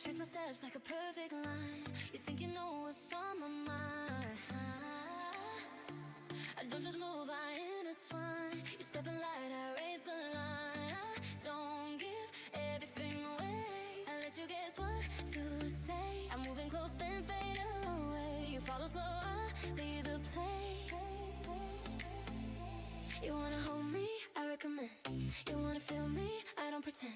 trace my steps like a perfect line. You think you know what's on my mind. I don't just move, I intertwine. You step in light, I raise the line. I don't give everything away. I let you guess what to say. I'm moving close, then fade away. You follow slow, I lead the play. You wanna hold me, I recommend. You wanna feel me, I don't pretend.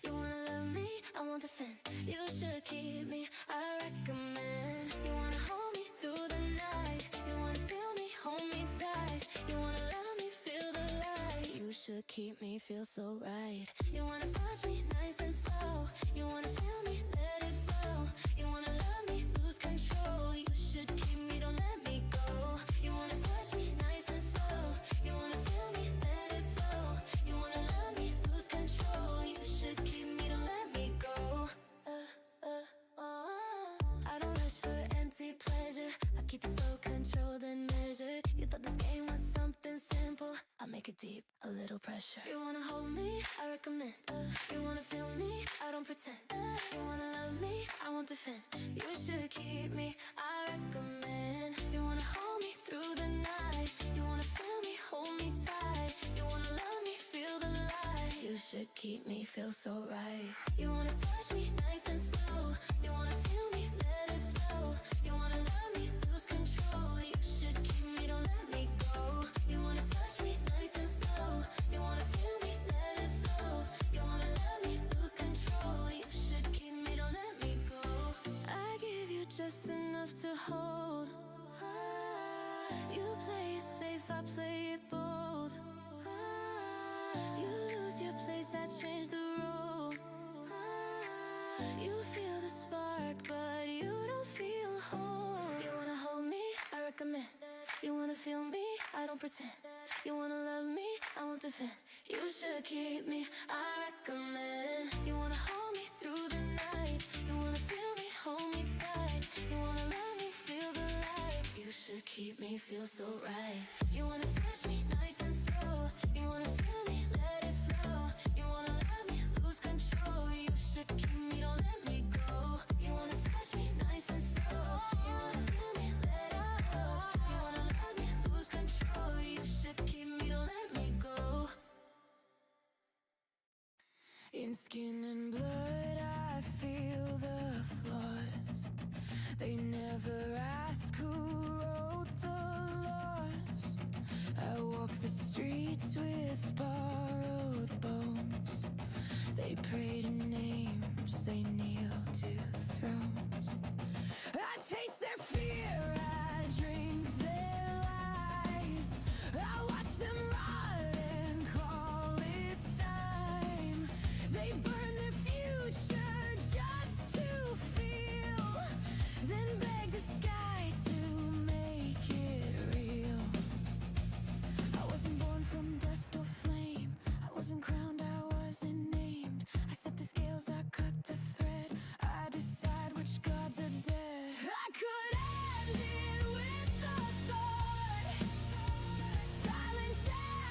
You wanna love me, I won't defend. You should keep me, I recommend. You wanna hold me through the night. You wanna feel me, hold me tight. You wanna love me, feel the light. You should keep me, feel so right. You wanna touch me nice and slow. You wanna feel me, let it flow. You wanna love me, lose control. You should keep me, don't let me go. You wanna touch me nice and slow. You wanna feel me, let it flow. You wanna love me, lose control. You should keep me, don't let me go. I don't rush for empty pleasure. I keep it slow, controlled and measured. You thought this game was something simple. I'll make it deep, a little pressure. You wanna hold me, I recommend. You wanna feel me, I don't pretend. You wanna love me, I won't defend. You should keep me, I recommend. You wanna hold me through the night. You wanna feel me, hold me tight. You wanna love me, feel the light. You should keep me, feel so right. You wanna touch me nice and slow. You wanna feel me, let it flow. You wanna love me, lose control. You should keep me, don't let me go. You wanna touch me nice and slow. You wanna feel me, let it flow. You wanna love me, lose control. You should keep me, don't let me go. I give you just enough to hold. You play it safe, I play it bold. You lose your place, I change the role. You feel the spark, but you don't feel whole. You wanna hold me, I recommend. You wanna feel me, I don't pretend. You wanna love me, I won't defend. You should keep me, I recommend. You wanna hold me through the night. You wanna feel me, hold me tight. You wanna love me, feel the light. You should keep me, feel so right. You wanna touch me nice and slow. You wanna feel me, let it flow. You wanna love me, lose control. You should keep me, don't let me go. You wanna touch me nice and slow. You wanna feel me, let it flow. You wanna love me, lose control. You should keep me, don't let me go. In skin and blood, I feel the flaws. They never ask who wrote the laws. I walk the streets with borrowed bones. They pray to names, they kneel to thrones. I taste their fear, I drink their lies. I watch them rot and call it time. They burn their future just to feel, then beg the sky to make it real. I wasn't born from dust or flame. I wasn't crowned, I wasn't named. I set the scales, I cut the thread. I decide which gods are dead. I could end it with a thought. Silence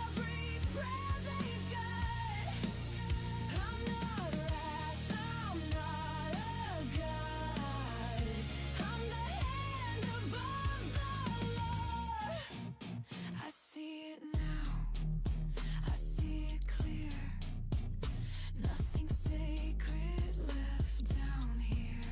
every prayer they've got. I'm not wrath, I'm not a god. I'm the hand above the law. I see it now, I see it clear. Nothing sacred left down here.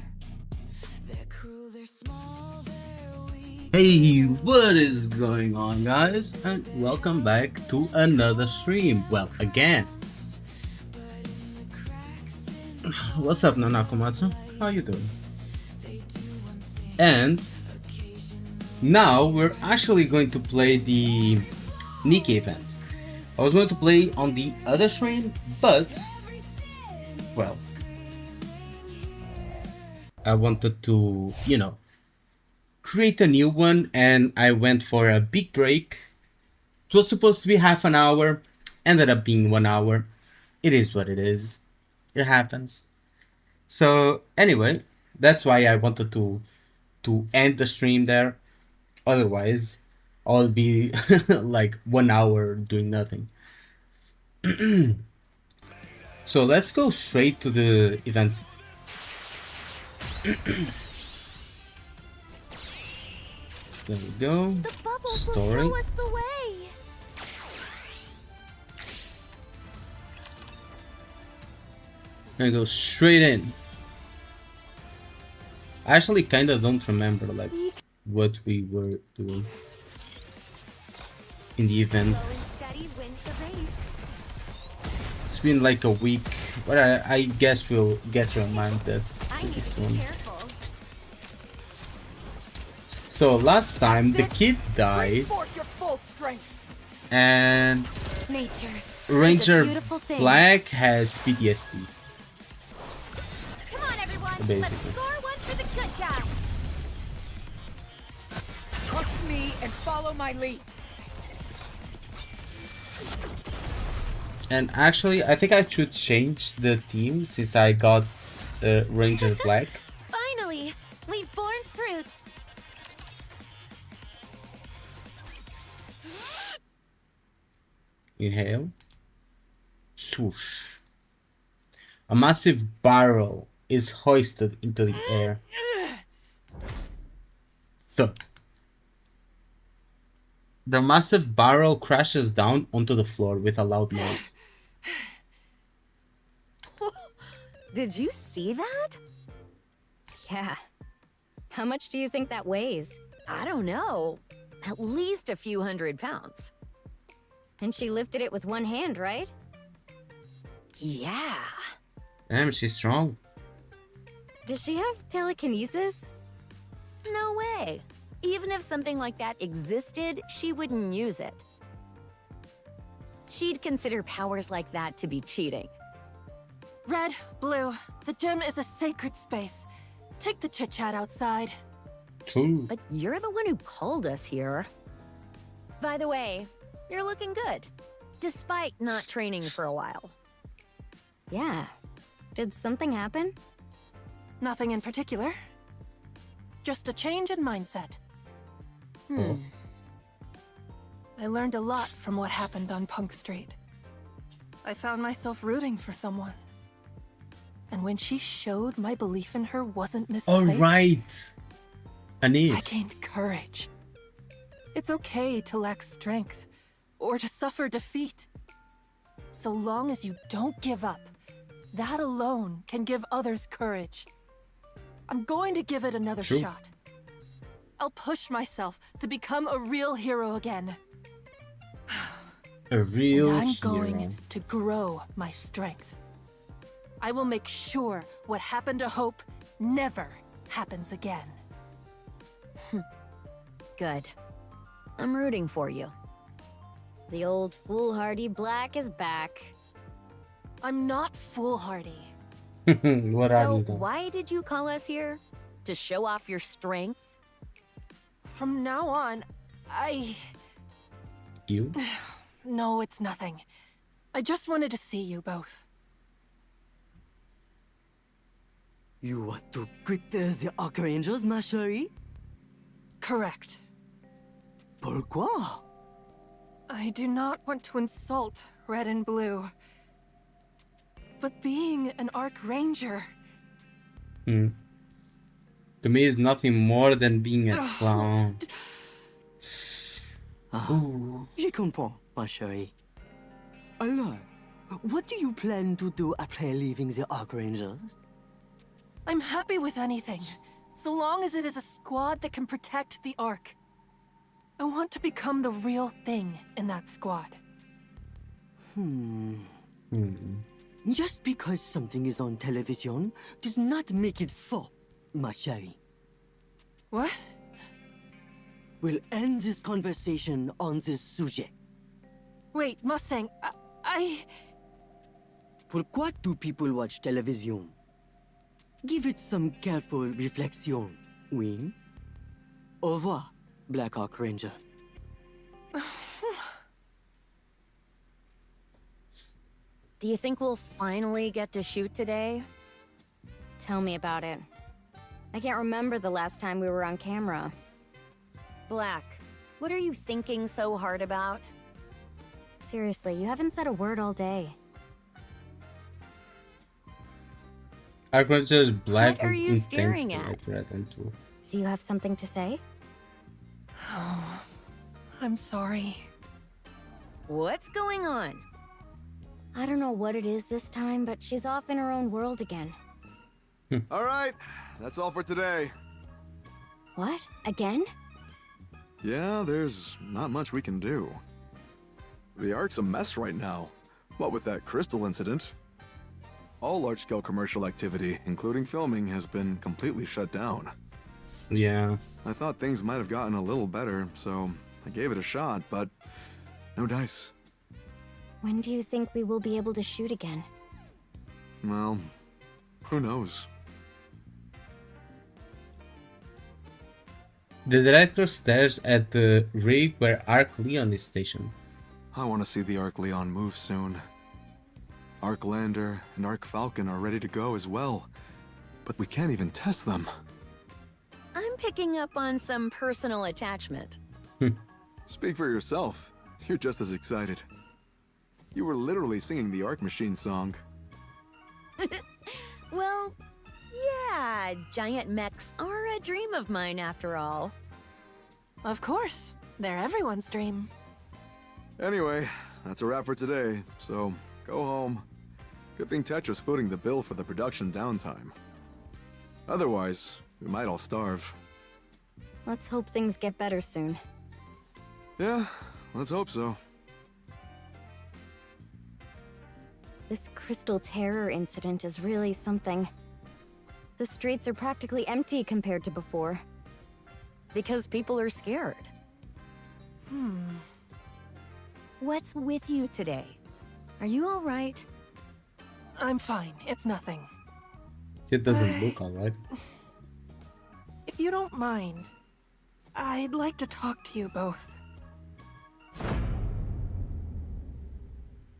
They're cruel, they're small, they're weak. Hey, what is going on, guys? And welcome back to another stream. Well, again. But in the cracks in What's up, Nanakomatsu? How you doing? they do one thing And occasionally. now we're actually going to play the NIKKE event. I was going to play on the other stream, but, well, I wanted to, create a new one, and I went for a big break. It was supposed to be half an hour, ended up being 1 hour. It is what it is. It happens. So anyway, that's why I wanted to end the stream there. Otherwise, I'll be like 1 hour doing nothing. So let's go straight to the event. There we go. The bubbles Story. will show us the way. I go straight in. I actually kind of don't remember like what we were doing in the event. Slow and steady wins the race. It's been like a week, but I guess we'll get reminded I pretty need to be soon. careful. So last time the kid died, Forth your full strength. and Nature. Ranger beautiful thing. Black has PTSD. Come on, everyone. Basically. Let's score one for the good guys. Trust me and follow my lead. And actually, I think I should change the team since I got Ranger Black. Finally, we've borne fruit. Inhale. Swoosh. A massive barrel is hoisted into the air. Thud. The massive barrel crashes down onto the floor with a loud noise. Did you see that? Yeah. How much do you think that weighs? I don't know. At least a few 100 pounds. And she lifted it with one hand, right? Yeah. Damn, she's strong. Does she have telekinesis? No way. Even if something like that existed, she wouldn't use it. She'd consider powers like that to be cheating. Red, blue, the gym is a sacred space. Take the chit-chat outside. True. But you're the one who called us here. By the way, you're looking good, despite not training for a while. Yeah. Did something happen? Nothing in particular. Just a change in mindset. Oh. I learned a lot from what happened on Punk Street. I found myself rooting for someone. And when she showed my belief in her wasn't misplaced, Alright. I Anis. gained courage. It's okay to lack strength or to suffer defeat. So long as you don't give up, that alone can give others courage. I'm going to give it another True. shot. I'll push myself to become a real hero again. A real And I'm hero. going to grow my strength. I will make sure what happened to Hope never happens again. Good. I'm rooting for you. The old foolhardy Black is back. I'm not foolhardy. What are So you doing? why did you call us here? To show off your strength? From now on, You? No, it's nothing. I just wanted to see you both. You want to quit the ARK Rangers, ma chérie? Correct. Pourquoi? I do not want to insult Red and Blue. But being an ARK Ranger... Hmm. To me, it's nothing more than being a clown. Je comprends, ma chérie. Alors, what do you plan to do after leaving the ARK Rangers? I'm happy with anything, so long as it is a squad that can protect the ARK. I want to become the real thing in that squad. Just because something is on television does not make it faux, ma chérie. What? We'll end this conversation on this sujet. Wait, Mustang, I... Pourquoi do people watch television? Give it some careful reflection, oui? Au revoir, Black ARK Ranger. Do you think we'll finally get to shoot today? Tell me about it. I can't remember the last time we were on camera. Black, what are you thinking so hard about? Seriously, you haven't said a word all day. Arc Ranger is black What are with you staring intensely at? red and blue. Do you have something to say? Oh, I'm sorry. What's going on? I don't know what it is this time, but she's off in her own world again. All right, that's all for today. What? Again? Yeah, there's not much we can do. The Ark's a mess right now. What with that crystal incident? All large-scale commercial activity, including filming, has been completely shut down. Yeah. I thought things might have gotten a little better, so I gave it a shot, but no dice. When do you think we will be able to shoot again? Well, who knows? The director stares at the rig where Arc Leon is stationed. I want to see the Arc Leon move soon. Arc Lander and Arc Falcon are ready to go as well, but we can't even test them. I'm picking up on some personal attachment. Speak for yourself. You're just as excited. You were literally singing the Arc Machine song. Well, yeah, giant mechs are a dream of mine after all. Of course, they're everyone's dream. Anyway, that's a wrap for today, so go home. Good thing Tetra's footing the bill for the production downtime. Otherwise, we might all starve. Let's hope things get better soon. Yeah, let's hope so. This Crystal Terror incident is really something. The streets are practically empty compared to before. Because people are scared. What's with you today? Are you all right? I'm fine, it's nothing. It doesn't look alright. If you don't mind, I'd like to talk to you both.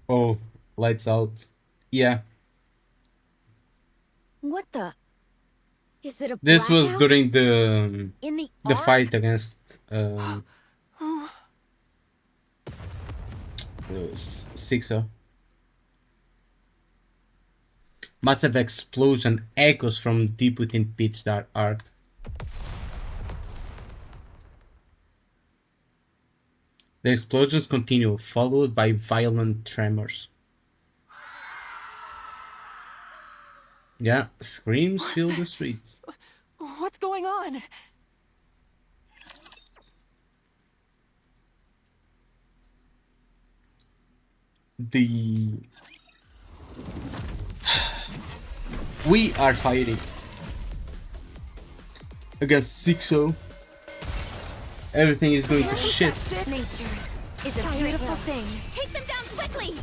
Oh, lights out. Yeah. What the? Is it a This was blackout? during the In the the Ark? fight against Sixo. Massive explosion echoes from deep within pitch dark Ark. The explosions continue, followed by violent tremors. Yeah, screams fill the streets. What's going on? We are fighting against Sixo. Everything is going to shit. Nature is a beautiful thing. Take them down quickly!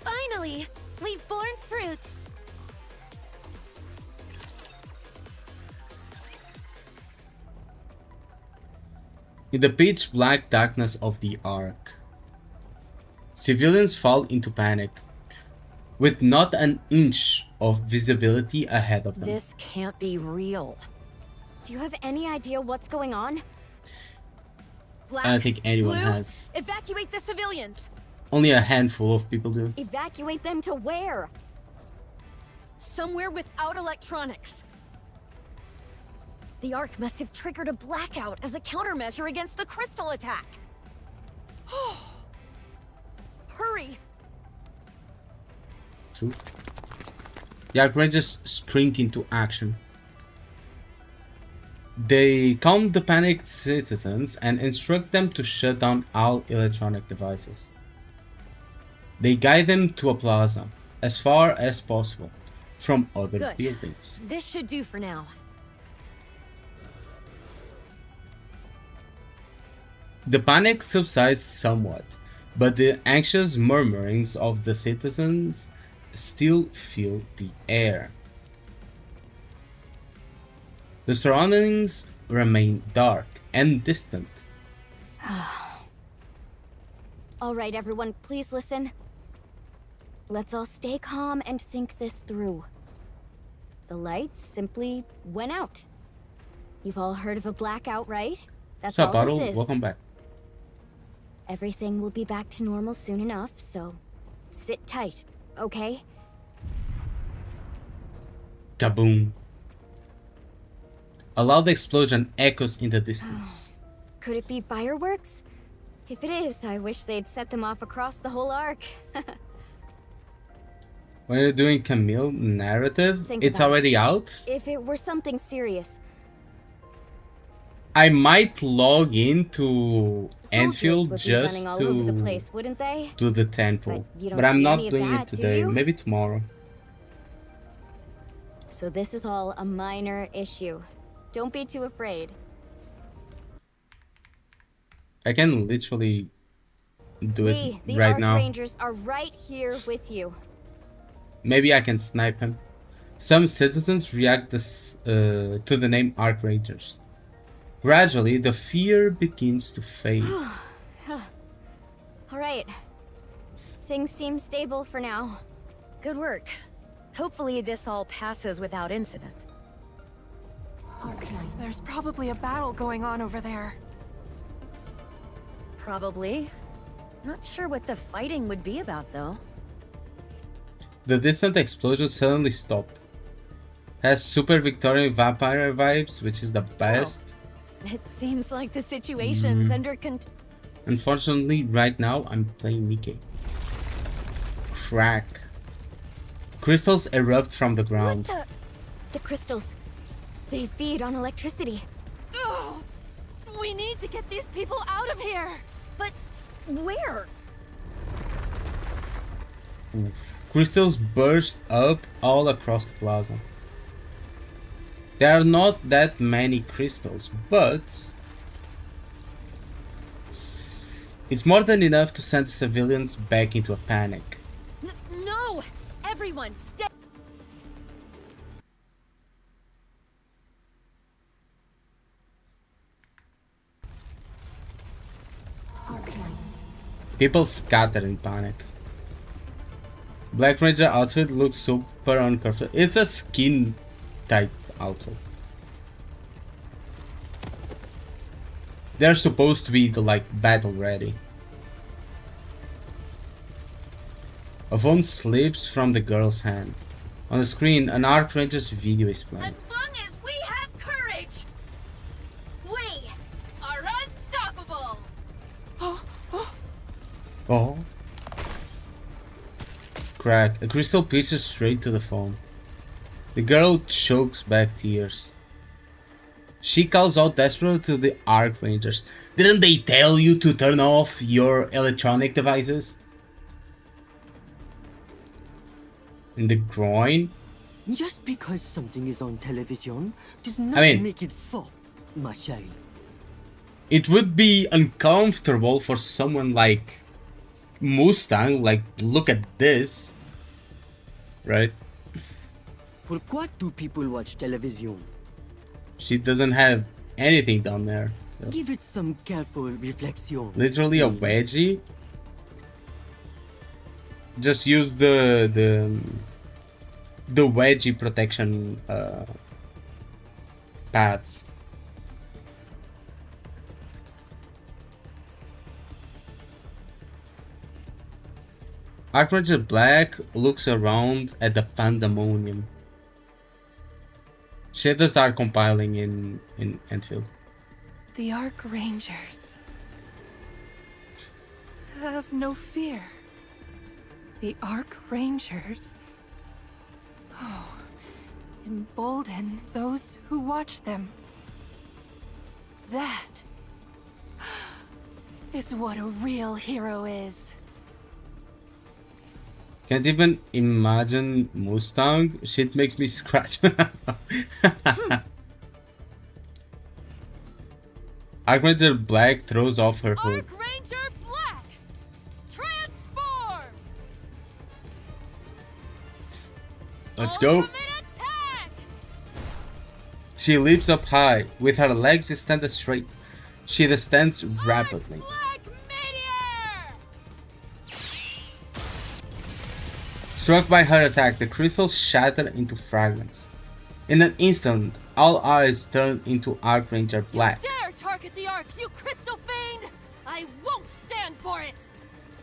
Finally, we've borne fruit. In the pitch black darkness of the Ark, civilians fall into panic, with not an inch of visibility ahead of them. This can't be real. Do you have any idea what's going on? Black, I don't think anyone Blue, has. evacuate the civilians. Only a handful of people do. Evacuate them to where? Somewhere without electronics. The Ark must have triggered a blackout as a countermeasure against the crystal attack. Hurry! True. The Ark Rangers sprint into action. They calm the panicked citizens and instruct them to shut down all electronic devices. They guide them to a plaza, as far as possible, from other Good. buildings. This should do for now. The panic subsides somewhat, but the anxious murmurings of the citizens still fill the air. The surroundings remain dark and distant. All right, everyone, please listen. Let's all stay calm and think this through. The lights simply went out. You've all heard of a blackout, right? That's What's up, all this Otto? is. Welcome back. Everything will be back to normal soon enough, so sit tight, okay? Kaboom. A loud explosion echoes in the distance. Could it be fireworks? If it is, I wish they'd set them off across the whole ARK. When you're doing Camille narrative, Think it's about it. already out. If it were something serious, I might log into soldiers Enfield would be just running all over the to place, wouldn't they? do the temple. But you don't But I'm see not any of doing it that, do today. you? Maybe tomorrow. So this is all a minor issue. Don't be too afraid. I can literally do We, it the right ARK now. Rangers, are right here with you. Maybe I can snipe him. Some citizens react to the name ARK Rangers. Gradually, the fear begins to fade. All right. Things seem stable for now. Good work. Hopefully this all passes without incident. There's probably a battle going on over there. Probably. Not sure what the fighting would be about, though. The distant explosion suddenly stopped. Has super Victorian vampire vibes, which is the best. It seems like the situation's under control. Unfortunately, right now I'm playing NIKKE. Crack. Crystals erupt from the ground. The crystals, they feed on electricity. Ugh! We need to get these people out of here! But where? Oof. Crystals burst up all across the plaza. There are not that many crystals, but it's more than enough to send the civilians back into a panic. No! Everyone, stay! People scatter in panic. Black Ranger outfit looks super uncomfortable. It's a skin type outfit. They're supposed to be the battle ready. A phone slips from the girl's hand. On the screen, an ARK Ranger's video is playing. As long as we have courage, we are unstoppable! Oh. Crack. A crystal pierces straight to the phone. The girl chokes back tears. She calls out desperately to the ARK Rangers. Didn't they tell you to turn off your electronic devices? In the groin? Just because something is on television does not mean- make it faux, ma chérie. It would be uncomfortable for someone like Mustang, look at this. Right? Pourquoi do people watch television? She doesn't have anything down there. Give it some careful reflection. Literally a wedgie. Just use the wedgie protection pads. ARK Ranger Black looks around at the pandemonium. Shadows are compiling in Enfield. The ARK Rangers have no fear. The ARK Rangers embolden those who watch them. That is what a real hero is. Can't even imagine Mustang. Shit makes me scratch. ARK Ranger Black throws off her hood. ARK Ranger Black! Transform! Let's go. Ultimate attack! She leaps up high. With her legs extended straight, she descends rapidly. Black Meteor! Struck by her attack, the crystals shatter into fragments. In an instant, all eyes turn into ARK Ranger Black. Dare target the ARK, you crystal fiend! I won't stand for it!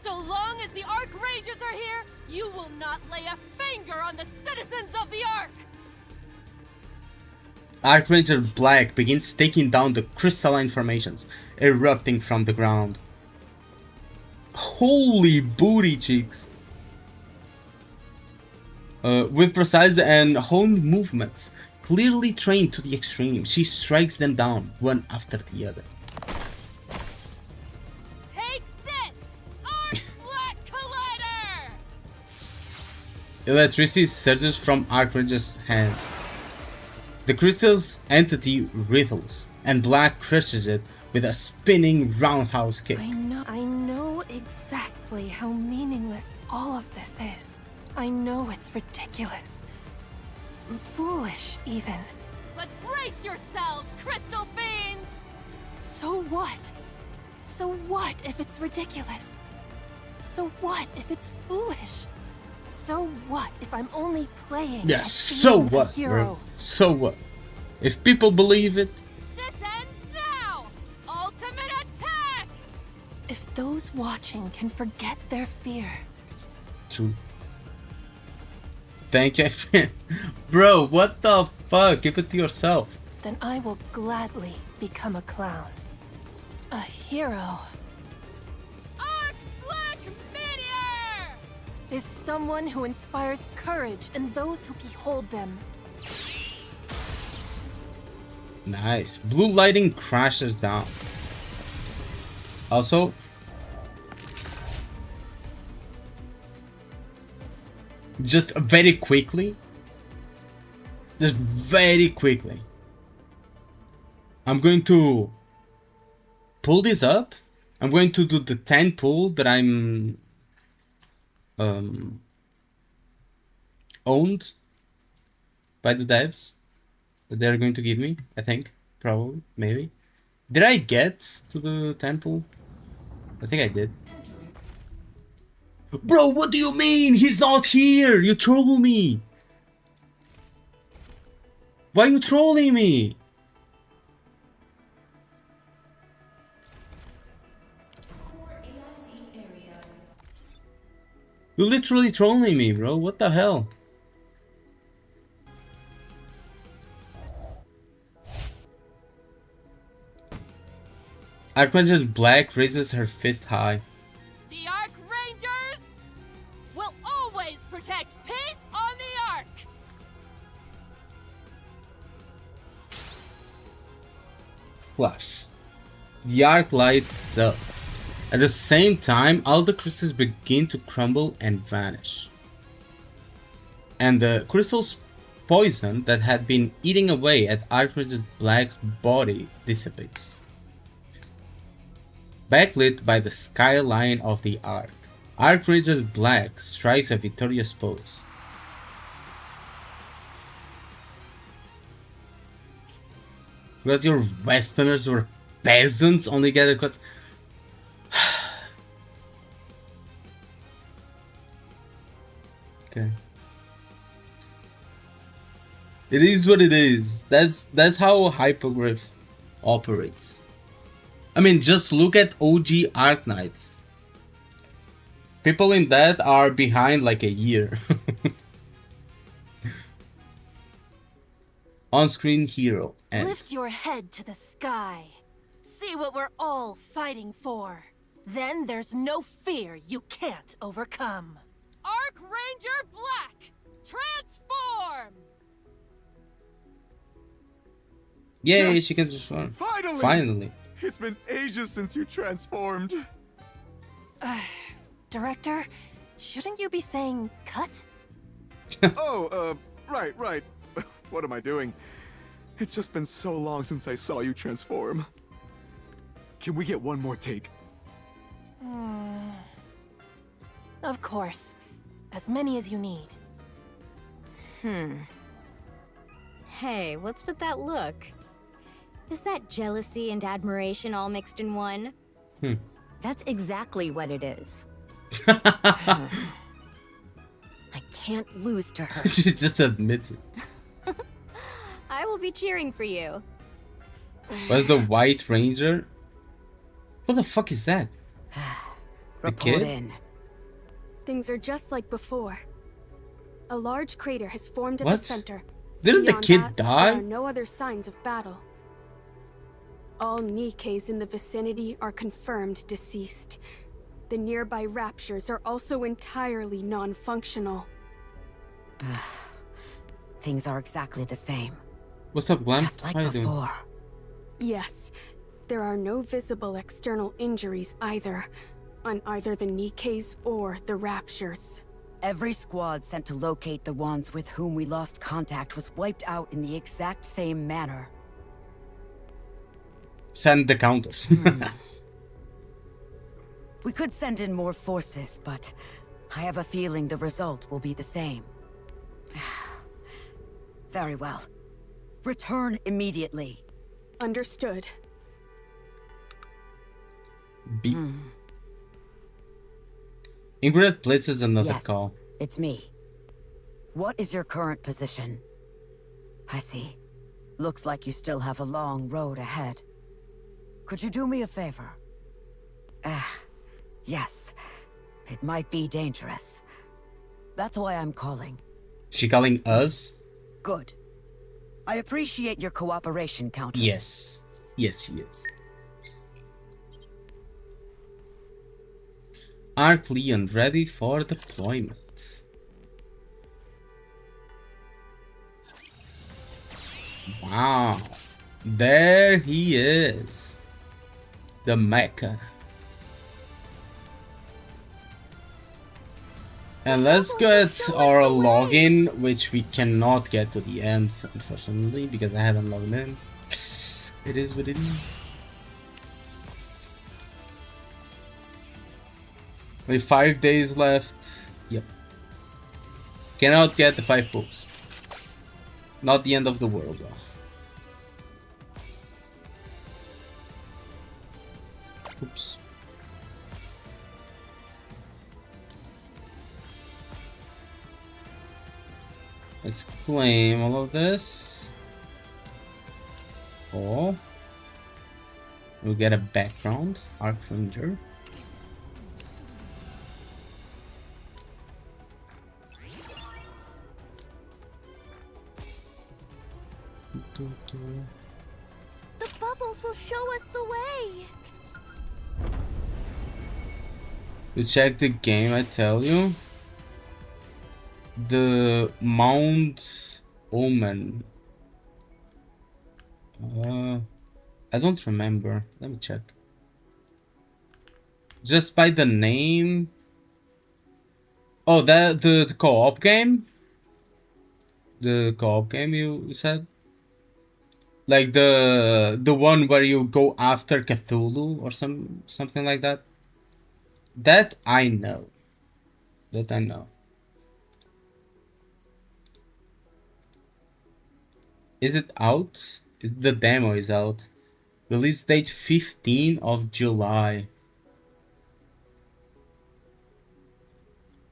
So long as the ARK Rangers are here, you will not lay a finger on the citizens of the ARK! ARK Ranger Black begins taking down the crystalline formations erupting from the ground. Holy booty cheeks! With precise and honed movements, clearly trained to the extreme, she strikes them down one after the other. Take this, ARK Black Collider! Electricity surges from ARK Ranger's hand. The crystal's entity wriggles, and Black crushes it with a spinning roundhouse kick. I know exactly how meaningless all of this is. I know it's ridiculous. Foolish, even. But brace yourselves, Crystal Fiends! So what? So what if it's ridiculous? So what if it's foolish? So what if I'm only playing? Yeah, as so being a what, hero? bro? So what? If people believe it, This ends now! Ultimate attack! If those watching can forget their fear, true. Thank you, bro. What the fuck? Keep it to yourself. then I will gladly become a clown. A hero. ARK Black Meteor! Is someone who inspires courage in those who behold them. Nice. Blue lighting crashes down. Also, just very quickly, I'm going to pull this up. I'm going to do the 10 pull that I'm owned by the devs that they're going to give me. I think, probably, maybe. Did I get to the 10 pull? I think I did. Bro, what do you mean? He's not here! You troll me! Why are you trolling me? You're literally trolling me, bro. What the hell? ARK Ranger Black raises her fist high. The ARK Rangers will always protect peace on the ARK! Flash. The ARK lights up. At the same time, all the crystals begin to crumble and vanish. And the crystal's poison that had been eating away at ARK Ranger Black's body dissipates. Backlit by the skyline of the ARK, ARK Ranger Black strikes a victorious pose. Forgot your Westerners were peasants, only get across. Okay. It is what it is. That's how Hypogryph operates. I mean, just look at OG Arc Knights. People in that are behind like a year. On-screen hero ends. Lift your head to the sky. See what we're all fighting for. Then there's no fear you can't overcome. ARK Ranger Black, transform! Yay, Yes! she can transform. Finally! Finally. It's been ages since you transformed. Director, shouldn't you be saying cut? Right. What am I doing? It's just been so long since I saw you transform. Can we get one more take? Of course. As many as you need. Hey, what's with that look? Is that jealousy and admiration all mixed in one? That's exactly what it is. I can't lose to her. She just admits it. I will be cheering for you. Was the White Ranger What the fuck is that? The Report kid? in. Things are just like before. A large crater has formed at What? the center. Didn't the Beyond kid that, die? there are no other signs of battle. All NIKKEs in the vicinity are confirmed deceased. The nearby raptures are also entirely non-functional. Things are exactly the same. What's up, Glenn? Just like How you doing? before. Yes, there are no visible external injuries either, on either the NIKKEs or the raptures. Every squad sent to locate the ones with whom we lost contact was wiped out in the exact same manner. Send the counters. We could send in more forces, but I have a feeling the result will be the same. Very well. Return immediately. Understood. Beep. Ingrid places another Yes, call. it's me. What is your current position? I see. Looks like you still have a long road ahead. Could you do me a favor? Yes. It might be dangerous. That's why I'm calling. She calling us? Good. I appreciate your cooperation, Countess. Yes. Yes, she is. ARK Leon ready for deployment. Wow. There he is. The Mecca. And let's get our login, which we cannot get to the end, unfortunately, because I haven't logged in. It is what it is. With 5 days left. Yep. Cannot get the 5 books. Not the end of the world, though. Oops. Let's claim all of this. Oh. We'll get a background. Arc Ranger. The bubbles will show us the way. To check the game, I tell you. The Mount Omen. I don't remember. Let me check. Just by the name. Oh, that the co-op game. The co-op game you said. Like the one where you go after Cthulhu or something like that. That I know. That I know. Is it out? The demo is out. Release date 15 of July.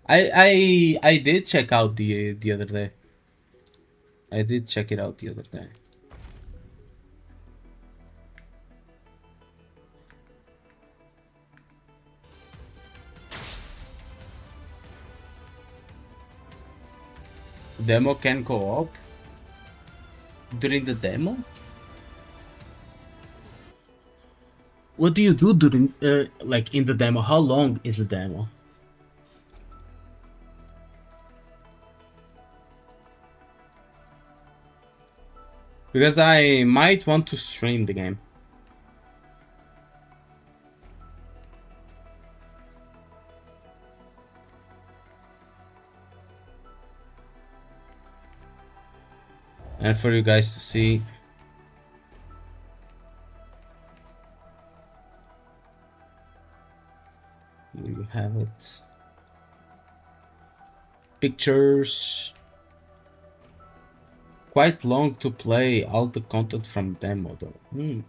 I did check out the other day. I did check it out the other day. Demo can co-op during the demo. What do you do during like in the demo? How long is the demo? Because I might want to stream the game. And for you guys to see. Here you have it. Pictures. Quite long to play all the content from demo though.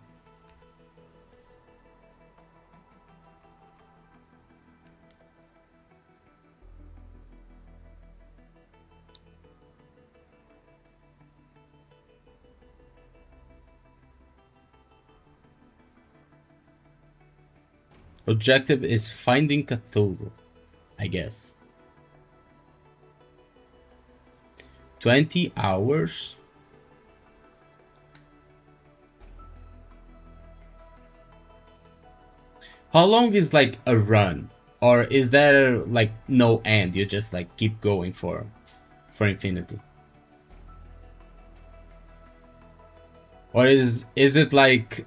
Objective is finding Cthulhu, I guess. 20 hours. How long is like a run? Or is there like no end? You just like keep going for infinity? Or is it like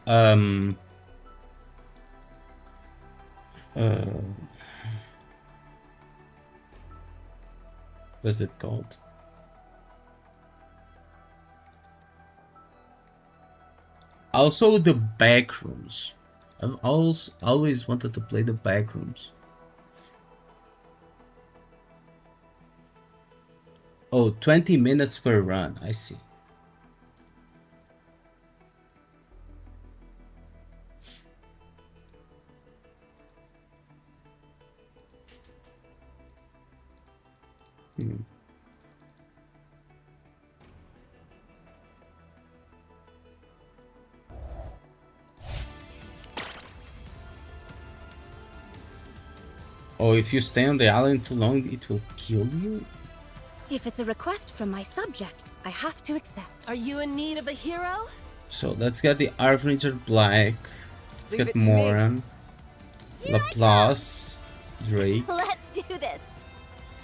what's it called? Also the backrooms. I've always wanted to play the backrooms. Oh, 20 minutes per run. I see. Oh, if you stay on the island too long, it will kill you? If it's a request from my subject, I have to accept. Are you in need of a hero? So let's get the ARK Ranger Black. Let's Leave get it to me. Moran, Laplace, Drake, Let's do this.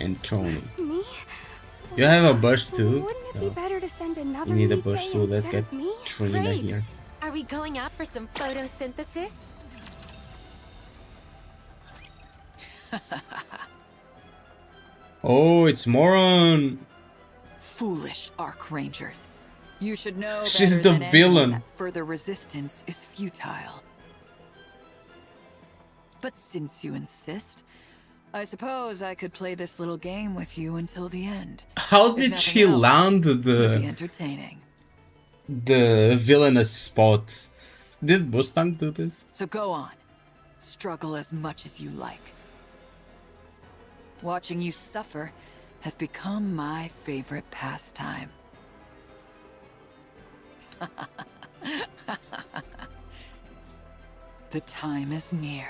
and Tony. Me? You have a burst too. Wouldn't it So be better to send another you need a Nikke burst too. Let's instead get of me? Trina Great. here. Are we going out for some photosynthesis? Oh, it's Moran. Foolish Ark Rangers. You should know She's better the than villain. anyone that further resistance is futile. But since you insist, I suppose I could play this little game with you until the end. How If did nothing she else, land it'll be the entertaining. villainous spot? Did Mustang do this? So go on. Struggle as much as you like. Watching you suffer has become my favorite pastime. The time is near.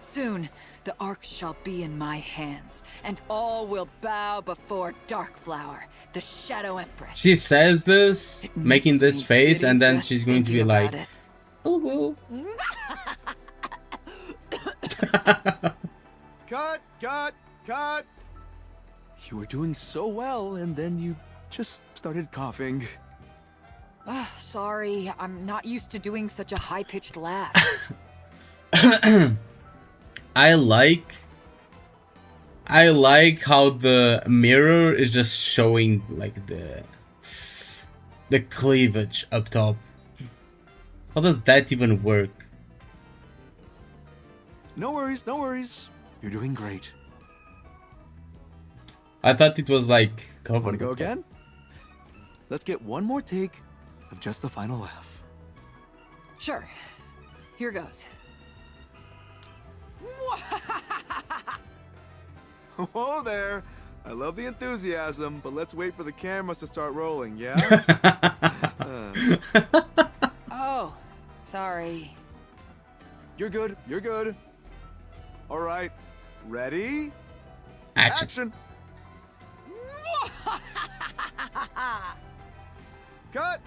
Soon, the Ark shall be in my hands, and all will bow before Darkflower, the Shadow Empress. She says this, It making makes this me face, giddy and then just she's going to be thinking like, about it. "Oh well." Cut! You were doing so well, and then you just started coughing. Sorry, I'm not used to doing such a high-pitched laugh. I like how the mirror is just showing like the cleavage up top. How does that even work? No worries. You're doing great. I thought it was like covered. Want to go up top. again? Let's get one more take of just the final laugh. Sure. Here goes. Whoa there! I love the enthusiasm, but let's wait for the cameras to start rolling, yeah? Oh, sorry. You're good. All right, ready? Action. Cut!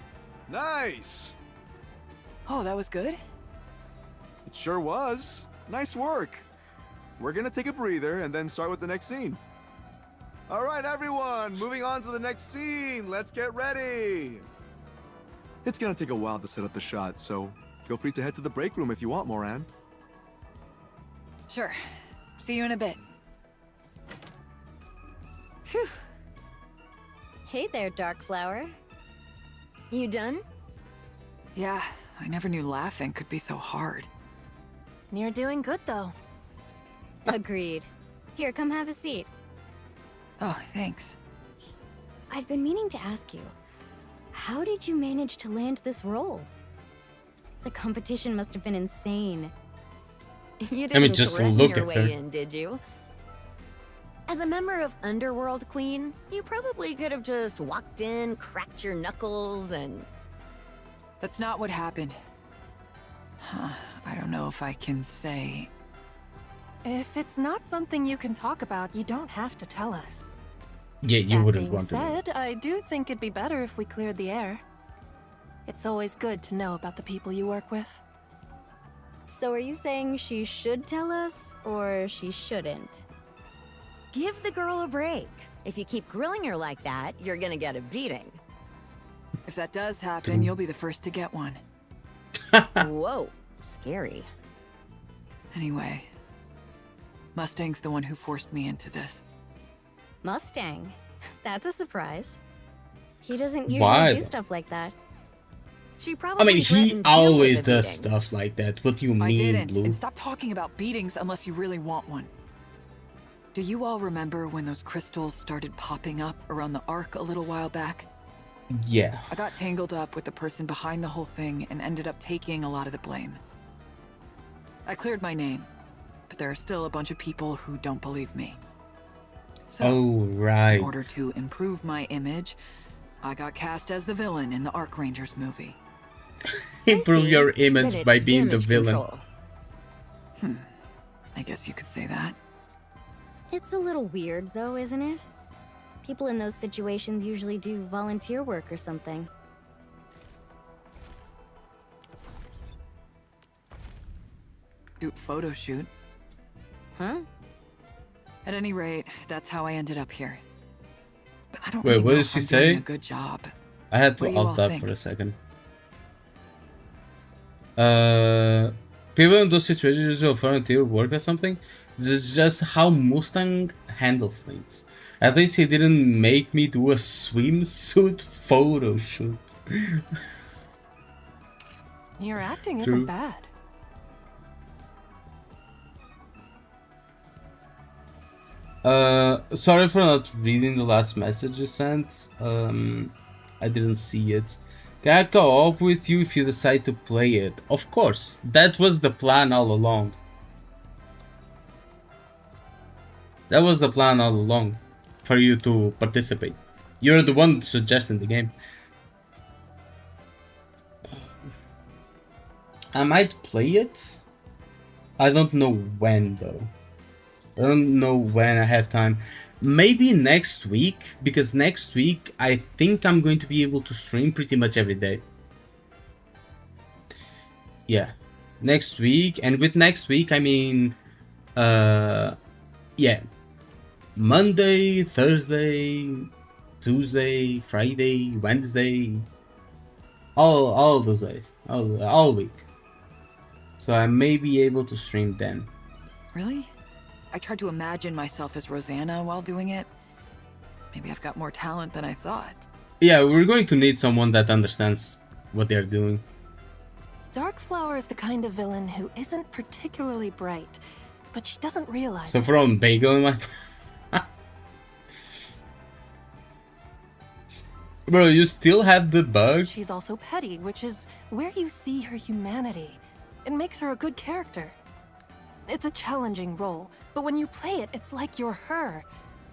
Nice! Oh, that was good? It sure was. Nice work. We're gonna take a breather and then start with the next scene. All right, everyone, moving on to the next scene. Let's get ready. It's gonna take a while to set up the shot, so feel free to head to the break room if you want, Moran. Sure. See you in a bit. Phew. Hey there, Darkflower. You done? Yeah, I never knew laughing could be so hard. You're doing good though. Agreed. Here, come have a seat. Oh, thanks. I've been meaning to ask you, how did you manage to land this role? The competition must have been insane. You didn't mean, just threaten look your at way her. in, did you? As a member of Underworld Queen, you probably could have just walked in, cracked your knuckles, and... That's not what happened. I don't know if I can say. If it's not something you can talk about, you don't have to tell us. Yeah, you That wouldn't being want to know. said, I do think it'd be better if we cleared the air. It's always good to know about the people you work with. So are you saying she should tell us, or she shouldn't? Give the girl a break. If you keep grilling her like that, you're gonna get a beating. If that does happen, you'll be the first to get one. Whoa, scary. Anyway, Mustang's the one who forced me into this. Mustang? That's a surprise. He doesn't usually Why? do stuff like that. She probably I mean, he threatened you with always a does beating. stuff like that. What do you I mean, didn't. Blue? And stop talking about beatings unless you really want one. Do you all remember when those crystals started popping up around the ARK a little while back? Yeah. I got tangled up with the person behind the whole thing and ended up taking a lot of the blame. I cleared my name, but there are still a bunch of people who don't believe me. So, Oh, right. in order to improve my image, I got cast as the villain in the ARK Rangers movie. Improve see. your Then image it's by being the damage villain. control. I guess you could say that. It's a little weird, though, isn't it? People in those situations usually do volunteer work or something. Photo shoot. Huh? At any rate, that's how I ended up here. But I don't Wait, really what know did if she I'm doing say? a good job. I had What to do you all alt tab think? for a second. People in those situations will volunteer work or something. This is just how Mustang handles things. At least he didn't make me do a swimsuit photo shoot. Your acting True. isn't bad. Sorry for not reading the last message you sent. I didn't see it. Can I co-op with you if you decide to play it? Of course, that was the plan all along. That was the plan all along, for you to participate. You're the one suggesting the game. I might play it. I don't know when though. I don't know when I have time. Maybe next week, because next week I think I'm going to be able to stream pretty much every day. Yeah, next week, and with next week I mean, yeah, Monday, Thursday, Tuesday, Friday, Wednesday, all those days, all week. So I may be able to stream then. Really? I tried to imagine myself as Rosanna while doing it. Maybe I've got more talent than I thought. Yeah, we're going to need someone that understands what they're doing. Darkflower is the kind of villain who isn't particularly bright, but she doesn't realize So it. from Bagel in my... Bro, you still have the bug? She's also petty, which is where you see her humanity. It makes her a good character. It's a challenging role, but when you play it, it's like you're her.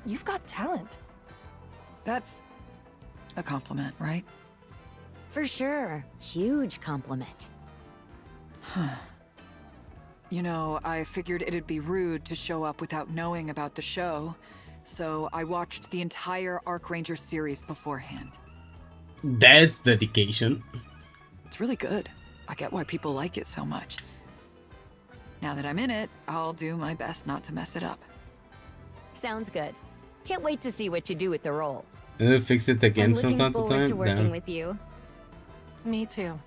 You've got talent. That's a compliment, right? For sure. Huge compliment. You know, I figured it'd be rude to show up without knowing about the show, so I watched the entire ARK Ranger series beforehand. That's dedication. It's really good. I get why people like it so much. Now that I'm in it, I'll do my best not to mess it up. Sounds good. Can't wait to see what you do with the role. Fix it again I'm from looking time to forward time. to working Damn. with you. Me too.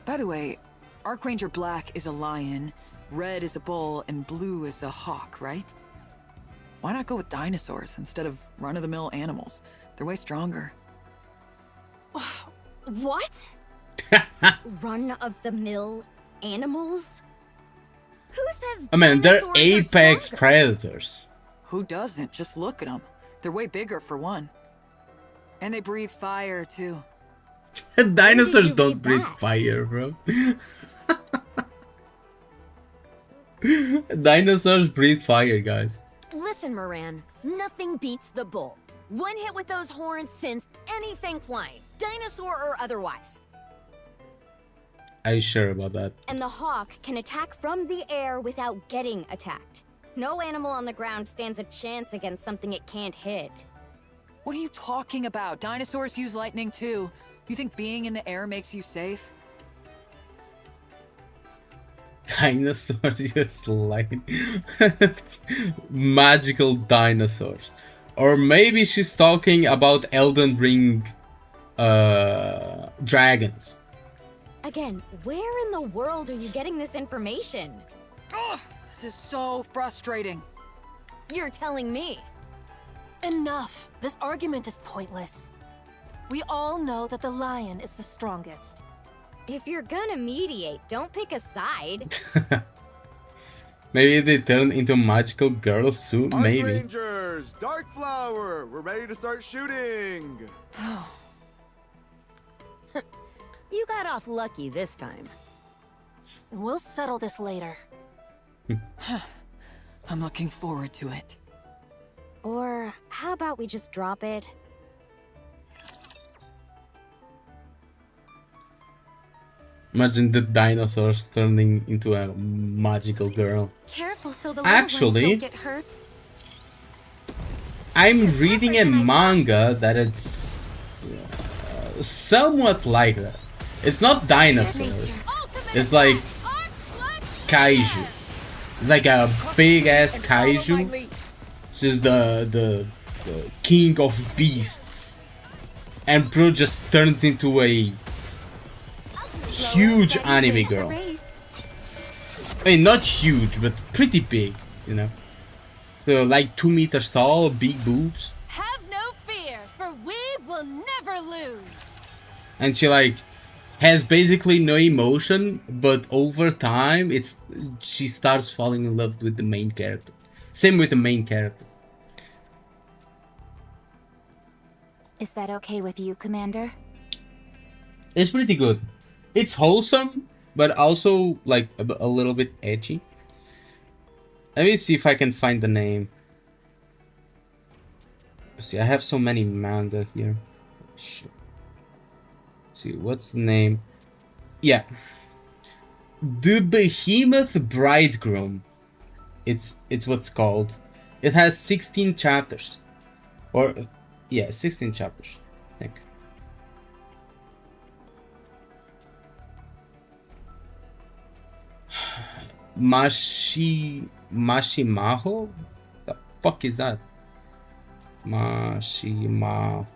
By the way, ARK Ranger Black is a lion, red is a bull, and blue is a hawk, right? Why not go with dinosaurs instead of run-of-the-mill animals? They're way stronger. What? Run-of-the-mill animals? Who says I mean, they're dinosaurs are apex stronger? predators. Who doesn't? Just look at them. They're way bigger for one. And they breathe fire, too. Dinosaurs you don't read breathe that? fire, bro. Dinosaurs breathe fire, guys. Listen, Moran. Nothing beats the bull. One hit with those horns sends anything flying, dinosaur or otherwise. Are you sure about that? And the hawk can attack from the air without getting attacked. No animal on the ground stands a chance against something it can't hit. What are you talking about? Dinosaurs use lightning too. You think being in the air makes you safe? Dinosaurs just like magical dinosaurs. Or maybe she's talking about Elden Ring dragons. Again, where in the world are you getting this information? Ugh, this is so frustrating. You're telling me. Enough. This argument is pointless. We all know that the lion is the strongest. If you're gonna mediate, don't pick a side. Maybe they turn into magical girls soon. ARK Maybe. Rangers, Dark Flower, we're ready to start shooting. You got off lucky this time. We'll settle this later. I'm looking forward to it. Or how about we just drop it? Imagine the dinosaurs turning into a magical girl. Careful so the Actually, little ones don't get hurt. I'm reading a manga that it's somewhat like that. It's not dinosaurs. It's like kaiju. It's like a big ass kaiju. She's the king of beasts. And bro just turns into a huge anime girl. I mean, not huge, but pretty big, you know. So like 2 meters tall, big boobs. Have no fear, for we will never lose. And she like has basically no emotion, but over time she starts falling in love with the main character. Same with the main character. Is that okay with you, Commander? It's pretty good. It's wholesome, but also like a little bit edgy. Let me see if I can find the name. See, I have so many manga here. Shit. See, what's the name? Yeah. The Behemoth Bridegroom. It's what's called. It has 16 chapters. Or yeah, 16 chapters, I think. Mashimaho? The fuck is that? Mashimaho.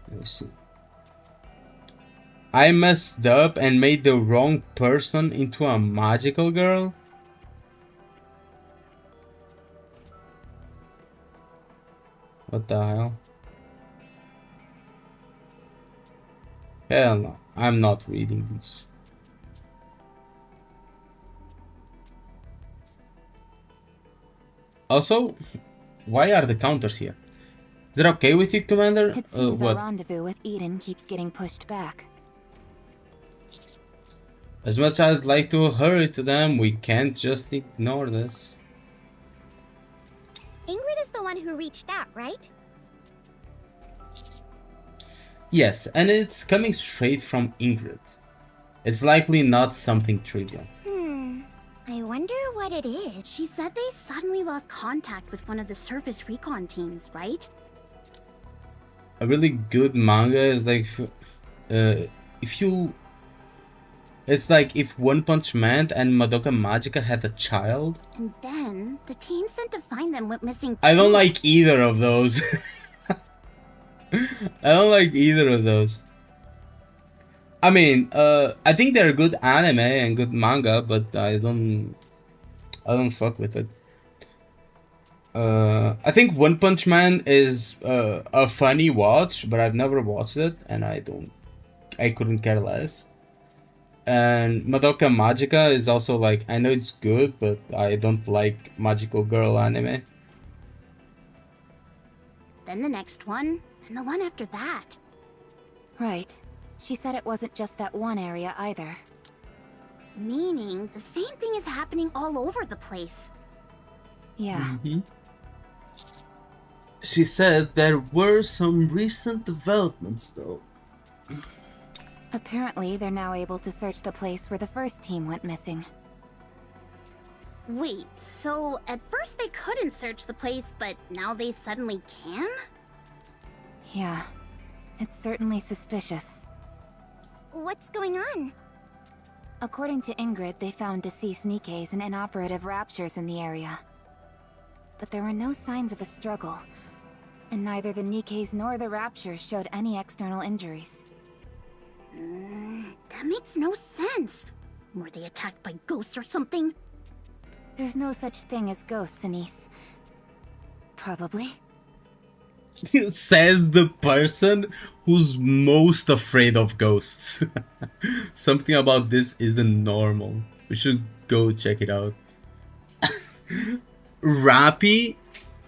Let me see. I messed up and made the wrong person into a magical girl? What the hell? Hell no, I'm not reading these. Also, why are the counters here? Is it okay with you, Commander? It seems What? our rendezvous with Eden keeps getting pushed back. As much as I'd like to hurry to them, we can't just ignore this. Ingrid is the one who reached out, right? Yes, and it's coming straight from Ingrid. It's likely not something trivial. I wonder what it is. She said they suddenly lost contact with one of the surface recon teams, right? A really good manga is like if you... It's like if One Punch Man and Madoka Magica had a child. And then, the team sent to find them went missing I don't too. like either of those. I don't like either of those. I mean, I think they're good anime and good manga, but I don't fuck with it. I think One Punch Man is a funny watch, but I've never watched it, and I couldn't care less. And Madoka Magica is also like, I know it's good, but I don't like magical girl anime. Then the next one, and the one after that. Right. She said it wasn't just that one area either. Meaning, the same thing is happening all over the place. Yeah. She said there were some recent developments, though. Apparently, they're now able to search the place where the first team went missing. Wait, so at first they couldn't search the place, but now they suddenly can? Yeah, it's certainly suspicious. What's going on? According to Ingrid, they found deceased Nikkes and inoperative raptures in the area. But there were no signs of a struggle, and neither the Nikkes nor the raptures showed any external injuries. That makes no sense. Were they attacked by ghosts or something? There's no such thing as ghosts, Anise. Probably. Says the person who's most afraid of ghosts. Something about this isn't normal. We should go check it out. Rappy,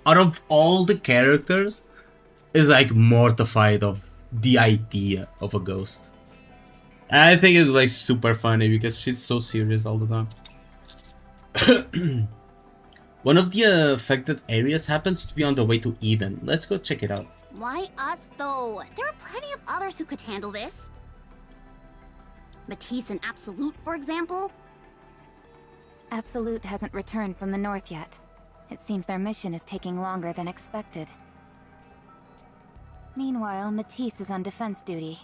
out of all the characters, is like mortified of the idea of a ghost. And I think it's like super funny because she's so serious all the time. One of the affected areas happens to be on the way to Eden. Let's go check it out. Why us, though? There are plenty of others who could handle this. Matisse and Absolute, for example? Absolute hasn't returned from the north yet. It seems their mission is taking longer than expected. Meanwhile, Matisse is on defense duty.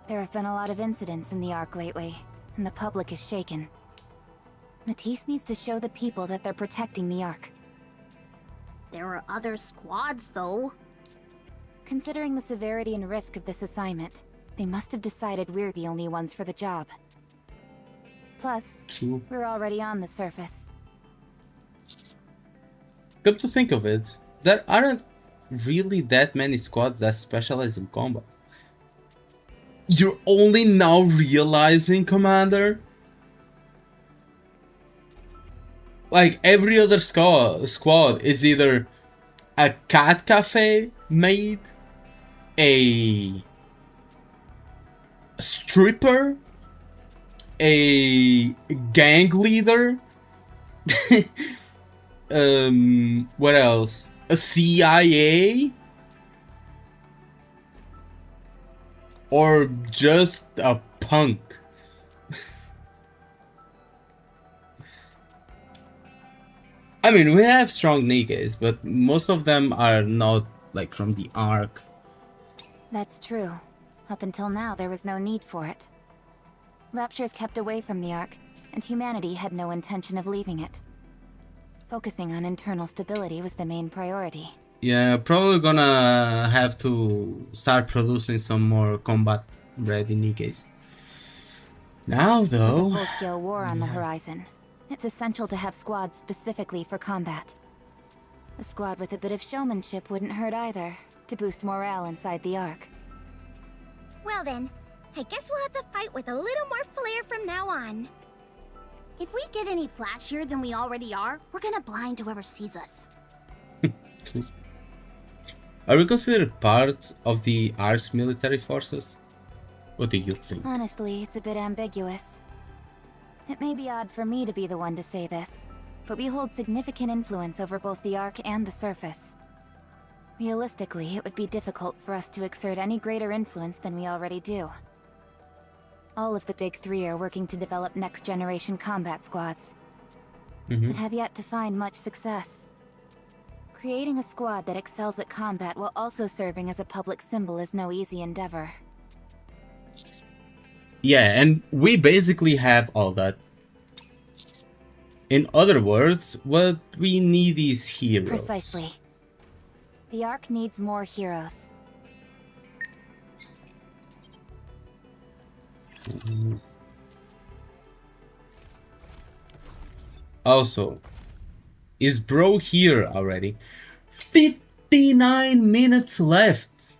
There have been a lot of incidents in the ARK lately, and the public is shaken. Matisse needs to show the people that they're protecting the ARK. There are other squads, though. Considering the severity and risk of this assignment, they must have decided we're the only ones for the job. Plus, we're already on the surface. Come to think of it, there aren't really that many squads that specialize in combat. You're only now realizing, Commander? Like, every other squad is either a cat cafe maid, a stripper, a gang leader, what else? A CIA? Or just a punk? I mean, we have strong Nikkes, but most of them are not, like, from the ARK. That's true. Up until now, there was no need for it. Raptures kept away from the ARK, and humanity had no intention of leaving it. Focusing on internal stability was the main priority. Yeah, probably gonna have to start producing some more combat-ready Nikkes. Now, though... With a full-scale war on the horizon, it's essential to have squads specifically for combat. A squad with a bit of showmanship wouldn't hurt either, to boost morale inside the ARK. Well then, I guess we'll have to fight with a little more flair from now on. If we get any flashier than we already are, we're gonna blind whoever sees us. Are we considered part of the ARK's military forces? What do you think? Honestly, it's a bit ambiguous. It may be odd for me to be the one to say this, but we hold significant influence over both the ARK and the surface. Realistically, it would be difficult for us to exert any greater influence than we already do. All of the big three are working to develop next-generation combat squads, but have yet to find much success. Creating a squad that excels at combat while also serving as a public symbol is no easy endeavor. Yeah, and we basically have all that. In other words, what we need is heroes. Precisely. The ARK needs more heroes. Also, is bro here already? 59 minutes left.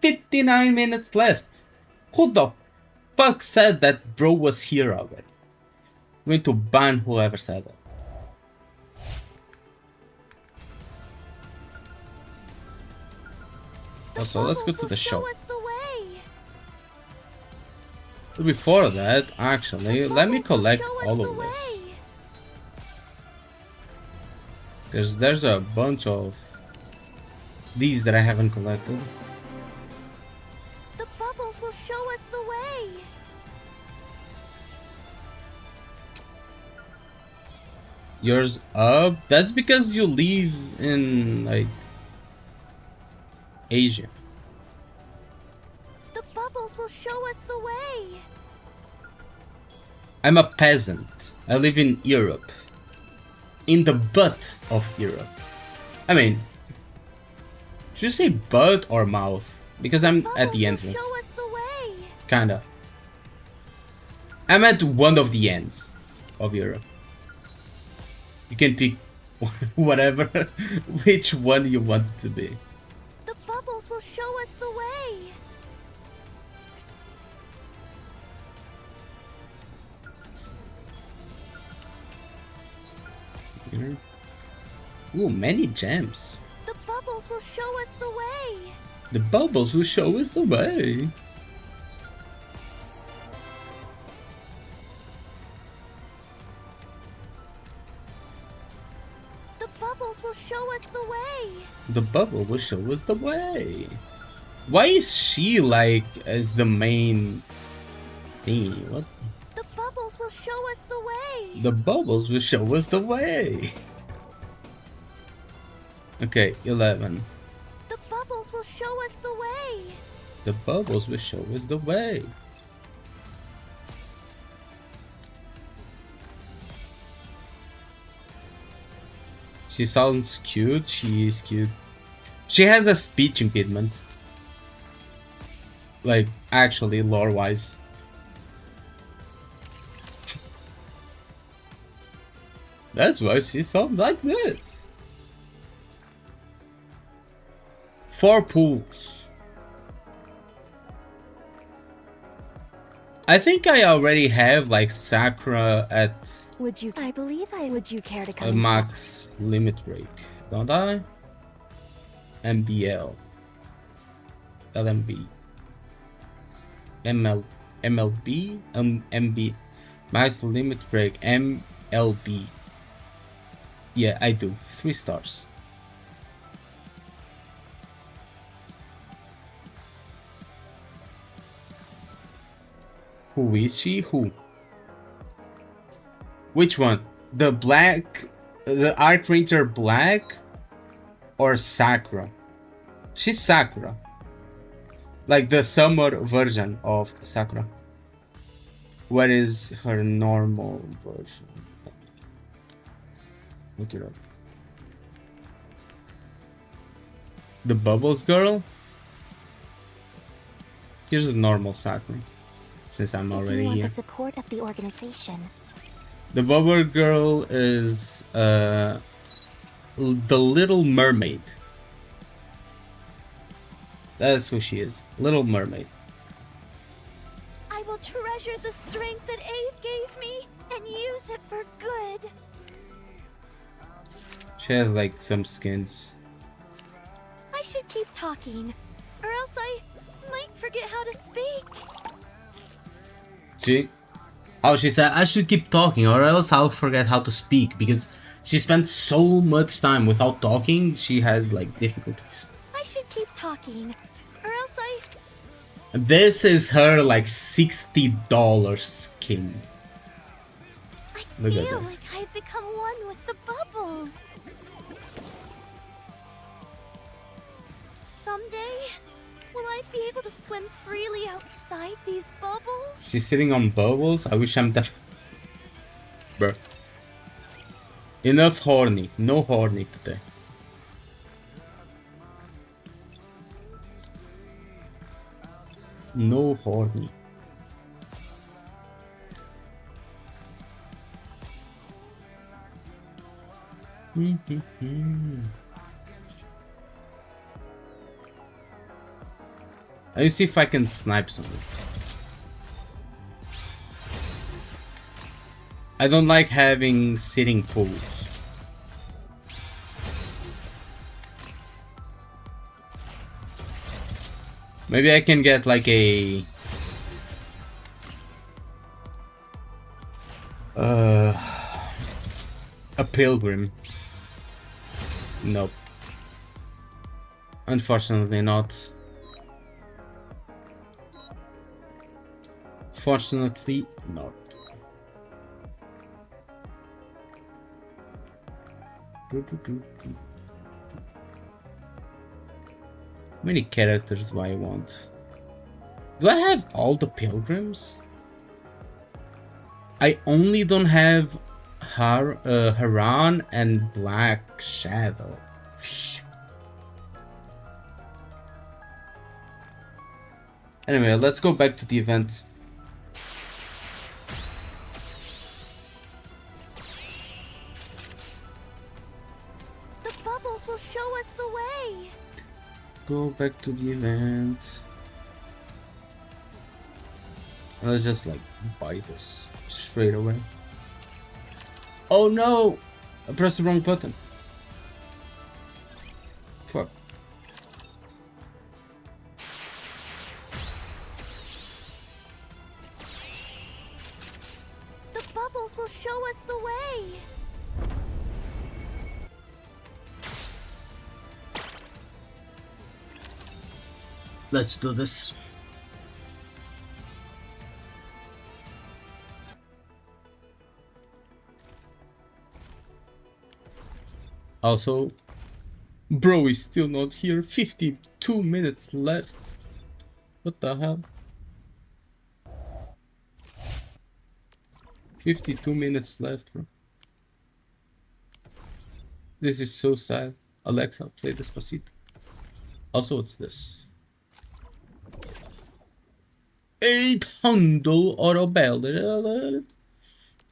"59 minutes left. Who the fuck said that bro was here already?" I'm going to ban whoever said that. Also, let's go to the shop. Before that, actually, let me collect all of this. Because there's a bunch of these that I haven't collected. The bubbles will show us the way. Yours up? That's because you live in like Asia. The bubbles will show us the way. I'm a peasant. I live in Europe. In the butt of Europe. I mean, should you say butt or mouth? Because I'm at the entrance. Show us the way. Kinda. I'm at one of the ends of Europe. You can pick whatever, which one you want it to be. The bubbles will show us the way. Here. Ooh, many gems. The bubbles will show us the way. The bubbles will show us the way. The bubbles will show us the way. The bubble will show us the way. Why is she like as the main thing? What? The bubbles will show us the way. The bubbles will show us the way. Okay, 11. The bubbles will show us the way. The bubbles will show us the way. She sounds cute. She is cute. She has a speech impediment. Like, actually, lore-wise. That's why she sounds like this. 4 pools. I think I already have like Sakura at Would you care to come a inside? max limit break, don't I? MBL, LMB, MLB, MB, max limit break, MLB. Yeah, I do. 3 stars. Who is she? Who? Which one? The black, the ARK Ranger black, or Sakura? She's Sakura. Like the summer version of Sakura. What is her normal version? Look it up. The Bubbles girl? Here's the normal Sakura. Since I'm If you already want here. the support of the organization. The Bubble girl is the Little Mermaid. That's who she is. Little Mermaid. I will treasure the strength that Ave gave me and use it for good. She has like some skins. I should keep talking, or else I might forget how to speak. See? Oh, she said I should keep talking or else I'll forget how to speak, because she spent so much time without talking, she has like difficulties. I should keep talking, or else I... This is her like $60 skin. Look at feel this. like I've become one with the bubbles. Someday, will I be able to swim freely outside these bubbles? She's sitting on bubbles. I wish I'm that. Bruh. Enough horny. No horny today. No horny. Let me see if I can snipe something. I don't like having sitting pools. Maybe I can get like a pilgrim. Nope. Unfortunately not. Fortunately not. How many characters do I want? Do I have all the pilgrims? I only don't have Haran and Black Shadow. Anyway, let's go back to the event. The bubbles will show us the way. Go back to the event. Let's just like buy this straight away. Oh no! I pressed the wrong button. Fuck. The bubbles will show us the way. Let's do this. Also, bro is still not here. 52 minutes left. What the hell? 52 minutes left, bro. This is so sad. Alexa, play Despacito. Also, what's this? 800 auto bell.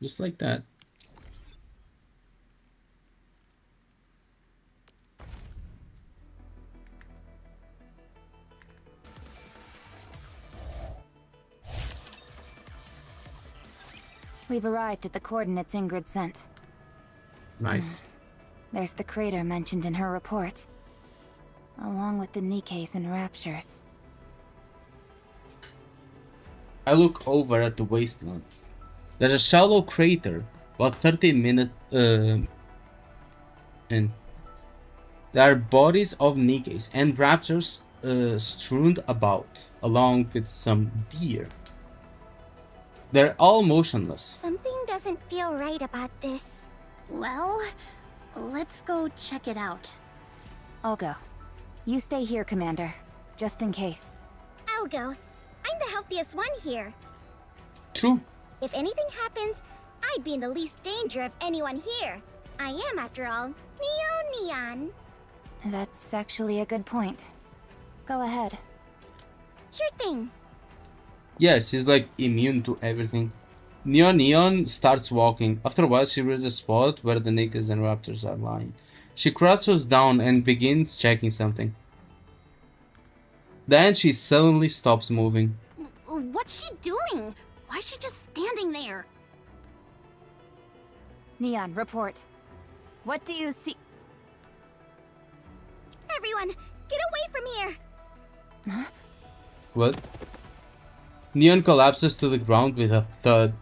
Just like that. We've arrived at the coordinates Ingrid sent. Nice. There's the crater mentioned in her report, along with the NIKKEs and raptures. I look over at the wasteland. There's a shallow crater, about 30 minutes in. There are bodies of NIKKEs and raptors strewn about, along with some deer. They're all motionless. Something doesn't feel right about this. Well, let's go check it out. I'll go. You stay here, Commander, just in case. I'll go. I'm the healthiest one here. True. If anything happens, I'd be in the least danger of anyone here. I am, after all, Neon. That's actually a good point. Go ahead. Sure thing. Yeah, she's like immune to everything. Neon starts walking. After a while, she reaches a spot where the NIKKEs and raptors are lying. She crouches down and begins checking something. Then she suddenly stops moving. What's she doing? Why is she just standing there? Neon, report. What do you see? Everyone, get away from here! Huh? What? Neon collapses to the ground with a thud.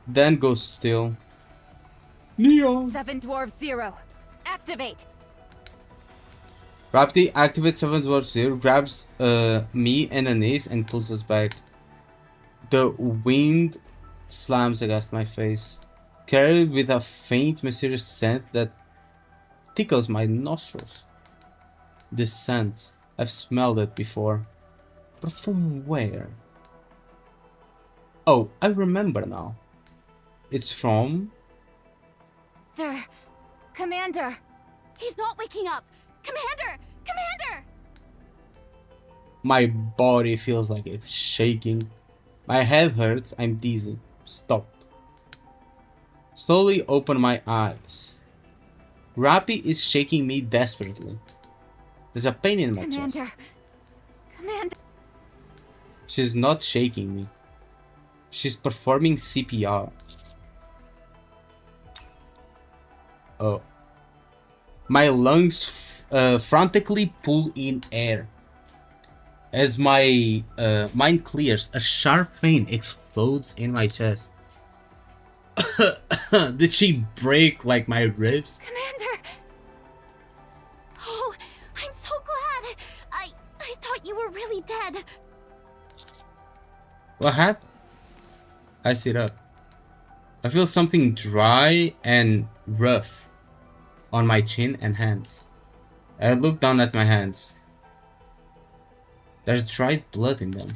Then goes still. Neon! 7 Dwarf 0. Activate! Rapti activates 7 Dwarf 0, grabs me and Anise and pulls us back. The wind slams against my face, carried with a faint, mysterious scent that tickles my nostrils. This scent, I've smelled it before. But from where? Oh, I remember now. It's from... Commander! He's not waking up! Commander! Commander! My body feels like it's shaking. My head hurts, I'm dizzy. Stop. Slowly open my eyes. Rappi is shaking me desperately. There's a pain in my chest. Commander! She's not shaking me. She's performing CPR. Oh. My lungs frantically pull in air. As my mind clears, a sharp pain explodes in my chest. Did she break like my ribs? Commander! Oh, I'm What happened? I sit up. I feel something dry and rough on my chin and hands. I look down at my hands. There's dried blood in them.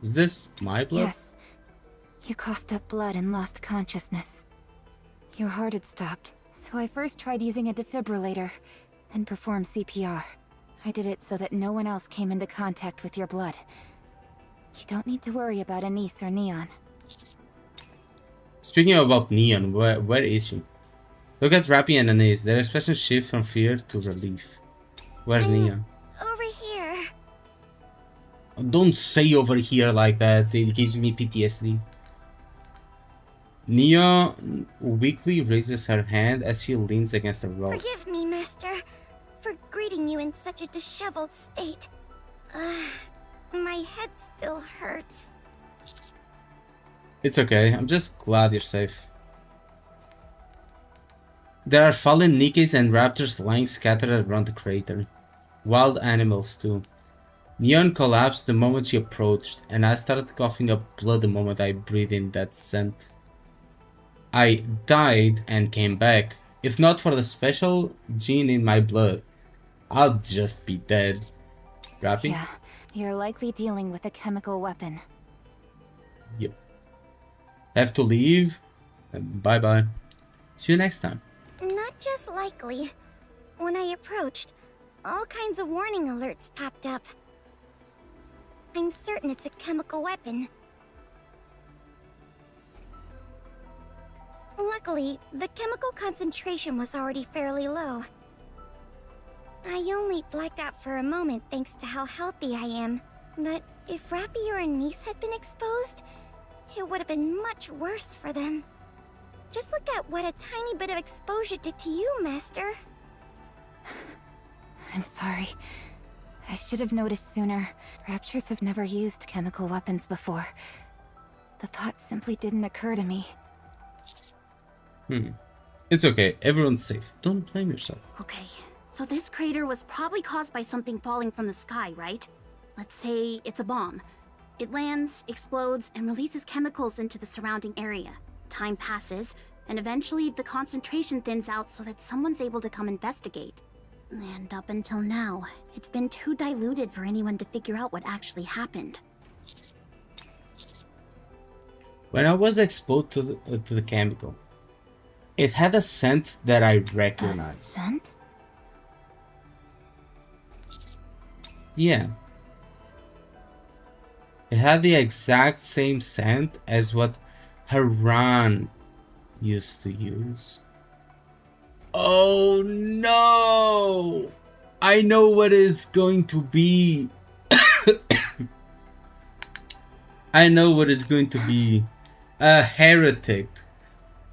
Is this my blood? Yes. You coughed up blood and lost consciousness. Your heart had stopped, so I first tried using a defibrillator, then performed CPR. I did it so that no one else came into contact with your blood. You don't need to worry about Anise or Neon. Speaking about Neon, where is she? Look at Rappy and Anise. Their expressions shift from fear to relief. Where's Neon? Over here. Don't say over here like that. It gives me PTSD. Neon weakly raises her hand as she leans against a rock. Forgive me, Master, for greeting you in such a disheveled state. My head still hurts. It's okay. I'm just glad you're safe. There are fallen Nikkes and raptors lying scattered around the crater. Wild animals too. Neon collapsed the moment she approached, and I started coughing up blood the moment I breathed in that scent. I died and came back. If not for the special gene in my blood, I'll just be dead. Rappy? Yeah, you're likely dealing with a chemical weapon. Yep. Have to leave. Bye bye. See you next time. Not just likely. When I approached, all kinds of warning alerts popped up. I'm certain it's a chemical weapon. Luckily, the chemical concentration was already fairly low. I only blacked out for a moment thanks to how healthy I am. But if Rappy or Anise had been exposed, it would have been much worse for them. Just look at what a tiny bit of exposure did to you, Master. I'm sorry. I should have noticed sooner. Raptures have never used chemical weapons before. The thought simply didn't occur to me. It's okay. Everyone's safe. Don't blame yourself. Okay, so this crater was probably caused by something falling from the sky, right? Let's say it's a bomb. It lands, explodes, and releases chemicals into the surrounding area. Time passes, and eventually the concentration thins out so that someone's able to come investigate. And up until now, it's been too diluted for anyone to figure out what actually happened. When I was exposed to the chemical, it had a scent that I recognized. Scent? Yeah. It had the exact same scent as what Haran used to use. Oh no! I know what it's going to be. I know what it's going to be. A heretic.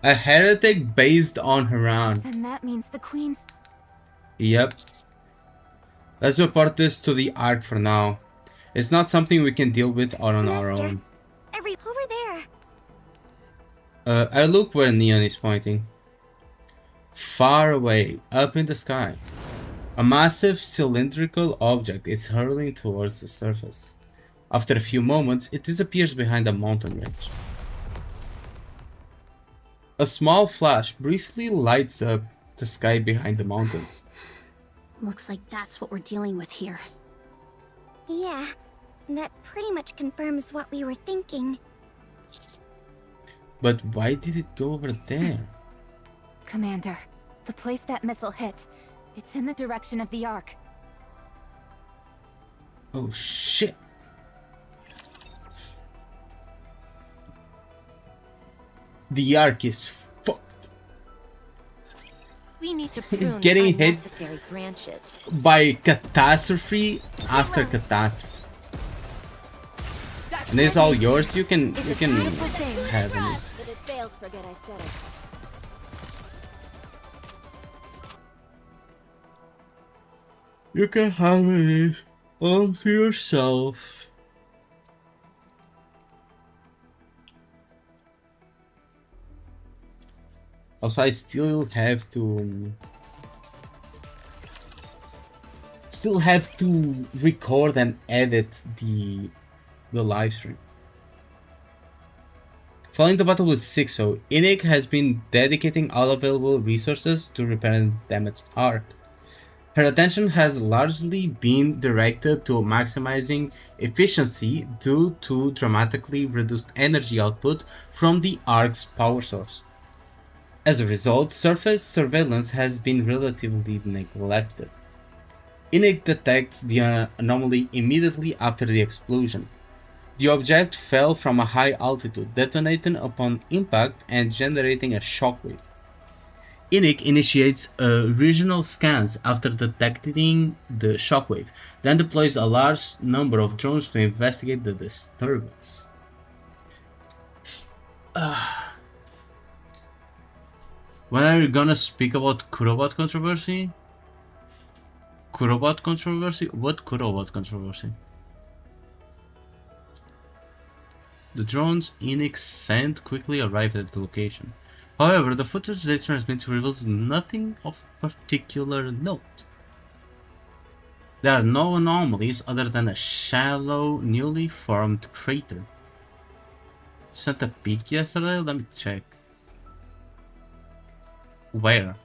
A heretic based on Haran. Then that means the Queen's... Yep. Let's report this to the ARK for now. It's not something we can deal with on our own. Over there. I look where Neon is pointing. Far away, up in the sky. A massive cylindrical object is hurtling towards the surface. After a few moments, it disappears behind a mountain ridge. A small flash briefly lights up the sky behind the mountains. Looks like that's what we're dealing with here. Yeah, that pretty much confirms what we were thinking. But why did it go over there? Commander, the place that missile hit, it's in the direction of the ARK. Oh shit. The ARK is fucked. We need to It's prune getting hit unnecessary branches. by catastrophe after catastrophe. And it's all yours. You can have this. If it fails, forget I said it. You can have it all to yourself. Also, I still have to record and edit the live stream. Following the battle with Sixo, NIKKE has been dedicating all available resources to repairing damaged ARK. Her attention has largely been directed to maximizing efficiency due to dramatically reduced energy output from the ARK's power source. As a result, surface surveillance has been relatively neglected. NIKKE detects the anomaly immediately after the explosion. The object fell from a high altitude, detonating upon impact and generating a shockwave. NIKKE initiates regional scans after detecting the shockwave, then deploys a large number of drones to investigate the disturbance. When are you gonna speak about Kurobot controversy? Kurobot controversy? What Kurobot controversy? The drones NIKKE sent quickly arrived at the location. However, the footage they transmit reveals nothing of particular note. There are no anomalies other than a shallow, newly formed crater. Sent a peek yesterday? Let me check. Where?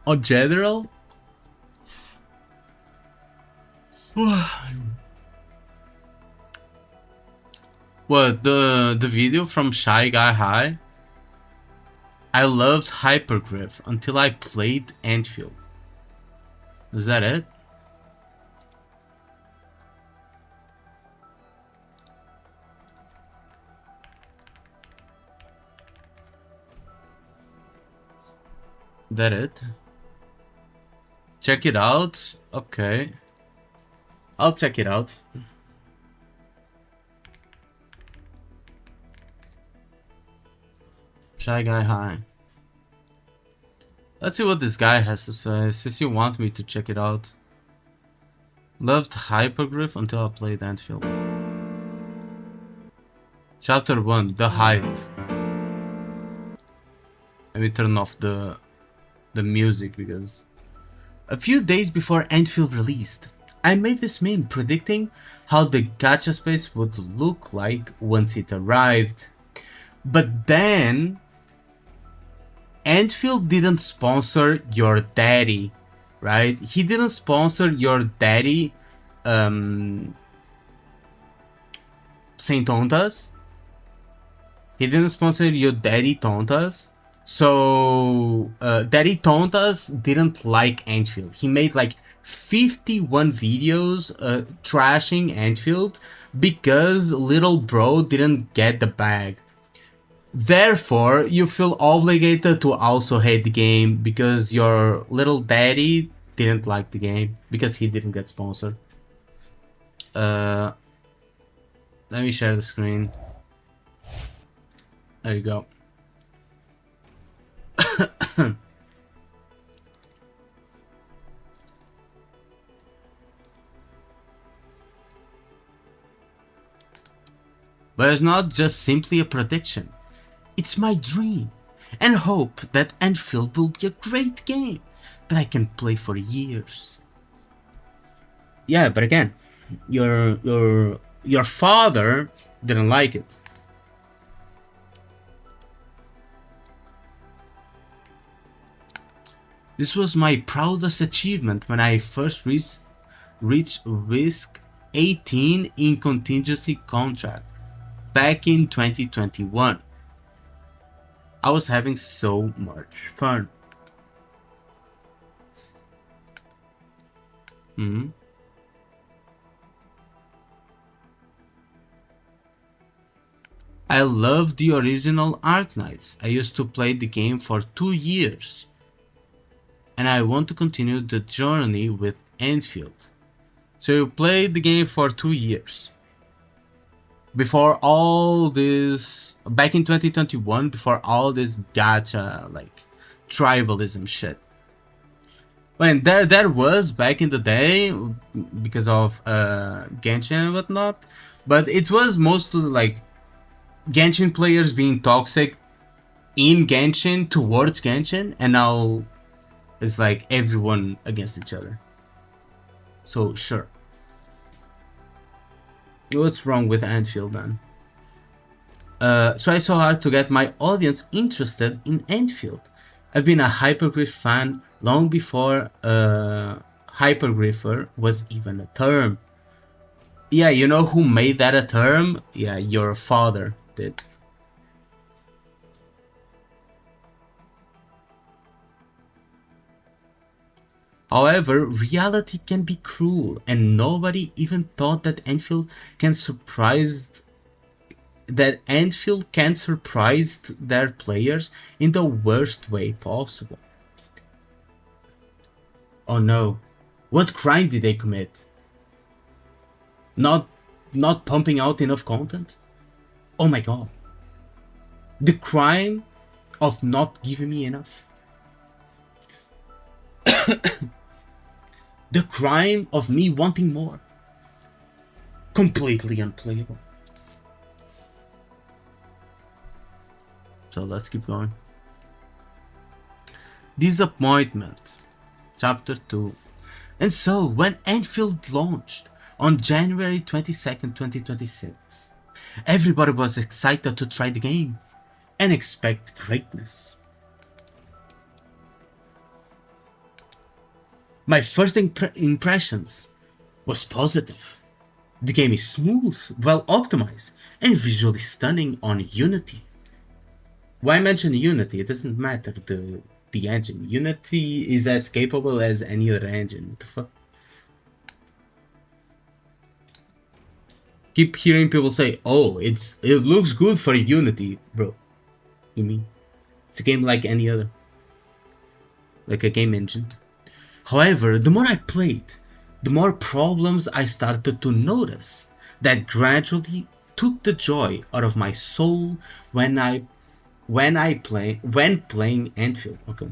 On general? What, the video from Shy Guy High? I loved Hypergriff until I played Antfield. Is that it? That it? Check it out? Okay. I'll check it out. Shy Guy High. Let's see what this guy has to say, since you want me to check it out. Loved Hypergriff until I played Antfield. Chapter 1, The Hype. Let me turn off the music because... A few days before Antfield released, I made this meme predicting how the gacha space would look like once it arrived. But then, Antfield didn't sponsor your daddy, right? He didn't sponsor your daddy, Saint Tontas. He didn't sponsor your daddy Tontas. So, Daddy Tontas didn't like Antfield. He made like 51 videos trashing Antfield because little bro didn't get the bag. Therefore, you feel obligated to also hate the game because your little daddy didn't like the game because he didn't get sponsored. Let me share the screen. There you go. But it's not just simply a prediction. It's my dream and hope that Antfield will be a great game that I can play for years. Yeah, but again, your father didn't like it. This was my proudest achievement when I first reached Risk 18 in contingency contract back in 2021. I was having so much fun. I love the original Ark Knights. I used to play the game for 2 years. And I want to continue the journey with Antfield. So you played the game for 2 years. Before all this, back in 2021, before all this gacha, like, tribalism shit. When there was back in the day, because of Genshin and whatnot, but it was mostly like Genshin players being toxic in Genshin towards Genshin, and now it's like everyone against each other. So sure. What's wrong with Anfield, man? Try so hard to get my audience interested in Anfield. I've been a hypergriff fan long before hypergriffer was even a term. Yeah, you know who made that a term? Yeah, your father did. However, reality can be cruel, and nobody even thought that Anfield can surprise their players in the worst way possible. Oh no, what crime did they commit? Not pumping out enough content? Oh my god. The crime of not giving me enough. The crime of me wanting more. Completely unplayable. So let's keep going. Disappointment. Chapter 2. And so, when Anfield launched on January 22nd, 2026, everybody was excited to try the game and expect greatness. My first impressions was positive. The game is smooth, well optimized, and visually stunning on Unity. Why mention Unity? It doesn't matter the engine. Unity is as capable as any other engine. What the fuck? Keep hearing people say, "Oh, it looks good for Unity, bro." You mean it's a game like any other, like a game engine. However, the more I played, the more problems I started to notice that gradually took the joy out of my soul when playing Anfield. Okay.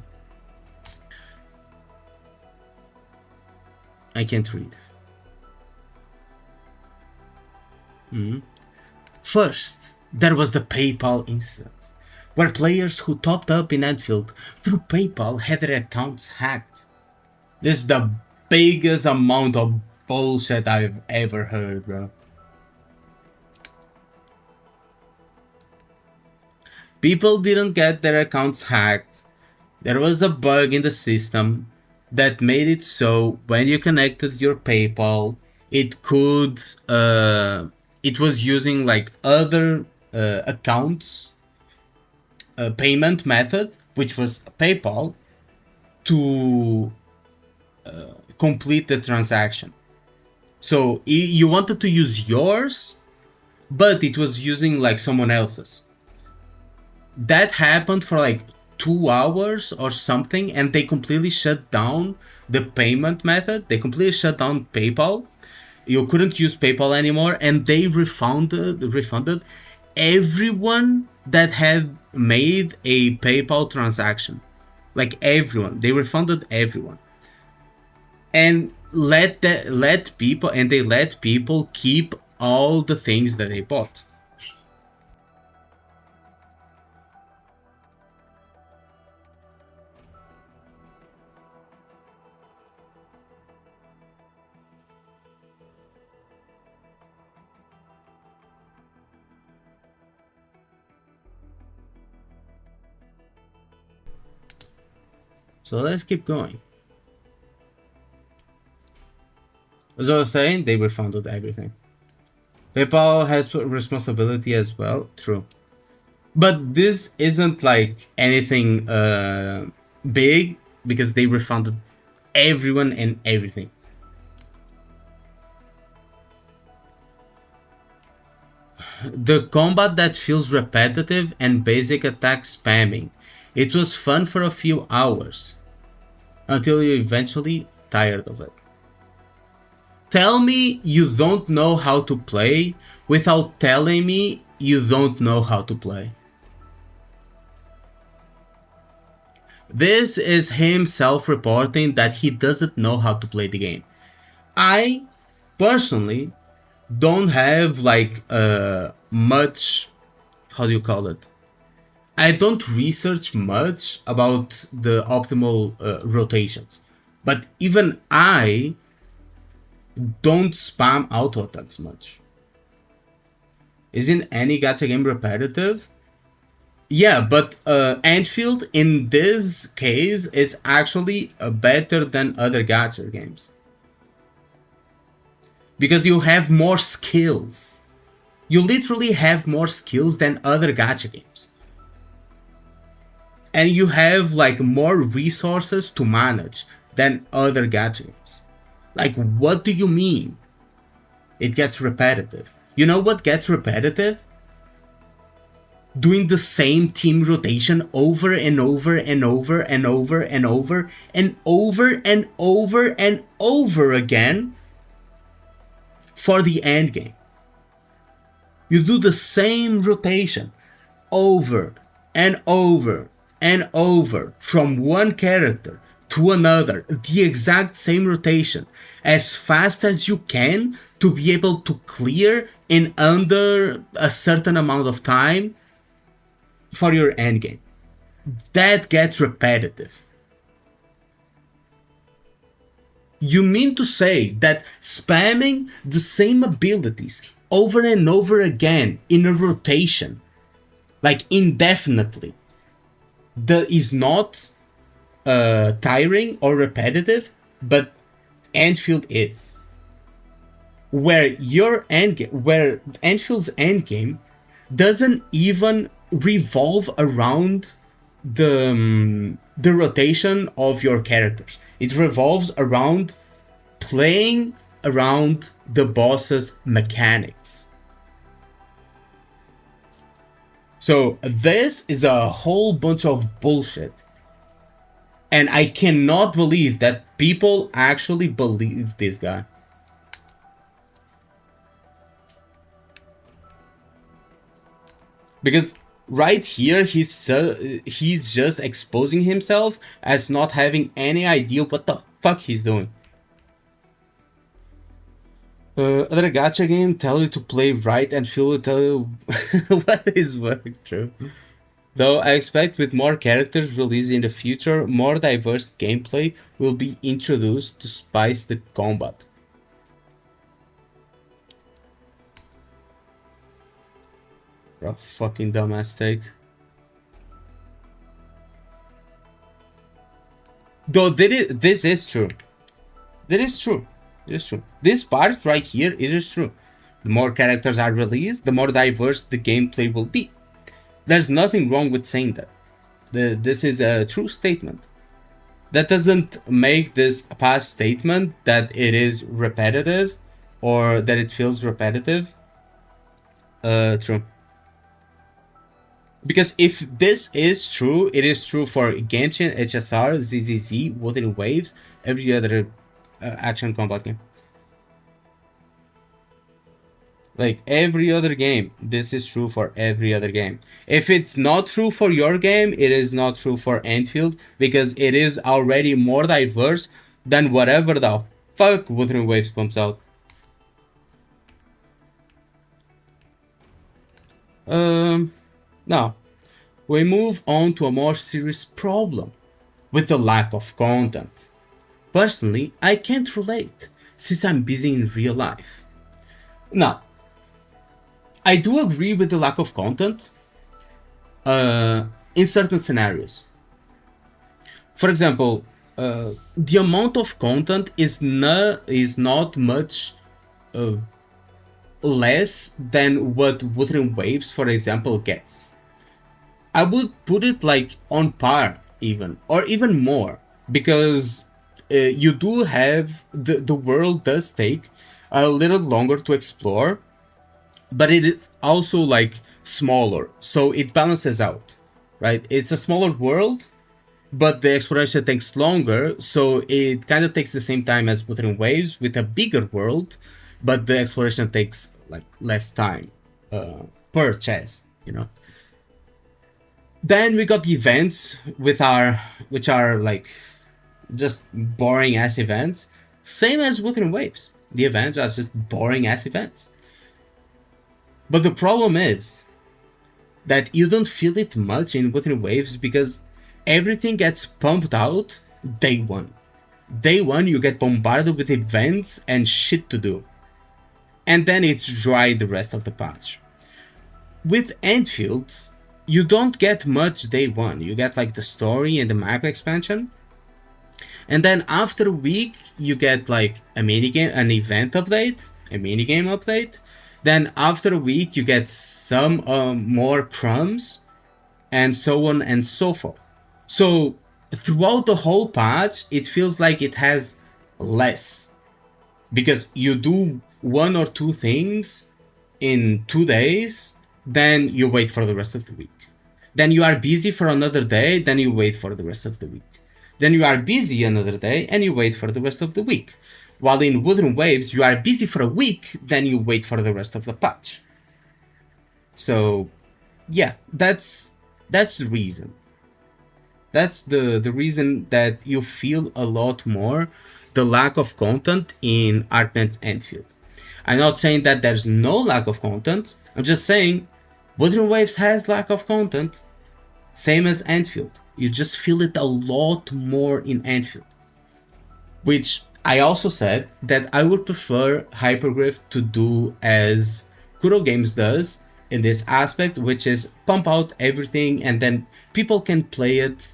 I can't read. First, there was the PayPal incident, where players who topped up in Anfield through PayPal had their accounts hacked. This is the biggest amount of bullshit I've ever heard, bro. People didn't get their accounts hacked. There was a bug in the system that made it so when you connected your PayPal, it could it was using like other accounts payment method, which was PayPal, to complete the transaction. So you wanted to use yours, but it was using like someone else's. That happened for like 2 hours or something, and they completely shut down the payment method. They completely shut down PayPal. You couldn't use PayPal anymore, and they refunded everyone that had made a PayPal transaction. Like everyone, they refunded everyone, and let people keep all the things that they bought. So let's keep going. As I was saying, they refunded everything. PayPal has responsibility as well, true. But this isn't like anything big, because they refunded everyone and everything. The combat that feels repetitive and basic attack spamming. It was fun for a few hours, until you eventually tired of it. Tell me you don't know how to play without telling me you don't know how to play. This is him self-reporting that he doesn't know how to play the game. I personally don't have like much, how do you call it? I don't research much about the optimal rotations, but even I don't spam auto attacks much. Isn't any gacha game repetitive? Yeah, but Antfield in this case is actually better than other gacha games. Because you have more skills. You literally have more skills than other gacha games. And you have like more resources to manage than other gacha games. Like, what do you mean? It gets repetitive. You know what gets repetitive? Doing the same team rotation over and over and over and over and over and over and over and over again for the end game. You do the same rotation over and over and over from one character to another, the exact same rotation, as fast as you can to be able to clear in under a certain amount of time for your endgame. That gets repetitive. You mean to say that spamming the same abilities over and over again in a rotation, like indefinitely, that is not tiring or repetitive, but Antfield is. Where Antfield's endgame doesn't even revolve around the rotation of your characters. It revolves around playing around the boss's mechanics. So this is a whole bunch of bullshit. And I cannot believe that people actually believe this guy. Because right here, he's just exposing himself as not having any idea what the fuck he's doing. Other gacha game tell you to play right and Phil will tell you what is very true. Though I expect with more characters released in the future, more diverse gameplay will be introduced to spice the combat. Bro, fucking dumbass take. Though this is true. That is true. It is true. This part right here, it is true. The more characters are released, the more diverse the gameplay will be. There's nothing wrong with saying that. This is a true statement. That doesn't make this past statement that it is repetitive or that it feels repetitive true. Because if this is true, it is true for Genshin, HSR, ZZZ, Wuthering Waves, every other action combat game. Like every other game, this is true for every other game. If it's not true for your game, it is not true for Antfield, because it is already more diverse than whatever the fuck Wuthering Waves pumps out. Now, we move on to a more serious problem with the lack of content. Personally, I can't relate, since I'm busy in real life. Now, I do agree with the lack of content in certain scenarios. For example, the amount of content is not much less than what Wuthering Waves, for example, gets. I would put it like on par even, or even more, because you do have, the world does take a little longer to explore, but it is also like smaller, so it balances out, right? It's a smaller world, but the exploration takes longer, so it kind of takes the same time as Wuthering Waves with a bigger world, but the exploration takes like less time per chest, you know. Then we got the events which are like just boring ass events, same as Wuthering Waves. The events are just boring ass events. But the problem is that you don't feel it much in Wuthering Waves because everything gets pumped out day one. Day one, you get bombarded with events and shit to do. And then it's dry the rest of the patch. with Enfield, you don't get much day one. You get like the story and the map expansion. And then after a week, you get like a minigame, an event update, a minigame update. Then after a week, you get some more crumbs, and so on and so forth. So throughout the whole patch, it feels like it has less. Because you do 1 or 2 things in 2 days, then you wait for the rest of the week. Then you are busy for another day, then you wait for the rest of the week. Then you are busy another day, and you wait for the rest of the week. While in Wuthering Waves, you are busy for a week, then you wait for the rest of the patch. So, yeah, that's the reason. That's the reason that you feel a lot more the lack of content in ArkNet's Enfield. I'm not saying that there's no lack of content. I'm just saying Wuthering Waves has lack of content. Same as Enfield. You just feel it a lot more in Enfield. Which I also said that I would prefer Hypergriff to do as Kuro Games does in this aspect, which is pump out everything and then people can play it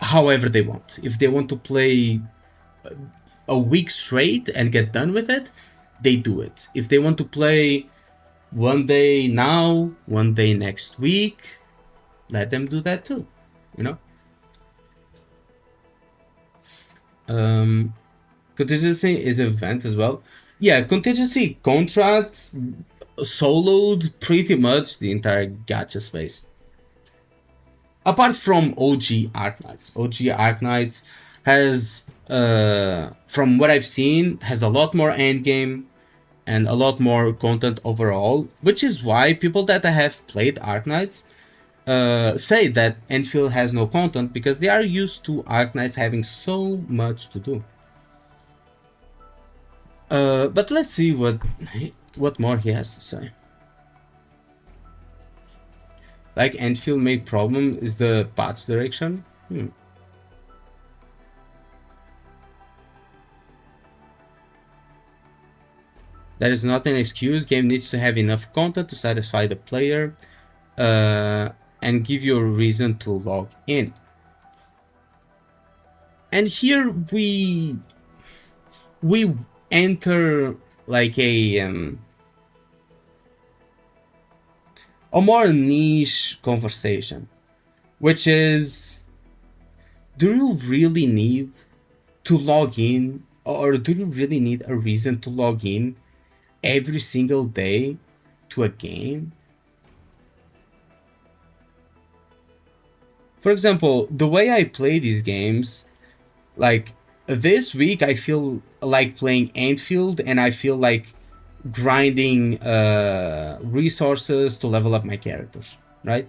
however they want. If they want to play a week straight and get done with it, they do it. If they want to play one day now, one day next week, let them do that too, you know? Contingency is an event as well. Yeah, contingency contracts soloed pretty much the entire gacha space. Apart from OG Ark Knights. OG Ark Knights has, from what I've seen, has a lot more endgame and a lot more content overall, which is why people that have played Ark Knights say that Enfield has no content, because they are used to Ark Knights having so much to do. But let's see what more he has to say. Like Enfield made problem is the patch direction. That is not an excuse. Game needs to have enough content to satisfy the player and give you a reason to log in. And here we enter like a more niche conversation, which is, do you really need to log in, or do you really need a reason to log in every single day to a game? For example, the way I play these games, like this week I feel like playing Enfield and I feel like grinding resources to level up my characters, right?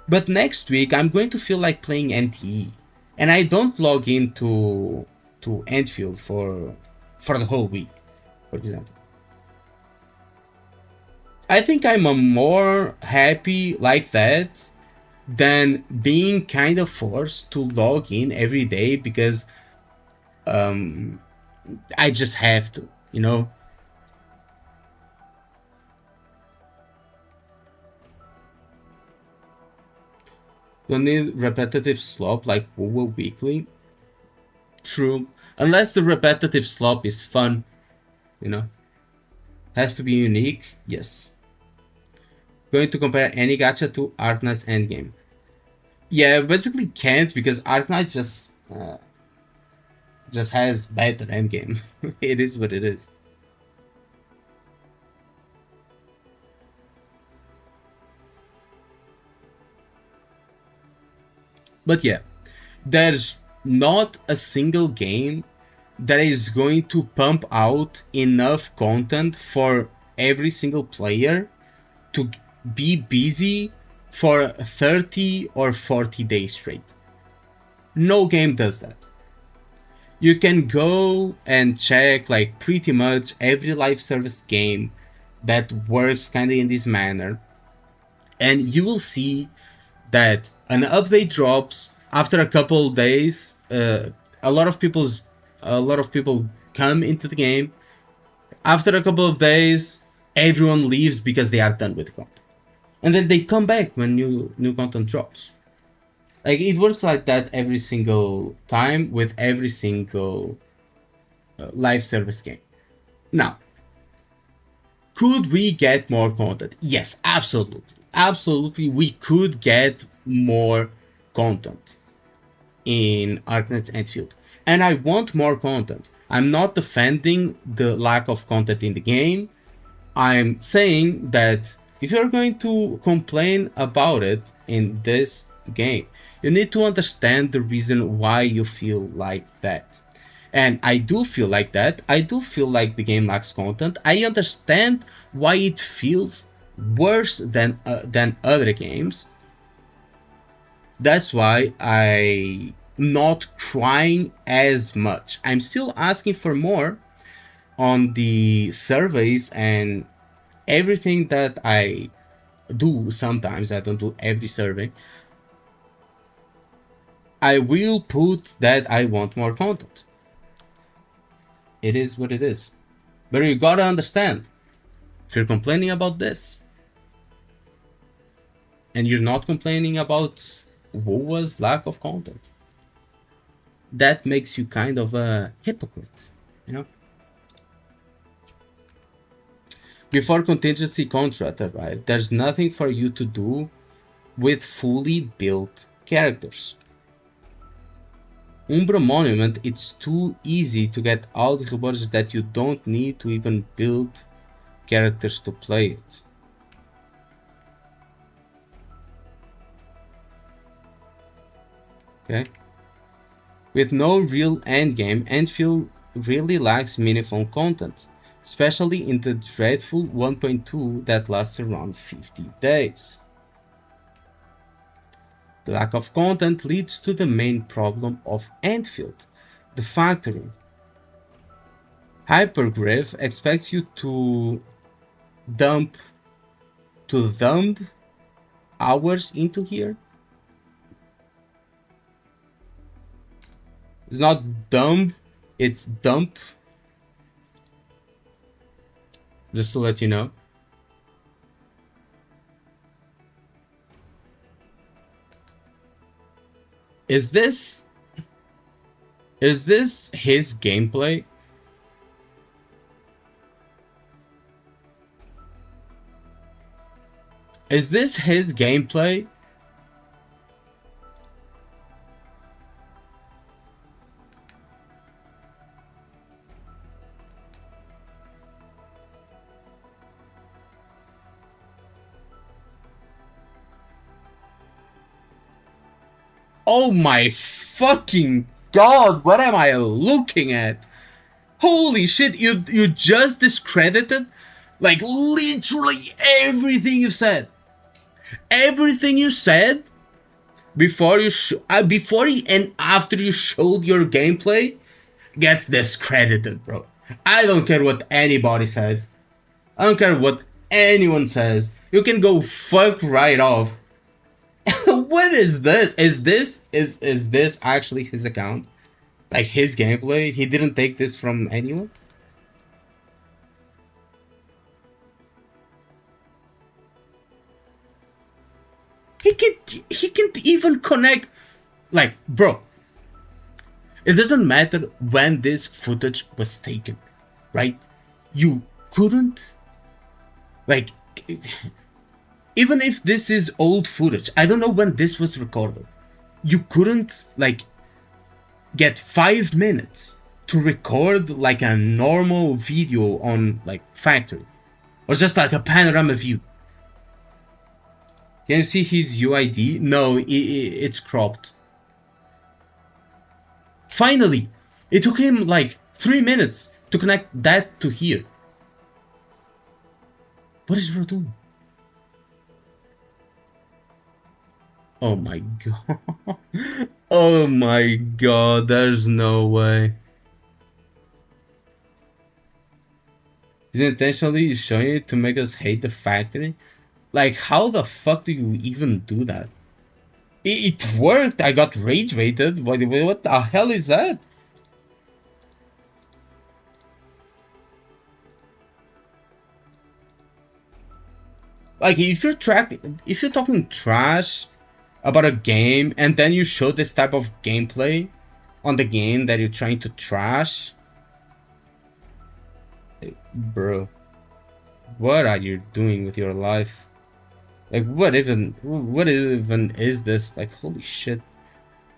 But next week I'm going to feel like playing NTE, and I don't log into Enfield for the whole week, for example. I think I'm more happy like that than being kind of forced to log in every day because I just have to, you know? Don't need repetitive slop like WoW Weekly. True. Unless the repetitive slop is fun, you know? Has to be unique, yes. Going to compare any gacha to Ark Knight's endgame. Yeah, basically can't, because Ark Knight just has better endgame. It is what it is. But yeah, there's not a single game that is going to pump out enough content for every single player to be busy for 30 or 40 days straight. No game does that. You can go and check like pretty much every live service game that works kind of in this manner, and you will see that an update drops after a couple of days. A lot of people come into the game. After a couple of days, everyone leaves because they are done with the content. and then they come back when new content drops. Like, it works like that every single time with every single live service game. Now, could we get more content? Yes, absolutely. Absolutely, we could get more content in ArkNet's Endfield. And I want more content. I'm not defending the lack of content in the game. I'm saying that if you're going to complain about it in this game, you need to understand the reason why you feel like that. And I do feel like that. I do feel like the game lacks content. I understand why it feels worse than other games. That's why I'm not crying as much. I'm still asking for more on the surveys and everything that I do. Sometimes I don't do every survey. I will put that I want more content. It is what it is. But you gotta understand, if you're complaining about this, and you're not complaining about WoW's lack of content, that makes you kind of a hypocrite, you know? Before contingency contract arrived, there's nothing for you to do with fully built characters. Umbra Monument, it's too easy to get all the rewards that you don't need to even build characters to play it. Okay. With no real endgame, Endfield really lacks meaningful content, especially in the dreadful 1.2 that lasts around 50 days. The lack of content leads to the main problem of Endfield, the factory. Hypergraph expects you to dump hours into here. It's not dumb, it's dump. Just to let you know. Is this his gameplay? Is this his gameplay? Oh my fucking god, what am I looking at? Holy shit, you just discredited like literally everything you said. Everything you said before you and after you showed your gameplay gets discredited, bro. I don't care what anybody says. I don't care what anyone says. You can go fuck right off. What is this? Is this actually his account? Like his gameplay? He didn't take this from anyone? He can't even connect. Like, bro, it doesn't matter when this footage was taken, right? You couldn't, like, even if this is old footage, I don't know when this was recorded, you couldn't, like, get 5 minutes to record, like, a normal video on, like, Factory. Or just, like, a panorama view. Can you see his UID? No, it's cropped. Finally! It took him, like, 3 minutes to connect that to here. What is bro doing? Oh my god. Oh my god, there's no way. He's intentionally showing it to make us hate the factory? Like, how the fuck do you even do that? It worked, I got rage baited. What the hell is that? Like if you're talking trash about a game and then you show this type of gameplay on the game that you're trying to trash, bro, what are you doing with your life? Like what even is this? Like holy shit.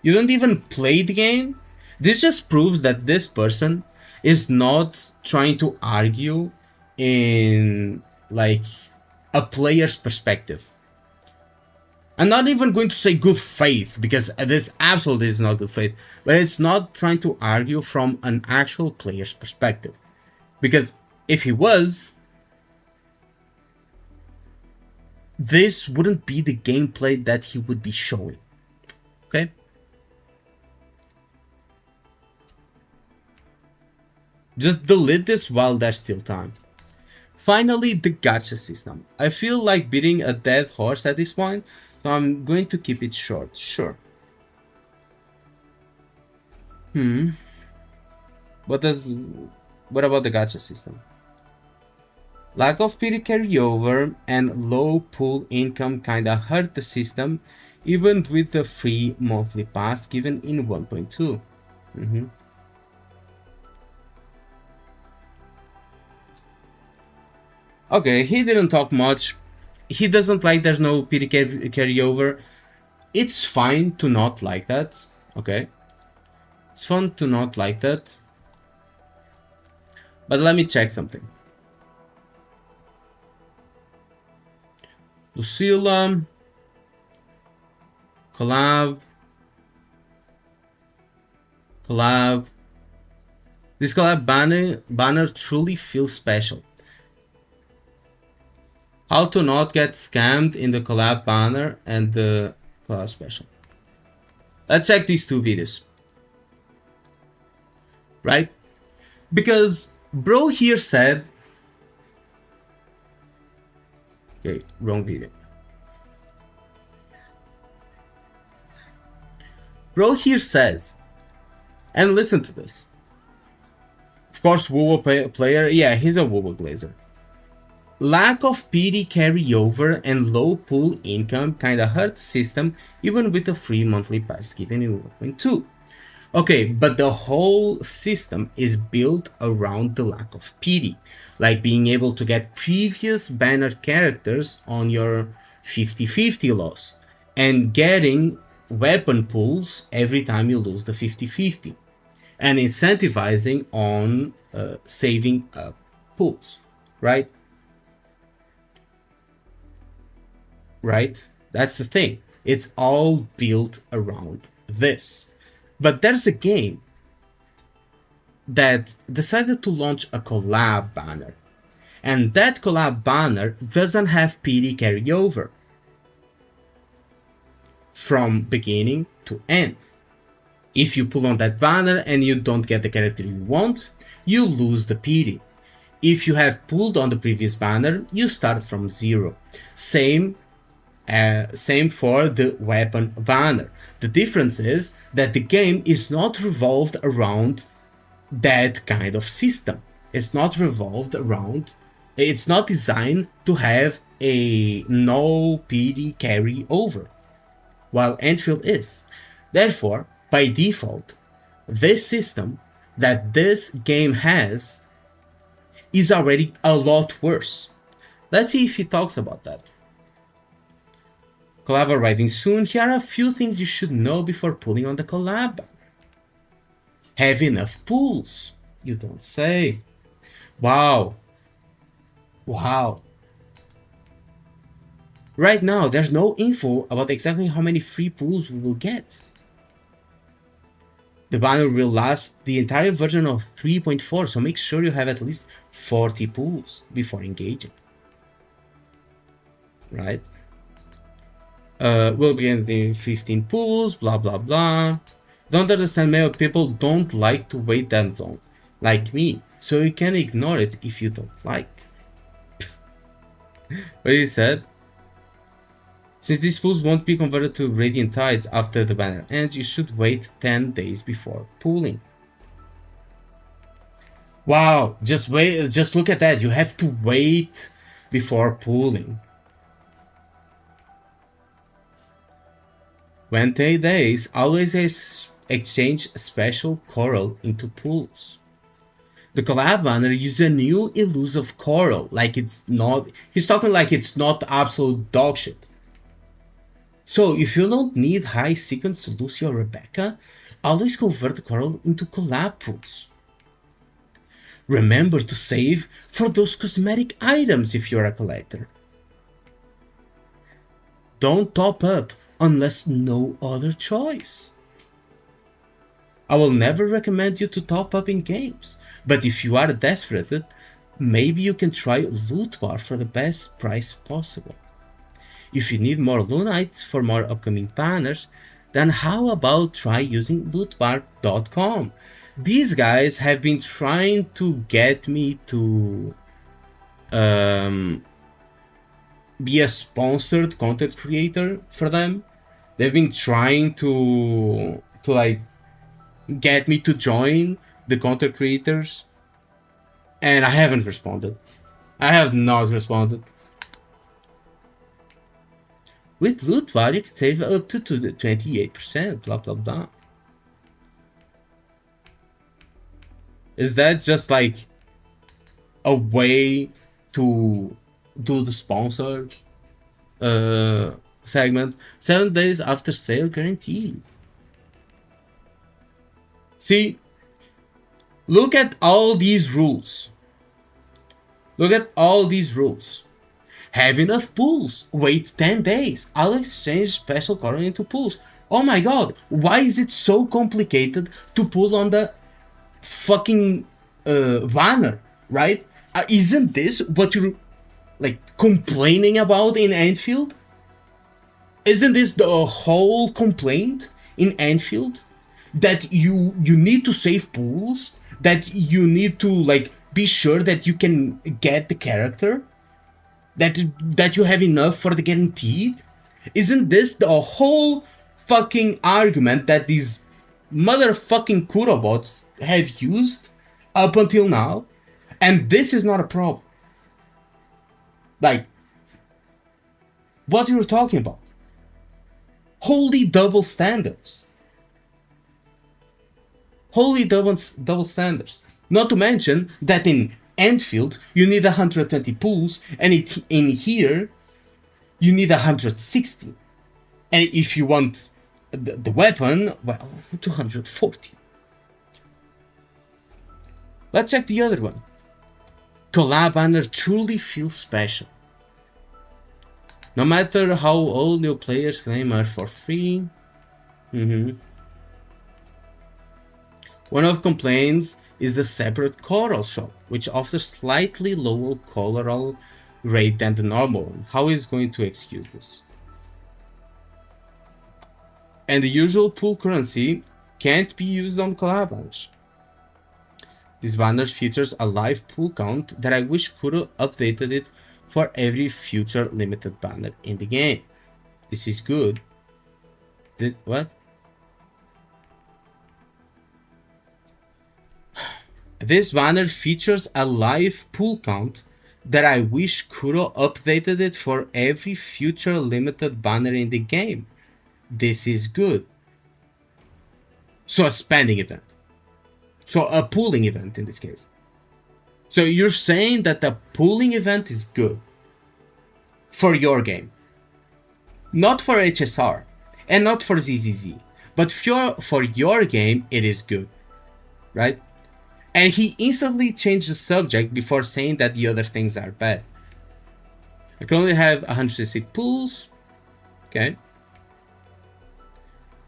You don't even play the game? This just proves that this person is not trying to argue in like a player's perspective. I'm not even going to say good faith, because this absolutely is not good faith, but it's not trying to argue from an actual player's perspective. Because if he was, this wouldn't be the gameplay that he would be showing. Okay? Just delete this while there's still time. Finally, the gacha system. I feel like beating a dead horse at this point, so I'm going to keep it short. Sure. What about the gacha system? Lack of PD carryover and low pool income kinda hurt the system, even with the free monthly pass given in 1.2. Okay, he didn't talk much. He doesn't like there's no PD carryover. It's fine to not like that, okay? It's fun to not like that. But let me check something. Lucilla. Collab. This collab banner truly feels special. How to not get scammed in the collab banner and the collab special. Let's check these two videos. Right? Because bro here said... Okay, wrong video. Bro here says, and listen to this. Of course, WoW player, yeah, he's a WoW glazer. Lack of PD carryover and low pool income kinda hurt the system, even with a free monthly pass given in 1.2. Okay, but the whole system is built around the lack of PD, like being able to get previous banner characters on your 50-50 loss, and getting weapon pools every time you lose the 50-50, and incentivizing on saving up pools, right? Right? That's the thing. It's all built around this. But there's a game that decided to launch a collab banner. And that collab banner doesn't have PD carryover from beginning to end. If you pull on that banner and you don't get the character you want, you lose the PD. If you have pulled on the previous banner, you start from 0. Same for the weapon banner. The difference is that the game is not revolved around that kind of system. It's not designed to have a no PD carry over, while Antfield is. Therefore, by default, this system that this game has is already a lot worse. Let's see if he talks about that. Collab arriving soon. Here are a few things you should know before pulling on the collab banner. Have enough pools. You don't say. Wow. Right now, there's no info about exactly how many free pools we will get. The banner will last the entire version of 3.4, so make sure you have at least 40 pools before engaging. Right? We'll begin the 15 pools, blah blah blah. Don't understand, many people don't like to wait that long, like me, so you can ignore it if you don't like. What he said? Since these pools won't be converted to Radiant Tides after the banner ends, you should wait 10 days before pooling. Wow, just wait, just look at that, you have to wait before pooling. When 10 days, always exchange special coral into pools. The collab banner uses a new elusive coral, like it's not. He's talking like it's not absolute dog shit. So if you don't need high sequence Lucy or Rebecca, always convert the coral into collab pools. Remember to save for those cosmetic items if you're a collector. Don't top up unless no other choice. I will never recommend you to top up in games, but if you are desperate, maybe you can try Loot Bar for the best price possible. If you need more Lunites for more upcoming banners, then how about try using lootbar.com? These guys have been trying to get me to be a sponsored content creator for them. They've been trying to like get me to join the content creators, and I haven't responded. I have not responded. With Loot Bar, you can save up to 28%, blah blah blah. Is that just like a way to do the sponsored segment? 7 days after sale guaranteed. See, look at all these rules. Look at all these rules. Have enough pools. Wait 10 days. I'll exchange special coral into pools. Oh my god, why is it so complicated to pull on the fucking banner, right? Isn't this what you're like complaining about in Anfield? Isn't this the whole complaint in Anfield? That you need to save pools? That you need to like be sure that you can get the character? That you have enough for the guaranteed? Isn't this the whole fucking argument that these motherfucking Kurobots have used up until now? And this is not a problem. Like, what you're talking about? Holy double standards. Holy double standards. Not to mention that in Anfield you need 120 pools, and in here you need 160. And if you want the weapon, well, 240. Let's check the other one. Collab banner truly feels special. No matter how all new players claim are for free. One of complaints is the separate coral shop, which offers slightly lower coral rate than the normal one. How is going to excuse this? And the usual pool currency can't be used on collab banners. This banner features a live pool count that I wish Kuro updated it for every future limited banner in the game. This is good. What? This banner features a live pool count that I wish Kuro updated it for every future limited banner in the game. This is good. So a spending event. So a pooling event in this case. So you're saying that the pooling event is good for your game. Not for HSR and not for ZZZ. But for your game, it is good. Right? And he instantly changed the subject before saying that the other things are bad. I can only have 106 pools. Okay.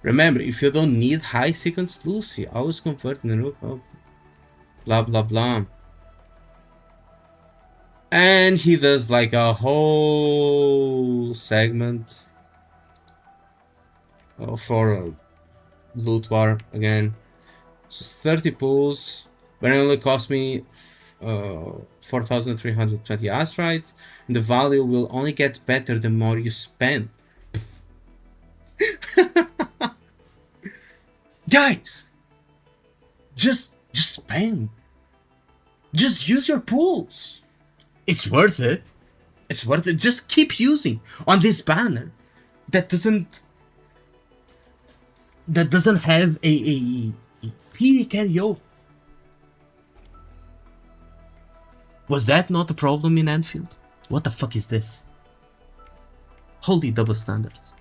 Remember, if you don't need high sequence Lucy, always convert in the rook. Oh, blah blah blah. And he does like a whole segment for a loot bar again. Just 30 pools. But it only cost me 4,320 astrites, and the value will only get better the more you spend. Guys, just spend. Just use your pools. It's worth it. It's worth it. Just keep using on this banner that doesn't that doesn't have a PD carryover. Was that not a problem in Anfield? What the fuck is this? Holy double standards.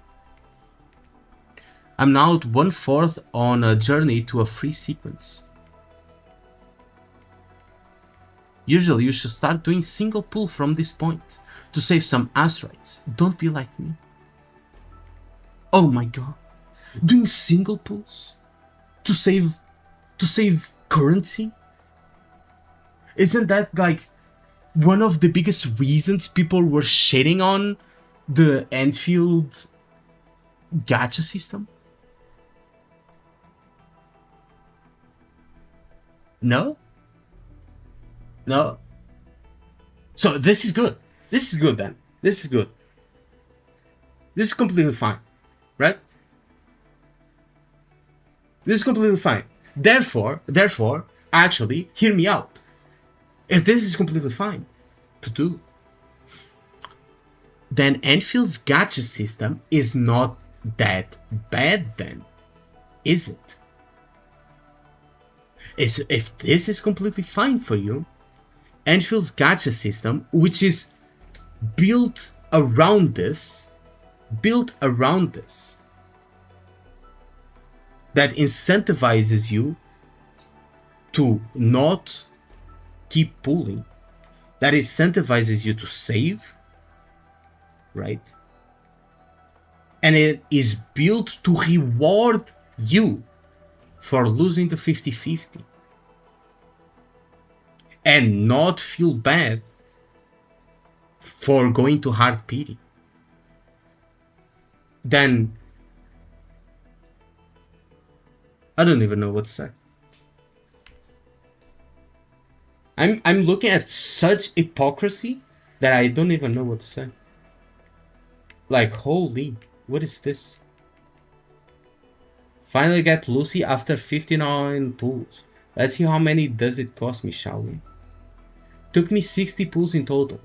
I'm now at 1/4 on a journey to a free sequence. Usually you should start doing single pull from this point to save some asteroids. Don't be like me. Oh my god. Doing single pulls to save currency? Isn't that like one of the biggest reasons people were shitting on the Anfield gacha system? No? No? So this is good. This is good then. This is good. This is completely fine. Right? This is completely fine. Therefore, actually, hear me out. If this is completely fine to do, then Enfield's gacha system is not that bad then, is it? If this is completely fine for you, Enfield's gacha system, which is built around this, that incentivizes you to not keep pulling, that incentivizes you to save, right? And it is built to reward you for losing the 50-50 and not feel bad for going to hard pity. Then I don't even know what to say. I'm looking at such hypocrisy that I don't even know what to say. Like, holy, what is this? Finally get Lucy after 59 pulls. Let's see how many does it cost me, shall we? Took me 60 pulls in total,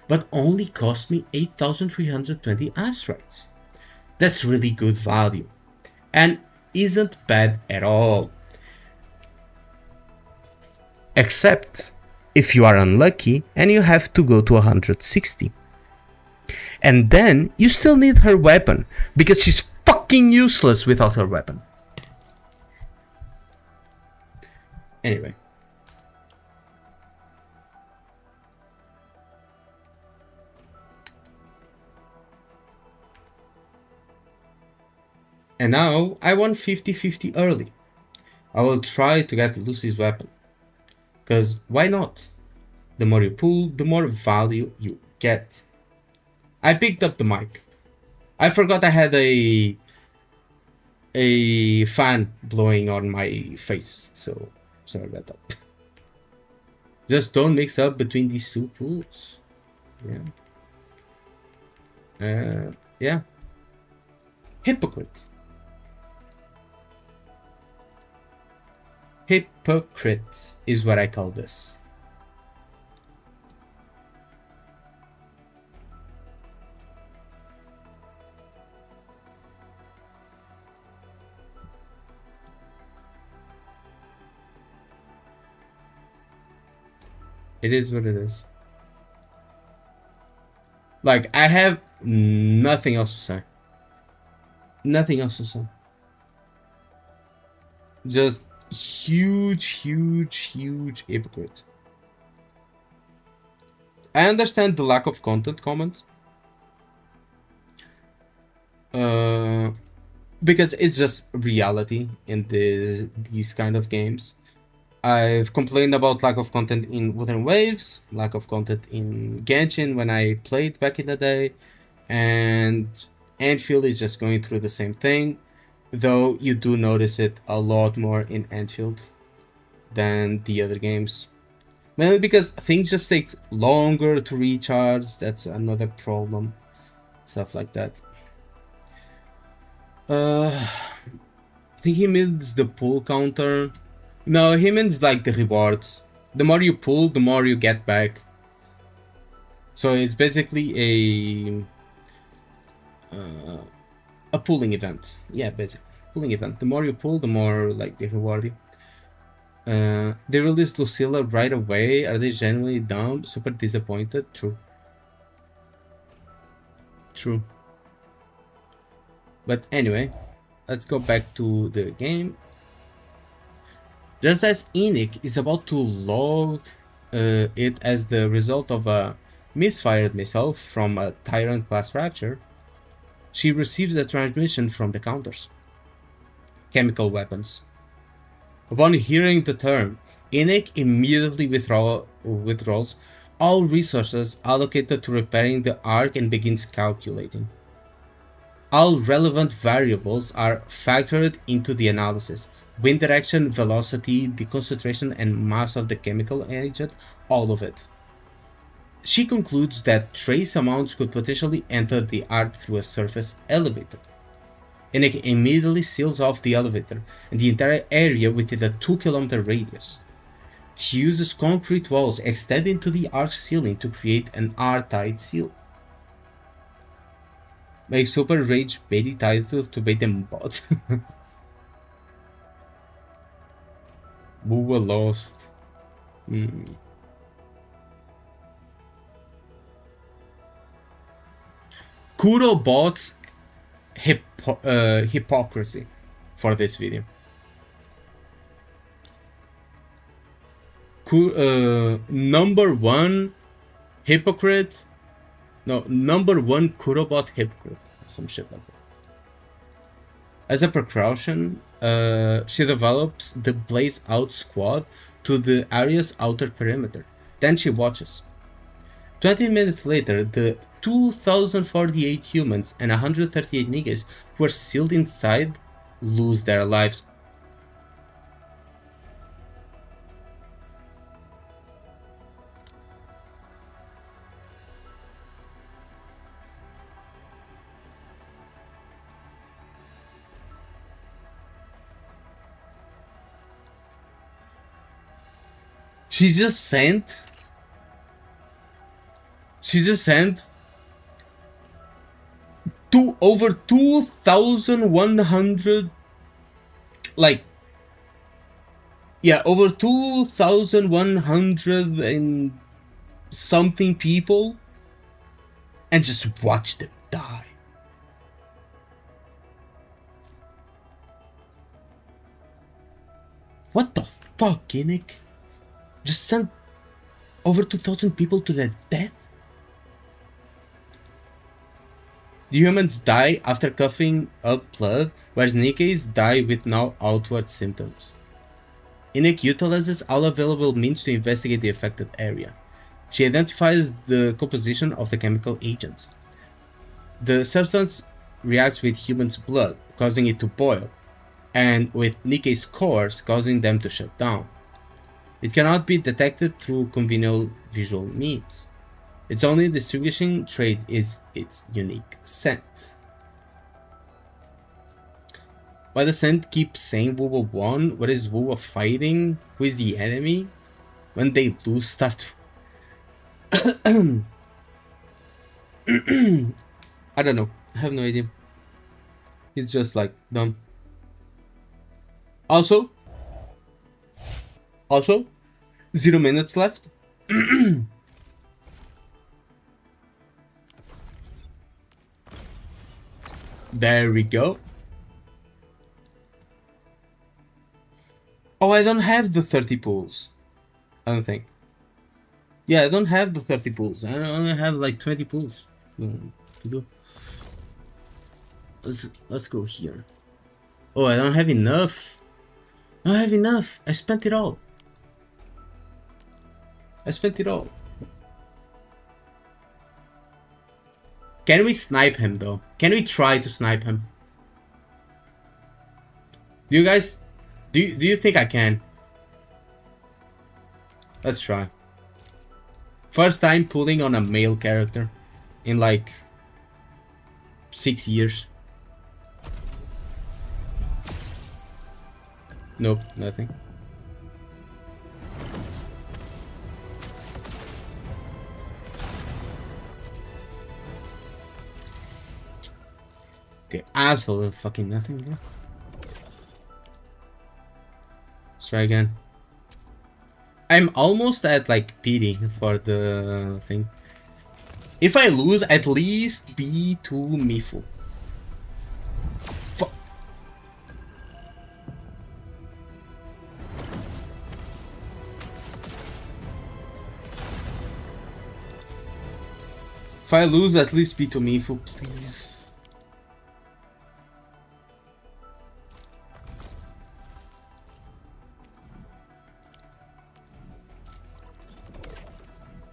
but only cost me 8,320 asteroids. That's really good value, and isn't bad at all. Except if you are unlucky and you have to go to 160. And then you still need her weapon, because she's fucking useless without her weapon. Anyway. And now I want 50-50 early. I will try to get Lucy's weapon. Because why not? The more you pull, the more value you get. I picked up the mic. I forgot I had a fan blowing on my face, so sorry about that. Just don't mix up between these two pools. Yeah. Yeah. Hypocrite. Hypocrite is what I call this. It is what it is. Like, I have nothing else to say. Nothing else to say. Just huge hypocrite. I understand the lack of content comment. Because it's just reality in these kind of games. I've complained about lack of content in Wuthering Waves, lack of content in Genshin when I played back in the day, and Anfield is just going through the same thing, though you do notice it a lot more in Anfield than the other games. Mainly because things just take longer to recharge, that's another problem. Stuff like that. I think he means the pull counter. No, he means like the rewards. The more you pull, the more you get back. So it's basically a pulling event. Yeah, basically. pulling event. The more you pull, the more like they reward you. They released Lucilla right away. Are they genuinely dumb? Super disappointed? True. True. But anyway, let's go back to the game. Just as NIKKE is about to log it as the result of a misfired missile from a Tyrant class Rapture, she receives a transmission from the counters. Chemical weapons. Upon hearing the term, NIKKE immediately withdraws all resources allocated to repairing the ARK and begins calculating. All relevant variables are factored into the analysis. Wind direction, velocity, the concentration and mass of the chemical agent, all of it. She concludes that trace amounts could potentially enter the ARK through a surface elevator. NIKKE immediately seals off the elevator and the entire area within a 2-kilometer radius. She uses concrete walls extending to the ARK ceiling to create an R-tight seal. Make Super Rage Baity title to bait them bot. Booba lost. Kuro bots hypocrisy for this video. Number one hypocrite. No, number one Kurobot hypocrite. Some shit like that. As a precaution, she develops the Blaze Out squad to the area's outer perimeter. Then she watches. 20 minutes later, the 2,048 humans and 138 niggas who were sealed inside lose their lives. She just sent over 2,100, like, yeah, over 2,100 and something people, and just watch them die. What the fuck, NIKKE? Just sent over 2,000 people to their death? The humans die after coughing up blood, whereas NIKKE's die with no outward symptoms. NIKKE utilizes all available means to investigate the affected area. She identifies the composition of the chemical agents. The substance reacts with humans' blood, causing it to boil, and with NIKKE's cores, causing them to shut down. It cannot be detected through conventional visual means. Its only distinguishing trait is its unique scent. Why the scent keeps saying Wuwa won? What is Wuwa fighting? Who is the enemy? When they lose, start... I don't know. I have no idea. It's just like dumb. Also, 0 minutes left. There we go. Oh, I don't have the 30 pools. I don't think. Yeah, I don't have the 30 pools. I only have like 20 pools to do. Let's go here. Oh, I don't have enough. I don't have enough. I spent it all. Can we snipe him though? Can we try to snipe him? Do you guys... Do you think I can? Let's try. First time pulling on a male character in like 6 years. Nope, nothing. Okay, absolutely fucking nothing, bro. try again. I'm almost at like PD for the thing. If I lose, at least be to Mifu. If I lose, at least be to Mifu, please.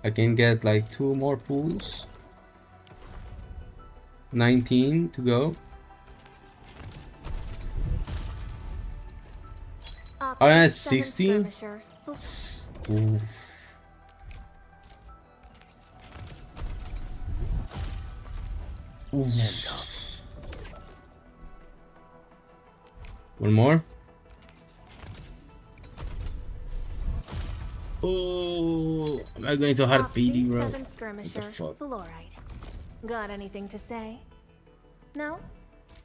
I can get like 2 more pools. 19 to go. I'm at 60. Oof. Oof. One more. Oh, I'm going to hard PD, bro. What the fuck? Got anything to say? No?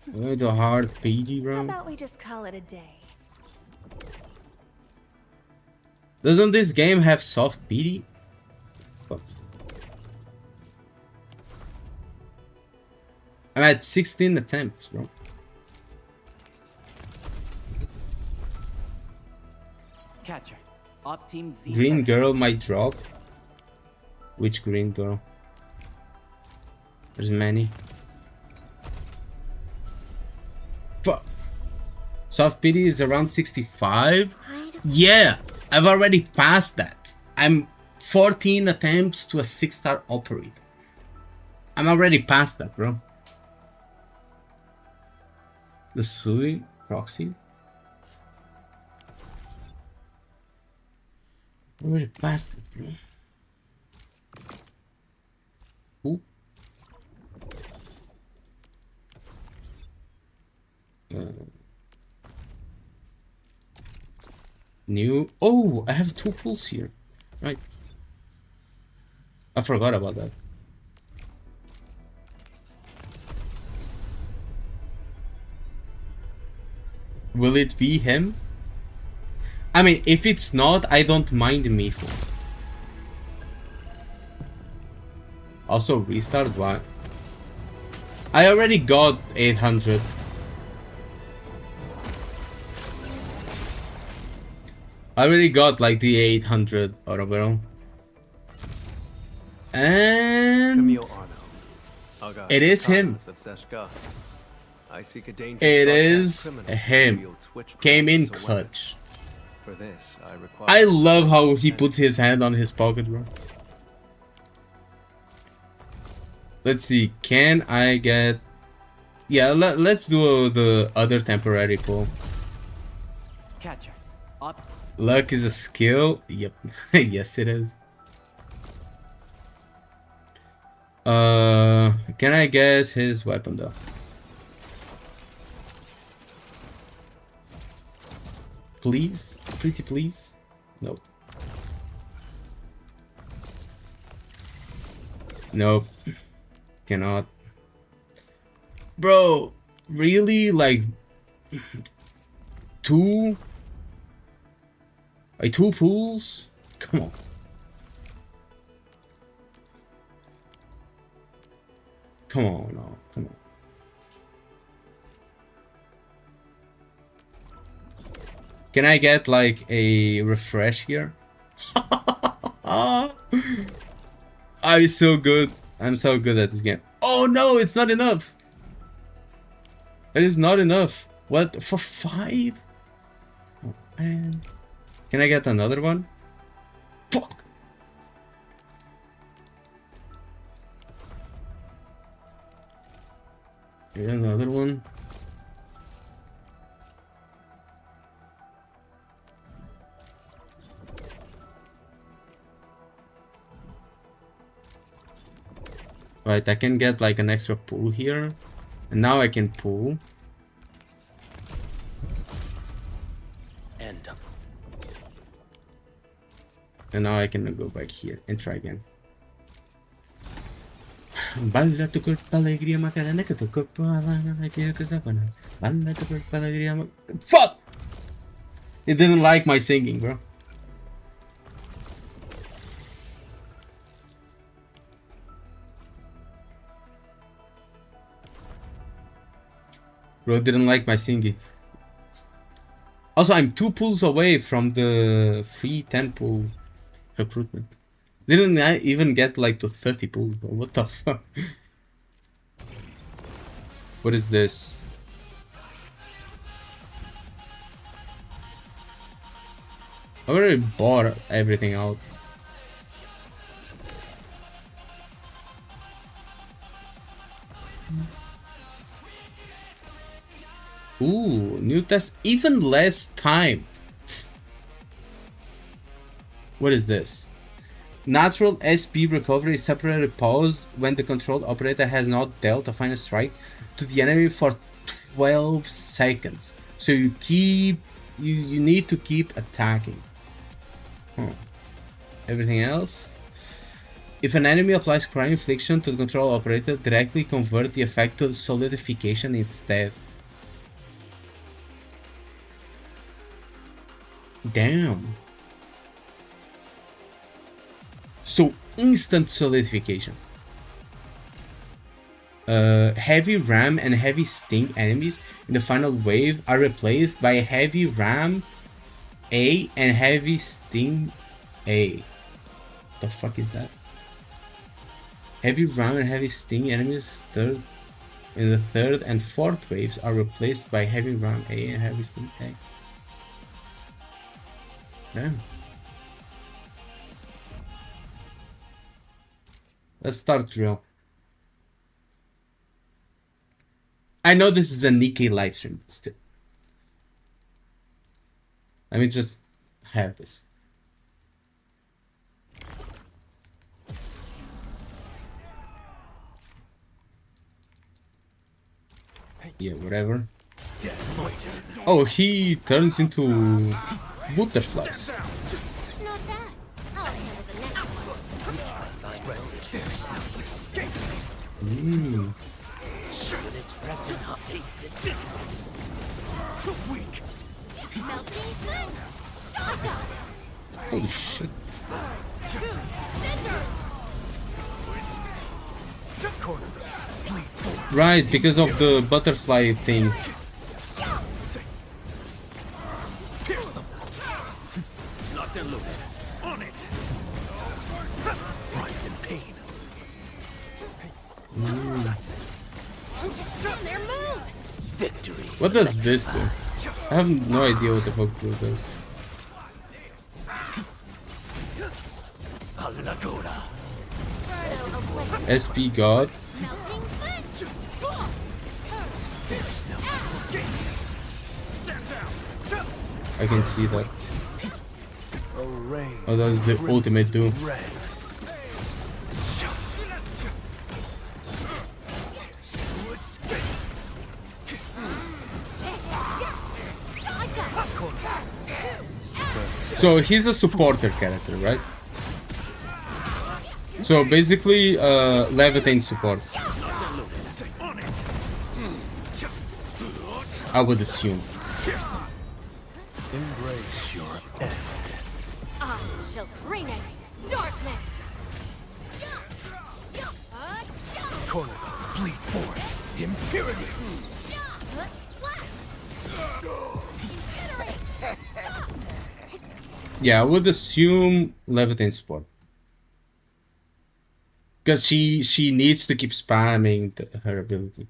I'm going to hard PD, How bro. about we just call it a day? Doesn't this game have soft PD? Fuck. I'm at 16 attempts, bro. Catcher. Op team Z. Green girl might drop. Which green girl? There's many. Fuck. Soft PD is around 65. Yeah, I've already passed that. I'm 14 attempts to a 6-star operator. I'm already past that, bro. The Sui proxy. Already past it, bro. Ooh. New. Oh, I have 2 pools here. Right. I forgot about that. Will it be him? I mean, if it's not, I don't mind Mifu. Also, restart what? I already got 800. I already got like the 800 Orobero. And it is him. It is him. Came in clutch. I love how he puts his hand on his pocket, bro. Let's see. Can I get... Yeah, let's do the other temporary pull. Catcher. Up. Luck is a skill. Yep. Yes, it is. Can I get his weapon though? Please? Pretty please? Nope. Nope. Cannot. Bro, really? Like 2? Like 2 pools? Come on. Come on, no, come on. Can I get like a refresh here? I'm so good. I'm so good at this game. Oh no, it's not enough. It is not enough. What? For 5? Oh, man. Can I get another one? Fuck. Get another one. Right, I can get like an extra pull here. And now I can pull. And now I can go back here and try again. Balla tu cuerpo alegría Macarena, que tu cuerpo alegría que se pone. Balla tu cuerpo alegría. Fuck! It didn't like my singing, bro. Bro didn't like my singing. Also, I'm 2 pulls away from the free 10 pull recruitment. Didn't I even get like to 30 pulls, bro? What the fuck? What is this? I already bought everything out. Ooh, new test, even less time. What is this? Natural SP recovery is separately paused when the controlled operator has not dealt a final strike to the enemy for 12 seconds. So you need to keep attacking. Everything else? If an enemy applies cryo infliction to the control operator, directly convert the effect to solidification instead. Damn. So instant solidification. Heavy ram and heavy sting enemies in the final wave are replaced by heavy ram A and heavy sting A. The fuck is that? Heavy ram and heavy sting enemies in the third and fourth waves are replaced by heavy ram A and heavy sting A. Damn. Let's start drill. I know this is a NIKKE live stream, but still. Let me just have this. Yeah, whatever. Oh, he turns into butterflies. Not bad. I'll handle the next one. There's no escape. Mm. When it's prepped and not tasted. Too weak. Melting sun. I got this. Holy shit. Right, because of the butterfly thing. Pierce them. Not diluted. On it. Right in pain. Their move. Victory. What does this do? I have no idea what the fuck it does. A Laguna. SP God. Melting sun. There's no escape. Stand down. I can see that. A rain. Oh, that is the ultimate do. Red. So he's a supporter character, right? So basically, levitate support. I would assume. Embrace your end. I shall bring it. Darkness. Corner. Bleed forth. Impurity. Yeah, I would assume levitate support. Because she needs to keep spamming her ability.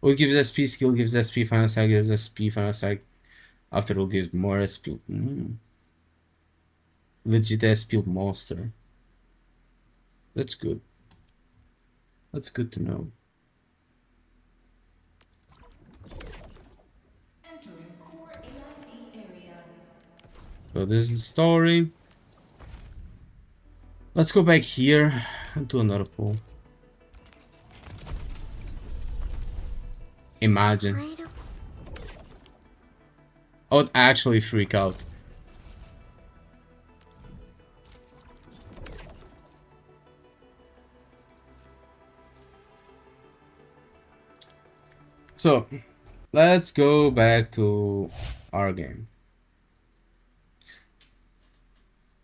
Will gives SP, skill gives SP, final strike gives SP, final strike. After will gives more SP. Legit SP monster. That's good. That's good to know. So this is the story. Let's go back here and do another poll. Imagine. I would actually freak out. So, let's go back to our game.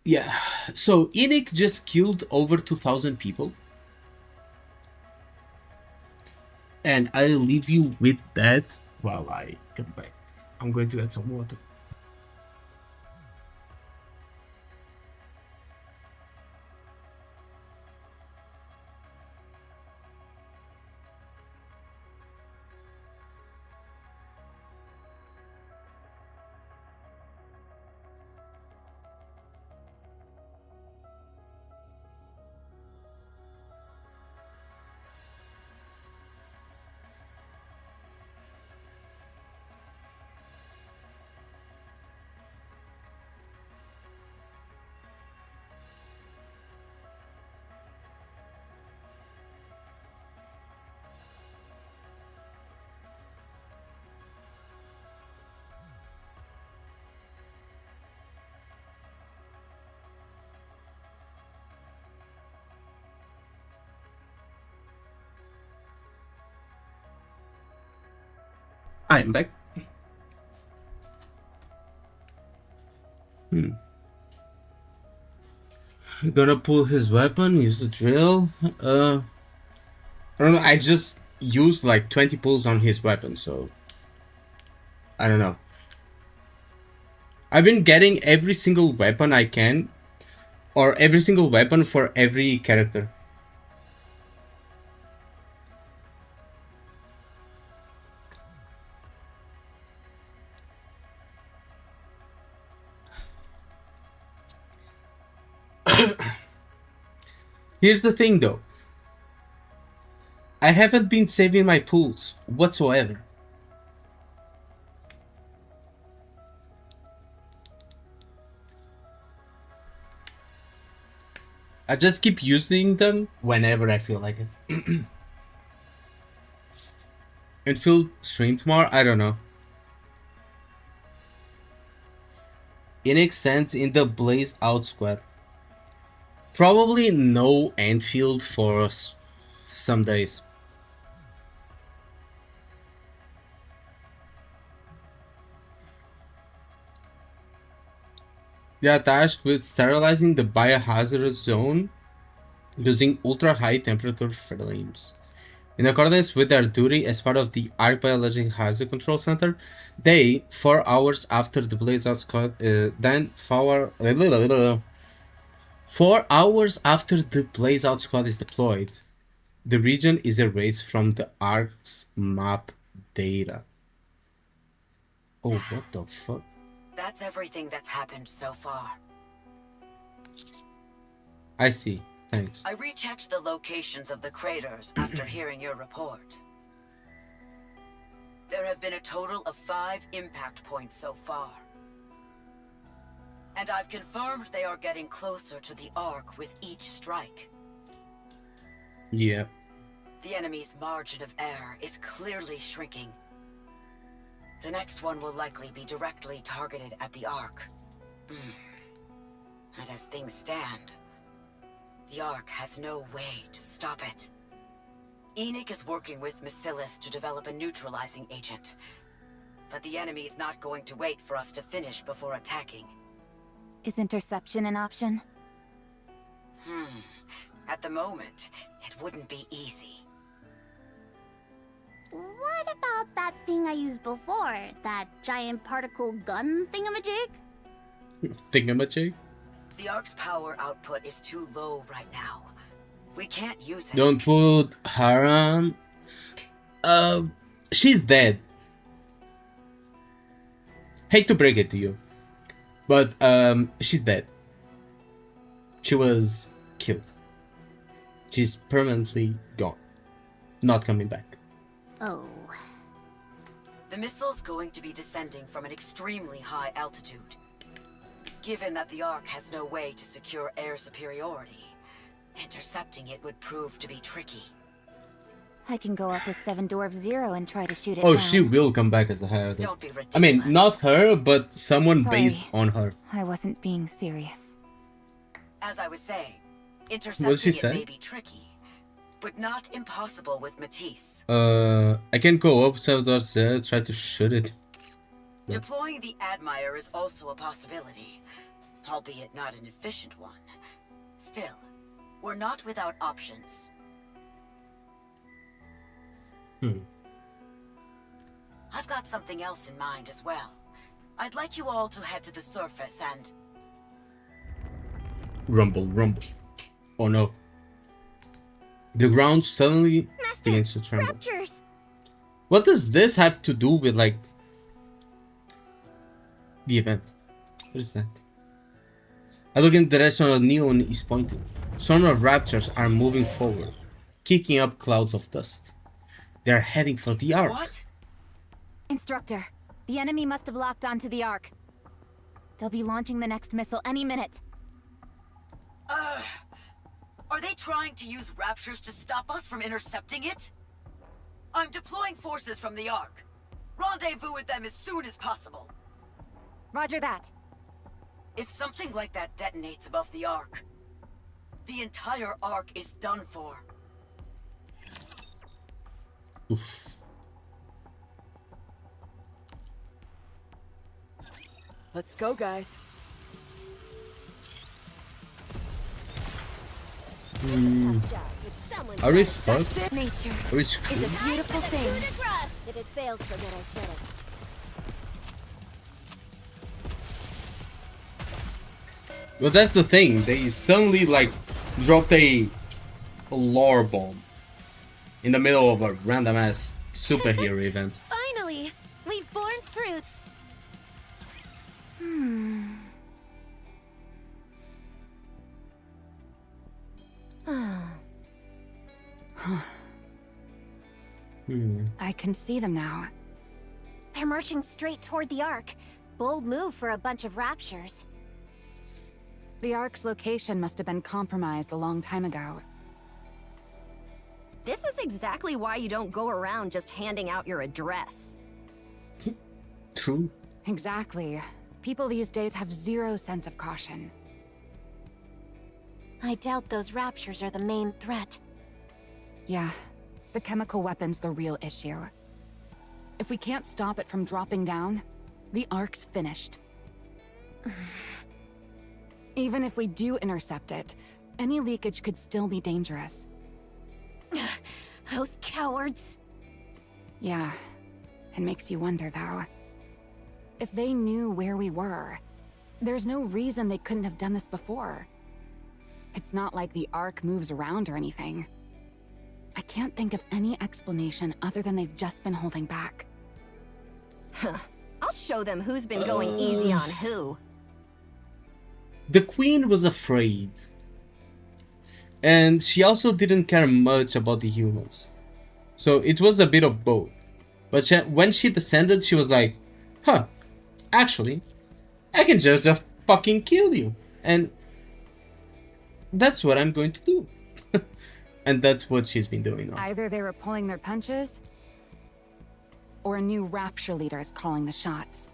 Yeah, so NIKKE just killed over 2,000 people. And I'll leave you with that while I come back. I'm going to add some water. I'm back. Gonna pull his weapon, use the drill. I don't know, I just used like 20 pulls on his weapon, so I don't know. I've been getting every single weapon I can, or every single weapon for every character. Here's the thing though. I haven't been saving my pulls whatsoever. I just keep using them whenever I feel like it. It feels streamed more? I don't know. NIKKE stands in the Blaze Out squad. Probably no Anfield for us some days. They are tasked with sterilizing the biohazard zone using ultra-high temperature flames. In accordance with their duty as part of the ARK Biological Hazard Control Center, they, 4 hours after the Blaze Out squad, 4 hours after the Blaze Out squad is deployed, the region is erased from the ARK's map data. Oh, what the fuck? That's everything that's happened so far. I see. Thanks. I rechecked the locations of the craters after hearing your report. There have been a total of 5 impact points so far. And I've confirmed they are getting closer to the ARK with each strike. Yeah. The enemy's margin of error is clearly shrinking. The next one will likely be directly targeted at the ARK. And as things stand, the ARK has no way to stop it. NIKKE is working with Macilis to develop a neutralizing agent. But the enemy's not going to wait for us to finish before attacking. Is interception an option? At the moment, it wouldn't be easy. What about that thing I used before? That giant particle gun thingamajig? Thingamajig? The ARK's power output is too low right now. We can't use it. Don't put her on. She's dead. Hate to break it to you, but she's dead. She was killed. She's permanently gone. Not coming back. Oh. The missile's going to be descending from an extremely high altitude. Given that the ARK has no way to secure air superiority, intercepting it would prove to be tricky. I can go up with 7 Dwarf Zero and try to shoot it Oh, down. she will come back as a higher. Don't be ridiculous. I mean, not her, but someone Sorry. based on her. I wasn't being serious. As I was saying, What did she intercepting say? it may be tricky, but not impossible with Matisse. I can go up towards there, try to shoot it. Deploying the Admire is also a possibility. albeit not an efficient one. Still, we're not without options. I've got something else in mind as well. I'd like you all to head to the surface and... Rumble, rumble. Oh no. The ground suddenly begins to tremble. Raptures! What does this have to do with, like, the event? What is that? I look in the direction of neon is pointing. Swarm of raptors are moving forward, kicking up clouds of dust. They're heading for the ARK. What? Instructor, the enemy must have locked onto the ARK. They'll be launching the next missile any minute. Are they trying to use raptures to stop us from intercepting it? I'm deploying forces from the ARK. Rendezvous with them as soon as possible. Roger that. If something like that detonates above the ARK, the entire ARK is done for. Oof. Let's go, guys. Are we fucked? Nature Are we is screwed? a beautiful thing. If it fails, forget I said it. Well, that's the thing. They suddenly, like, dropped a lore bomb in the middle of a random ass superhero event. Finally, we've borne fruit. I can see them now. They're marching straight toward the Ark. Bold move for a bunch of raptures. The ARK's location must have been compromised a long time ago. This is exactly why you don't go around just handing out your address. True. Exactly. People these days have zero sense of caution. I doubt those raptures are the main threat. Yeah, the chemical weapon's the real issue. If we can't stop it from dropping down, the ARK's finished. Even if we do intercept it, any leakage could still be dangerous. Those cowards. Yeah, it makes you wonder though. If they knew where we were, there's no reason they couldn't have done this before. It's not like the ARK moves around or anything. I can't think of any explanation other than they've just been holding back. I'll show them who's been going easy on who. The queen was afraid. And she also didn't care much about the humans. So it was a bit of both. But when she descended, she was like, huh, actually, I can just fucking kill you. And that's what I'm going to do. And that's what she's been doing now. Either they were pulling their punches, or a new rapture leader is calling the shots.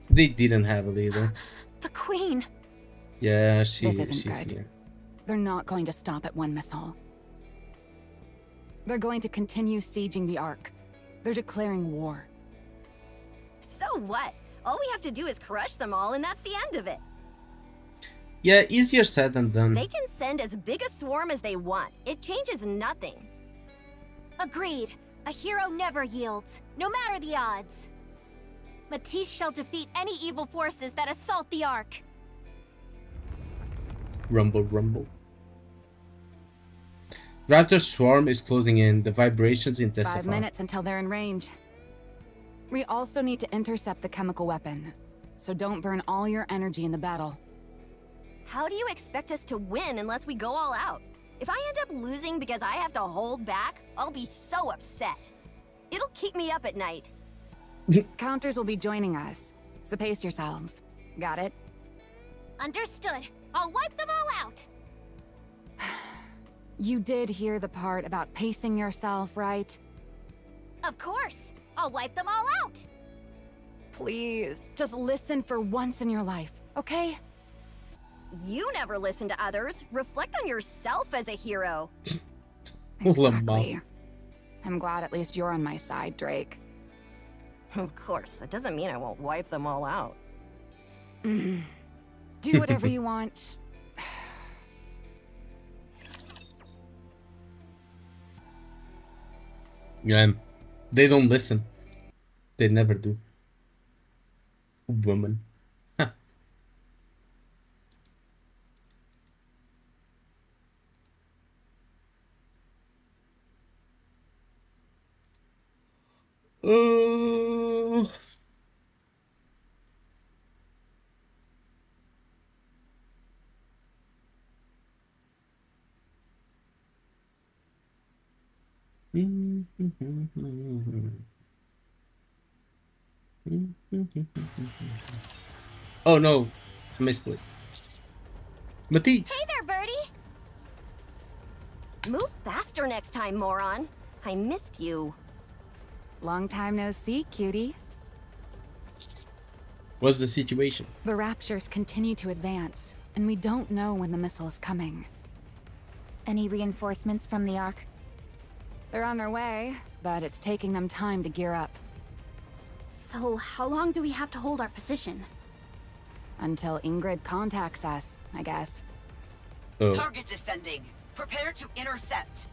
They didn't have a leader. The Queen. Yeah, This isn't she's good. here. They're not going to stop at one missile. They're going to continue sieging the ARK. They're declaring war. So what? All we have to do is crush them all, and that's the end of it. Yeah, easier said than done. They can send as big a swarm as they want. It changes nothing. Agreed. A hero never yields, no matter the odds. Matisse shall defeat any evil forces that assault the Ark. Rumble, rumble. Raptor swarm is closing in. The vibrations intensify. 5 minutes until they're in range. We also need to intercept the chemical weapon, so don't burn all your energy in the battle. How do you expect us to win unless we go all out? If I end up losing because I have to hold back, I'll be so upset. It'll keep me up at night. Counters will be joining us, so pace yourselves. Got it? Understood. I'll wipe them all out. You did hear the part about pacing yourself, right? Of course. I'll wipe them all out. Please, just listen for once in your life, okay? You never listen to others. Reflect on yourself as a hero. Exactly. I'm glad at least you're on my side, Drake. Of course, that doesn't mean I won't wipe them all out. Do whatever you want. Yeah, they don't listen. They never do. Woman. Huh. Oh. Oh no, I misclicked. Matisse. Hey there, Birdie! Move faster next time, moron. I missed you. Long time no see, cutie. What's the situation? The Raptures continue to advance, and we don't know when the missile is coming. Any reinforcements from the ARK? They're on their way, but it's taking them time to gear up. So, how long do we have to hold our position? Until Ingrid contacts us, I guess. Oh, Target descending. Prepare to intercept.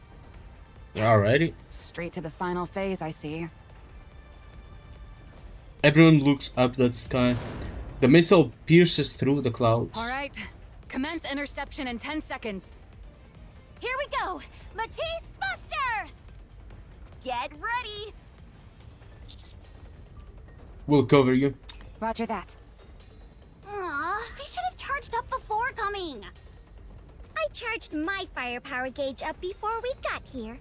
alrighty. Straight to the final phase, I see. Everyone looks up at the sky. The missile pierces through the clouds. All right, commence interception in 10 seconds. Here we go! Matisse Buster! Get ready! We'll cover you. Roger that. Aw, I should have charged up before coming. I charged my firepower gauge up before we got here.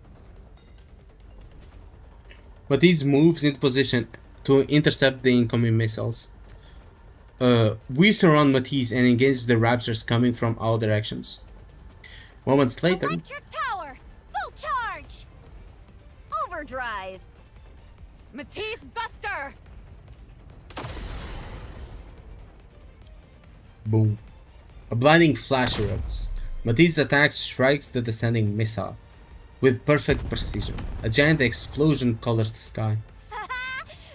Matisse moves into position to intercept the incoming missiles. We surround Matisse and engage the Raptors coming from all directions. Moments later, Electric power! Full charge! Overdrive! Matisse Buster! boom. A blinding flash erupts. Matisse's attack strikes the descending missile with perfect precision. A giant explosion colors the sky.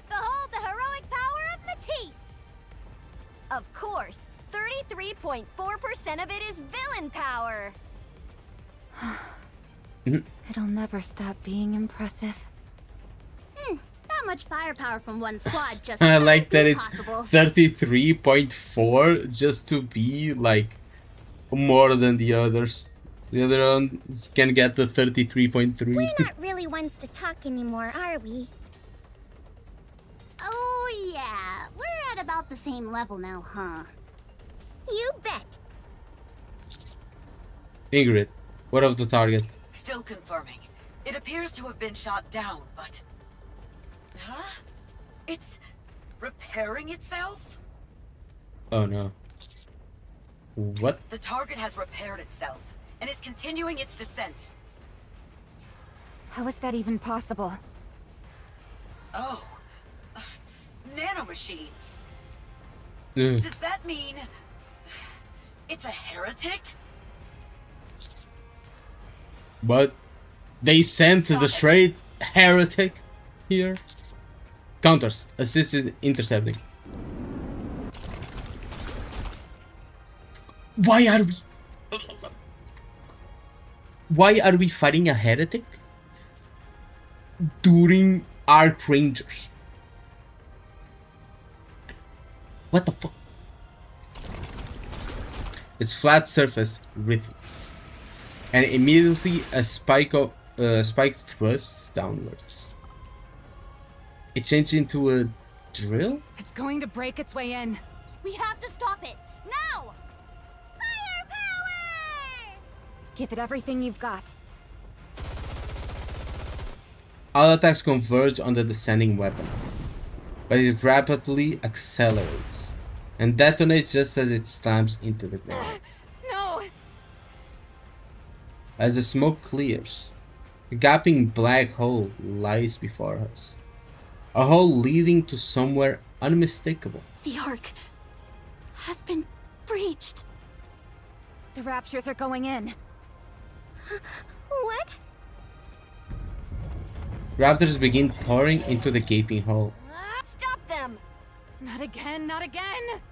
Behold the heroic power of Matisse! Of course, 33.4% of it is villain power! It'll never stop being impressive. That much firepower from one squad just I shouldn't like that be it's possible. 33.4 just to be like more than the others. The other ones can get the 33.3. We're not really ones to talk anymore, are we? Oh yeah, we're at about the same level now, huh? You bet. Ingrid, what of the target? Still confirming. It appears to have been shot down, but... Huh? It's... repairing itself? Oh no. What? The target has repaired itself, and is continuing its descent. How is that even possible? Oh. Nanomachines. Ugh. Does that mean... it's a heretic? But they sent the straight heretic here. Counters. Assisted intercepting. Why are we fighting a heretic during ARK Rangers? What the fuck? Its flat surface wriggles, and immediately a spike thrusts downwards. It changes into a drill? It's going to break its way in. We have to stop it now. Give it everything you've got. All attacks converge on the descending weapon, but it rapidly accelerates and detonates just as it slams into the ground. No! As the smoke clears, a gaping black hole lies before us. A hole leading to somewhere unmistakable. The Ark has been breached. The Raptures are going in. What? Raptors begin pouring into the gaping hole. Stop them! Not again, not again!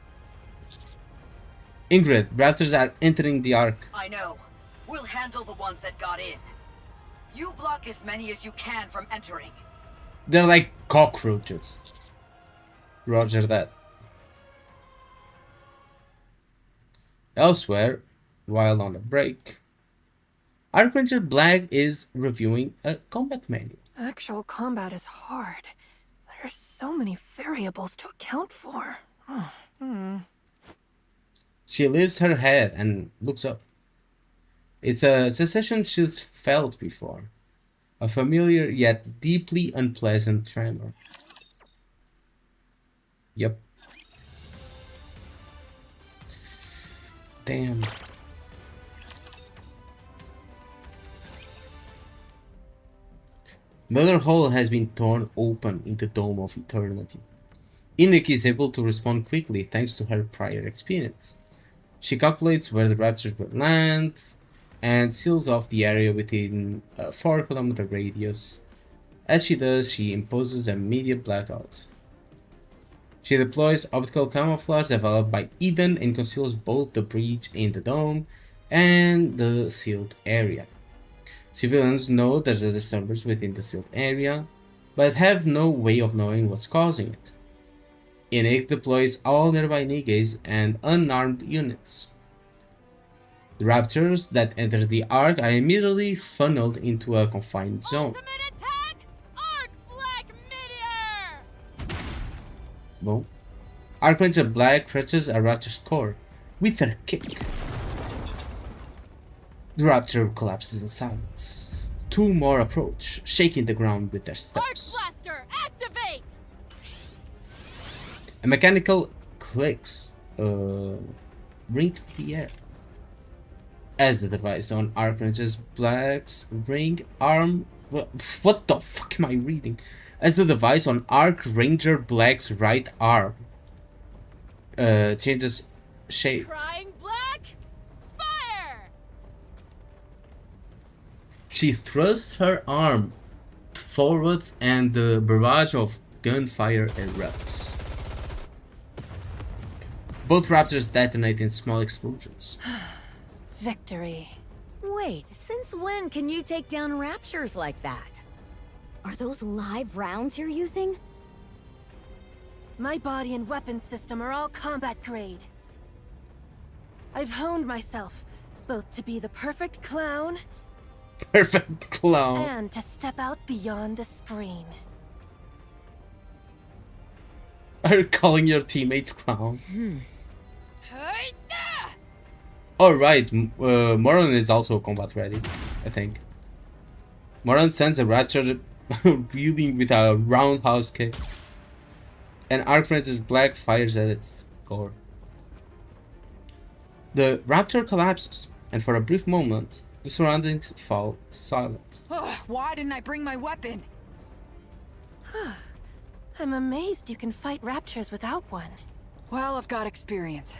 Ingrid, raptors are entering the Ark. I know. We'll handle the ones that got in. You block as many as you can from entering. They're like cockroaches. Roger that. Elsewhere, while on a break, Archranger Black is reviewing a combat manual. Actual combat is hard. There's so many variables to account for. She lifts her head and looks up. It's a sensation she's felt before. A familiar yet deeply unpleasant tremor. Yep. Damn. Another hole has been torn open in the Dome of Eternity. NIKKE is able to respond quickly thanks to her prior experience. She calculates where the raptors will land and seals off the area within a 4-kilometer radius. As she does, she imposes an immediate blackout. She deploys optical camouflage developed by Eden and conceals both the breach in the dome and the sealed area. Civilians know there's a disturbance within the sealed area, but have no way of knowing what's causing it. NIKKE deploys all nearby NIKKEs and unarmed units. The raptors that enter the Ark are immediately funneled into a confined zone. Attack! Ark Black Meteor! Boom. Archranger Black crushes a raptor's core with her kick. The raptor collapses in silence. Two more approach, shaking the ground with their steps. Arc Blaster, activate! A mechanical clicks ring through the air. As the device on Archranger Black's ring arm... What the fuck am I reading? As the device on Archranger Black's right arm changes shape. Crying Black, fire! She thrusts her arm forwards and the barrage of gunfire erupts. Both raptors detonate in small explosions. Victory. Wait, since when can you take down raptures like that? Are those live rounds you're using? My body and weapons system are all combat grade. I've honed myself, both to be the perfect clown Perfect clown. and to step out beyond the screen. Are you calling your teammates clowns? Alright, Moran is also combat ready, I think. Moran sends a raptor reeling with a roundhouse kick. And Archranger's Black fires at its core. The raptor collapses, and for a brief moment, the surroundings fall silent. Ugh, why didn't I bring my weapon? I'm amazed you can fight raptors without one. Well, I've got experience.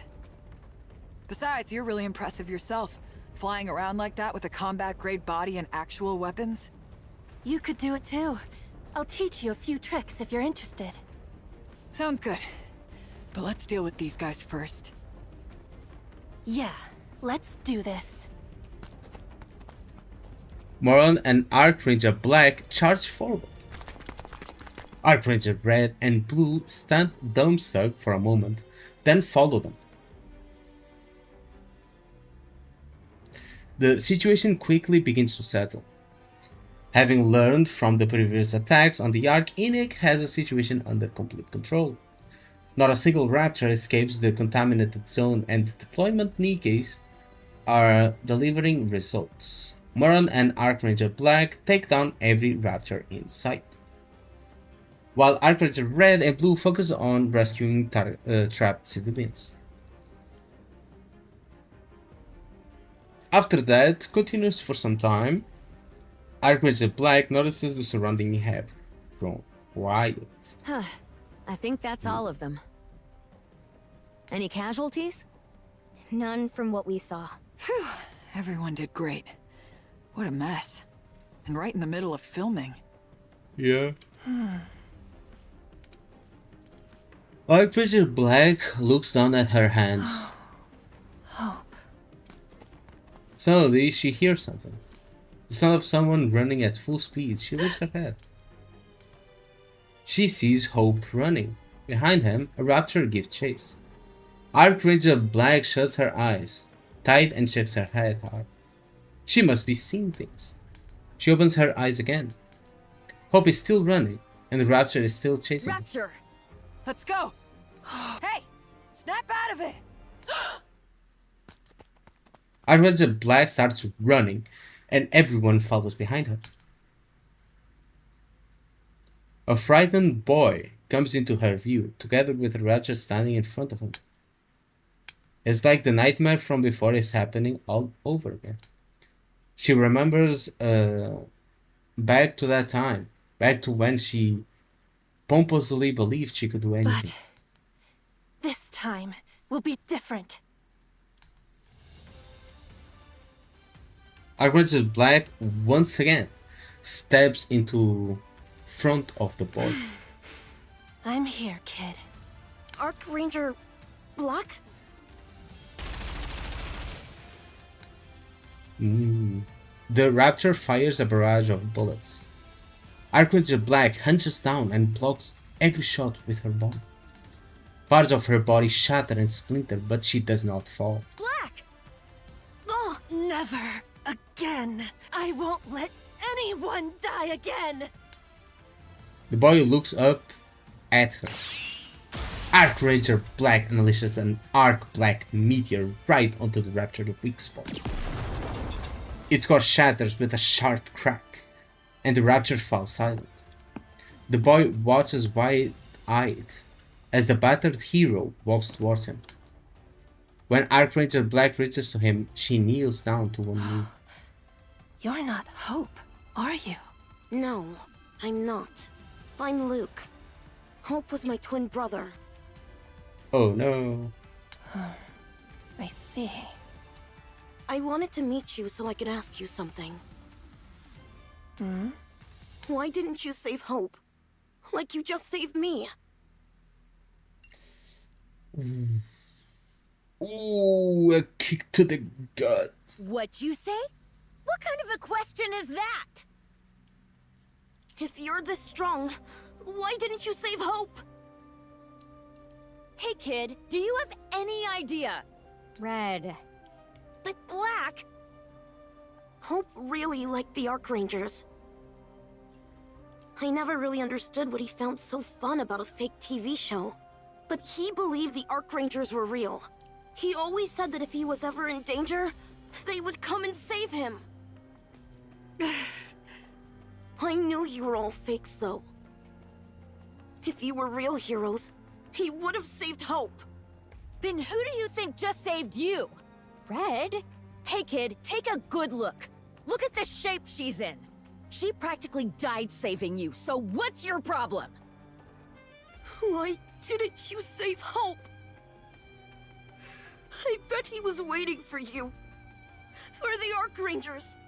Besides, you're really impressive yourself. Flying around like that with a combat-grade body and actual weapons. You could do it too. I'll teach you a few tricks if you're interested. Sounds good. But let's deal with these guys first. Yeah, let's do this. Moran and Archranger Black charge forward. Archranger Red and Blue stand dumbstruck for a moment, then follow them. The situation quickly begins to settle. Having learned from the previous attacks on the Ark, NIKKE has the situation under complete control. Not a single raptor escapes the contaminated zone, and the deployment NIKKEs are delivering results. Moran and Archranger Black take down every raptor in sight, while Archranger Red and Blue focus on rescuing trapped civilians. After that continues for some time, Archranger Black notices the surrounding have grown quiet. Huh. I think that's all of them. Any casualties? None from what we saw. Phew. Everyone did great. What a mess. And right in the middle of filming. Yeah. Archranger Black looks down at her hands. Hope. Suddenly, she hears something. The sound of someone running at full speed. She lifts her head. She sees Hope running. Behind him, a raptor gives chase. ARK Ranger Black shuts her eyes tight and shakes her head hard. She must be seeing things. She opens her eyes again. Hope is still running, and the raptor is still chasing her. Rapture! Let's go! Hey! Snap out of it! ARK Ranger Black starts running, and everyone follows behind her. A frightened boy comes into her view, together with a raptor standing in front of him. It's like the nightmare from before is happening all over again. She remembers back to that time, back to when she pompously believed she could do anything. But this time will be different. ARK Ranger Black once again steps into front of the boy. I'm here, kid. Ark Ranger Black? The raptor fires a barrage of bullets. ARK Ranger Black hunches down and blocks every shot with her body. Parts of her body shatter and splinter, but she does not fall. Black! Oh, never again. I won't let anyone die again. The boy looks up at her. ARK Ranger Black unleashes an Arc Black meteor right onto the raptor's weak spot. Its core shatters with a sharp crack, and the raptor falls silent. The boy watches wide-eyed as the battered hero walks towards him. When ARK Ranger Black reaches to him, she kneels down to one knee. You're not Hope, are you? No, I'm not. I'm Luke. Hope was my twin brother. Oh no. I see. I wanted to meet you so I could ask you something. Hmm? Why didn't you save Hope? Like you just saved me. Ooh, a kick to the gut. What'd you say? What kind of a question is that? If you're this strong, why didn't you save Hope? Hey kid, do you have any idea? Red. But Black... Hope really liked the Ark Rangers. I never really understood what he found so fun about a fake TV show. But he believed the Ark Rangers were real. He always said that if he was ever in danger, they would come and save him. I knew you were all fakes, though. If you were real heroes, he would have saved Hope. Then who do you think just saved you? Red? Hey kid, take a good look. Look at the shape she's in. She practically died saving you, so what's your problem? Why didn't you save Hope? I bet he was waiting for you. For the Ark Rangers.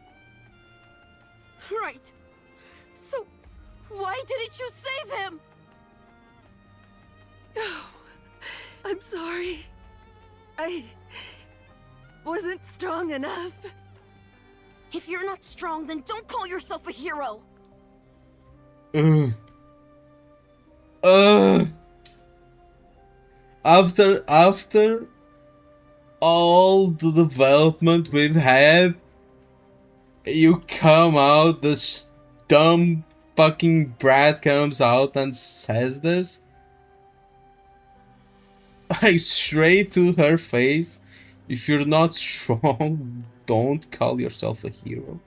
Right. So, why didn't you save him? I'm sorry. I wasn't strong enough. If you're not strong, then don't call yourself a hero. After all the development we've had, you come out, this dumb fucking brat comes out and says this? Like, straight to her face. If you're not strong, don't call yourself a hero.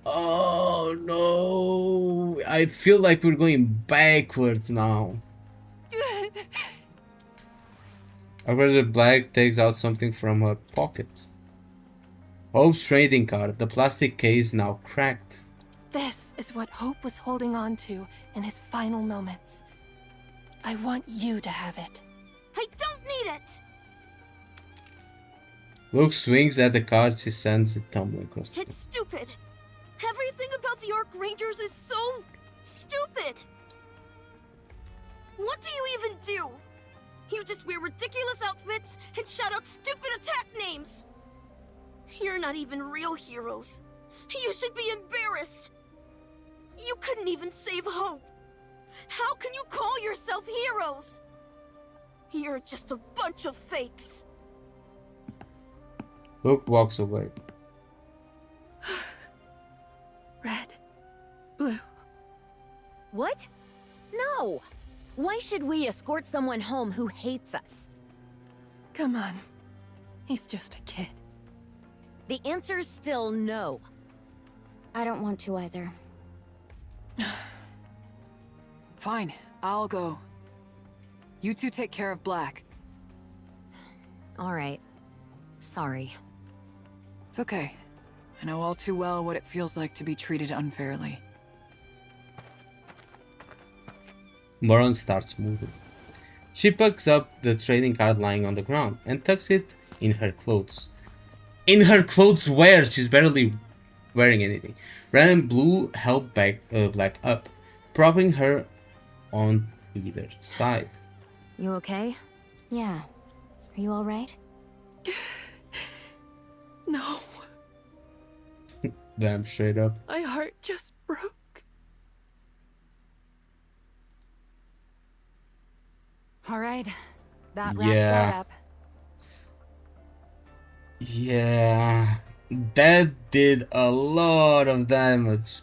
Oh no, I feel like we're going backwards now. ARK Ranger Black takes out something from her pocket. Hope's trading card, the plastic case now cracked. This is what Hope was holding on to in his final moments. I want you to have it. I don't need it! Luke swings at the card, she sends it tumbling across the It's stupid! Everything about the Ark Rangers is so... stupid! What do you even do? You just wear ridiculous outfits and shout out stupid attack names! You're not even real heroes. You should be embarrassed! You couldn't even save Hope! How can you call yourself heroes? You're just a bunch of fakes! Hook walks away. Red. Blue. What? No! Why should we escort someone home who hates us? Come on. He's just a kid. The answer's still no. I don't want to either. Fine, I'll go. You two take care of Black. All right. Sorry. It's okay. I know all too well what it feels like to be treated unfairly. Moron starts moving. She picks up the trading card lying on the ground and tucks it in her clothes. In her clothes where? She's barely wearing anything. Red and Blue help Black up, propping her on either side. You okay? Yeah. Are you alright? No. Damn straight up. My heart just broke. All right. That wraps Yeah. that up. Yeah. That did a lot of damage.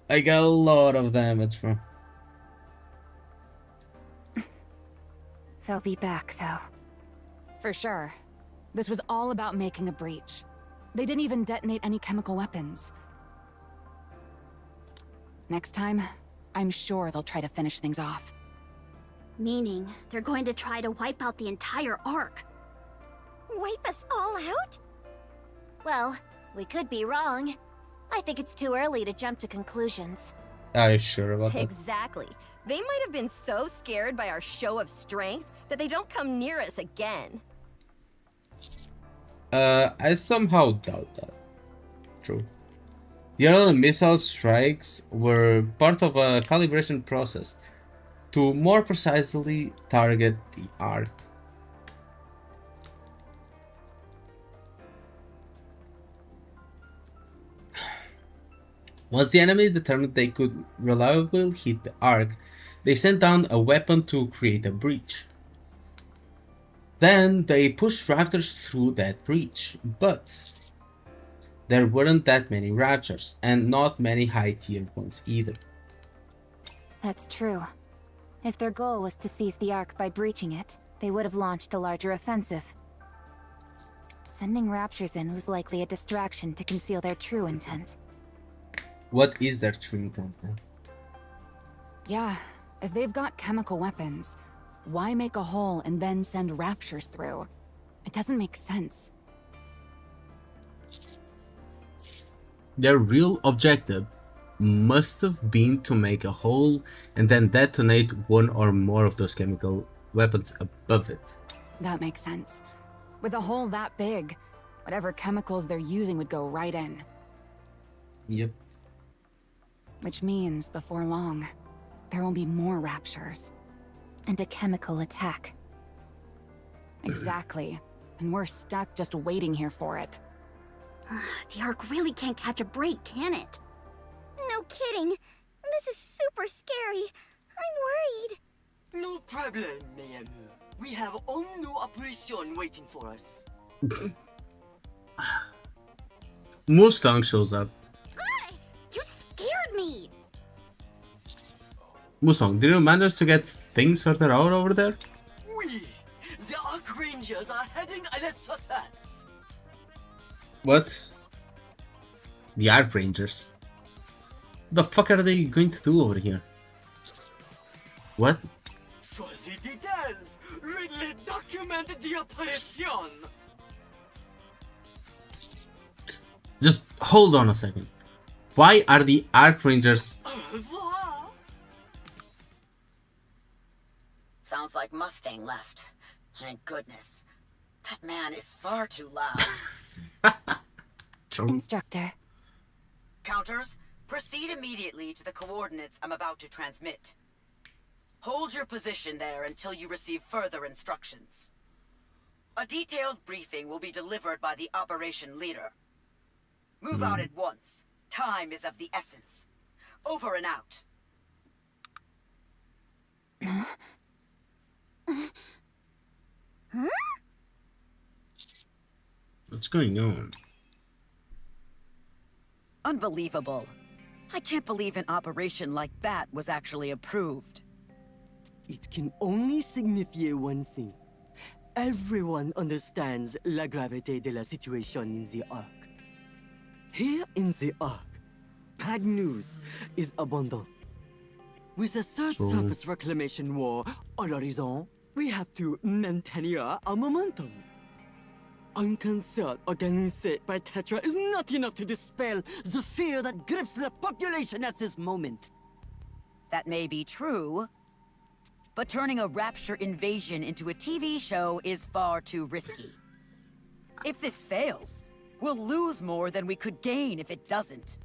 I got a lot of damage from. They'll be back, though. For sure. This was all about making a breach. They didn't even detonate any chemical weapons. Next time, I'm sure they'll try to finish things off. Meaning, they're going to try to wipe out the entire ARK. Wipe us all out? Well, we could be wrong. I think it's too early to jump to conclusions. Are you sure about that? Exactly. They might have been so scared by our show of strength that they don't come near us again. I somehow doubt that. True. The other missile strikes were part of a calibration process to more precisely target the ARK. Once the enemy determined they could reliably hit the ARK, they sent down a weapon to create a breach. Then they pushed raptors through that breach, but there weren't that many raptors, and not many high-tier ones either. That's true. If their goal was to seize the ARK by breaching it, they would have launched a larger offensive. Sending raptors in was likely a distraction to conceal their true intent. What is their true intent then? Yeah, if they've got chemical weapons, why make a hole and then send raptors through? It doesn't make sense. Their real objective must have been to make a hole and then detonate one or more of those chemical weapons above it. That makes sense. With a hole that big, whatever chemicals they're using would go right in. Yep. Which means, before long, there will be more raptures. And a chemical attack. Exactly. And we're stuck just waiting here for it. The ARK really can't catch a break, can it? No kidding. This is super scary. I'm worried. No problem, Mayhem. We have a new operation waiting for us. Mustang shows up. You scared me! Mustang, did you manage to get things sorted out over there? We, the ARK Rangers, are heading à la surface. What? The ARK Rangers? The fuck are they going to do over here? What? For the details, Ridley document the operation. Just hold on a second. Why are the ARK Rangers... Sounds like Mustang left. Thank goodness. That man is far too loud. Instructor. Counters, proceed immediately to the coordinates I'm about to transmit. Hold your position there until you receive further instructions. A detailed briefing will be delivered by the operation leader. Move out at once. Time is of the essence. Over and out. What's going on? Unbelievable. I can't believe an operation like that was actually approved. It can only signify one thing. Everyone understands la gravité de la situation in the Ark. Here in the Ark, bad news is abundant. With the third surface reclamation war à l'horizon, we have to maintain our momentum. Unconcern organisé by Tetra is not enough to dispel the fear that grips the population at this moment. That may be true, but turning a Rapture invasion into a TV show is far too risky. If this fails, we'll lose more than we could gain if it doesn't.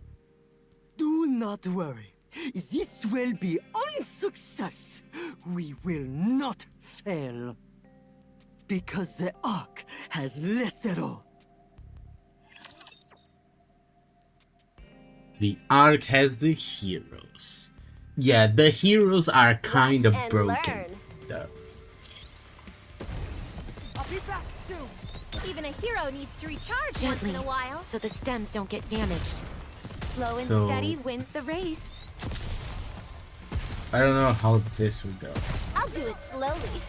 Do not worry. This will be a success. We will not fail. Because the Ark has Lesero. The Ark has the heroes. Yeah, the heroes are kind of broken, though. I'll be back soon. Even a hero needs to recharge once Gently, in a while. so the stems don't get damaged. Slow and So- steady wins the race. I don't know how this would go. I'll do it slowly.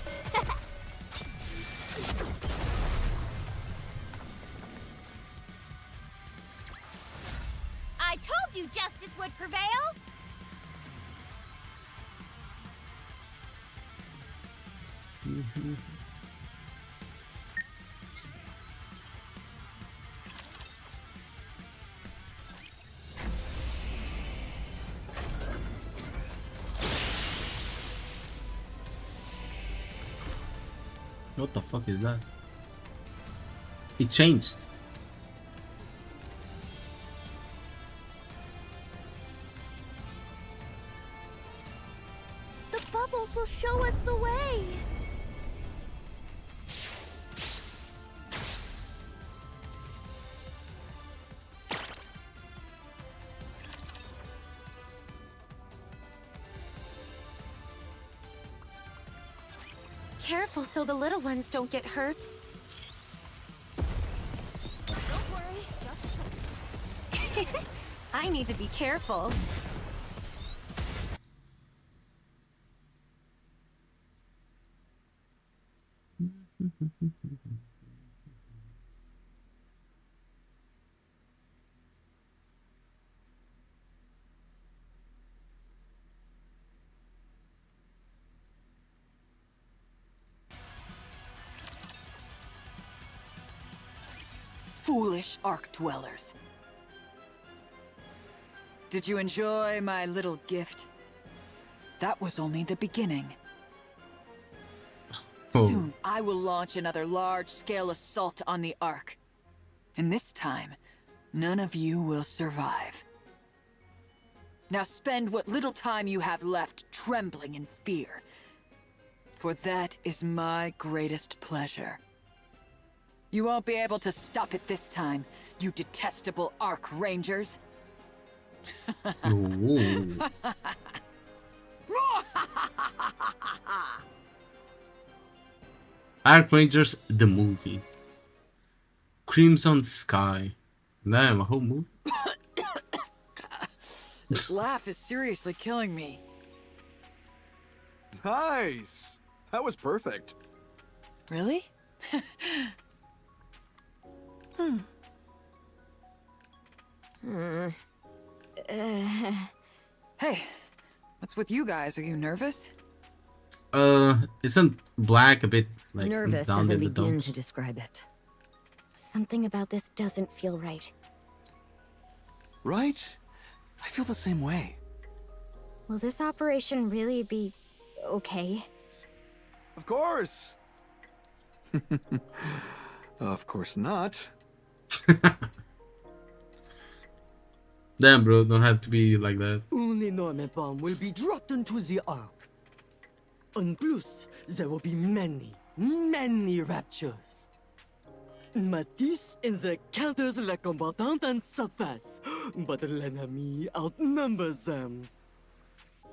I told you justice would prevail. What the fuck is that? It changed. The bubbles will show us the way. Careful so the little ones don't get hurt. Don't worry, just I need to be careful. Foolish Ark dwellers. Did you enjoy my little gift? That was only the beginning. Oh. Soon, I will launch another large-scale assault on the Ark. And this time, none of you will survive. Now spend what little time you have left trembling in fear. For that is my greatest pleasure. You won't be able to stop it this time, you detestable Ark Rangers. Ooh. Ark Rangers, the movie. Crimson Sky. Damn, a whole movie? This laugh is seriously killing me. Nice! That was perfect. Really? Hey, what's with you guys? Are you nervous? Isn't black a bit like Nervous down doesn't in the begin dumps? to describe it. Something about this doesn't feel right. Right? I feel the same way. Will this operation really be okay? Of course! Of course not. Damn, bro, don't have to be like that. Only normal bomb will be dropped into the Ark. En plus, there will be many, many raptures. Matisse in the counters la combattante and surface, but l'ennemi outnumbers them.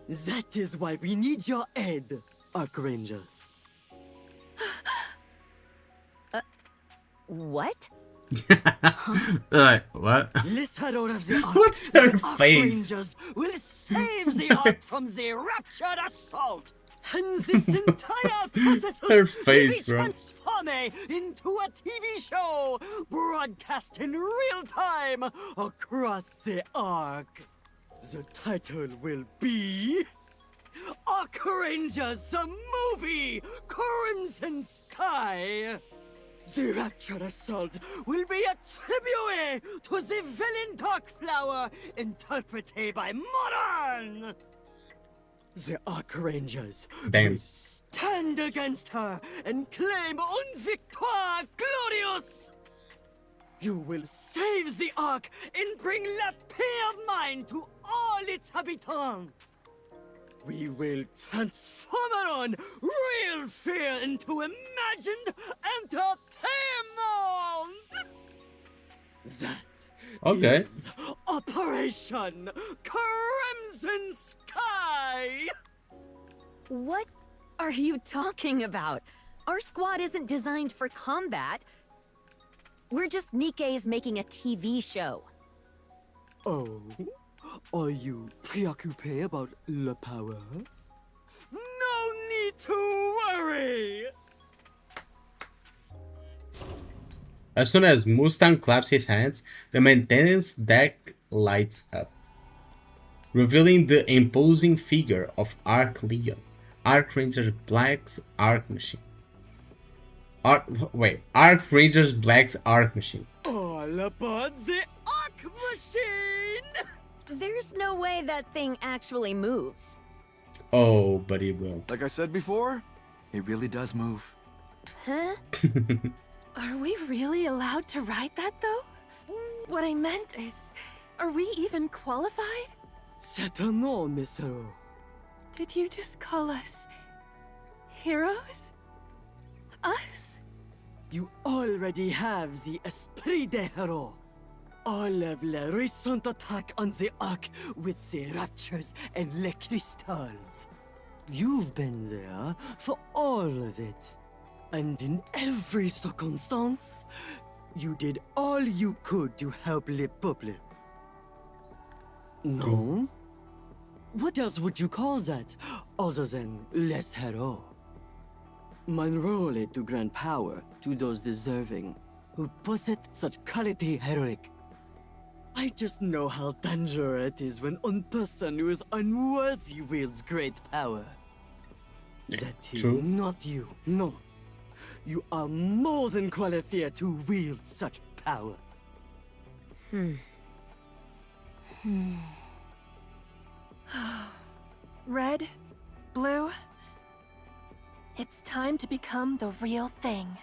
That is why we need your aid, Ark Rangers. What? What? Listen out of the Ark. What's her the Ark face? Rangers will save the Ark from the raptured assault. And this entire process Her will face, be bro. transformed into a TV show, broadcast in real time across the Ark. The title will be Ark Rangers, the movie, Crimson Sky. The raptured assault will be a tribute to the villain Darkflower, interpreted by Modern. The Ark Rangers Damn. will stand against her and claim une victoire glorieuse. You will save the Ark and bring la paix of mind to all its habitants. We will transform it on real fear into imagined entertainment. That Okay. is Operation Crimson Sky. What are you talking about? Our squad isn't designed for combat. We're just NIKKE's making a TV show. Oh, are you preoccupied about the power? No need to worry. As soon as Mustang claps his hands, the maintenance deck lights up, revealing the imposing figure of Ark Leon, Ark Ranger's Black's Ark Machine. Ark Ranger's Black's Ark Machine. All about the Ark Machine. There's no way that thing actually moves. Oh, but it will. Like I said before, it really does move. Huh? Are we really allowed to ride that, though? What I meant is, are we even qualified? Certainement, Miss Hero. Did you just call us heroes? Us? You already have the esprit de hero. All of the recent attack on the Ark with the raptures and the crystals. You've been there for all of it. And in every circumstance, you did all you could to help le peuple. No? What else would you call that, other than les héros? My role is to grant power to those deserving, who possess such quality heroic. I just know how dangerous it is when one person who is unworthy wields great power. That is True. not you, no. You are more than qualified to wield such power. Red? Blue? It's time to become the real thing.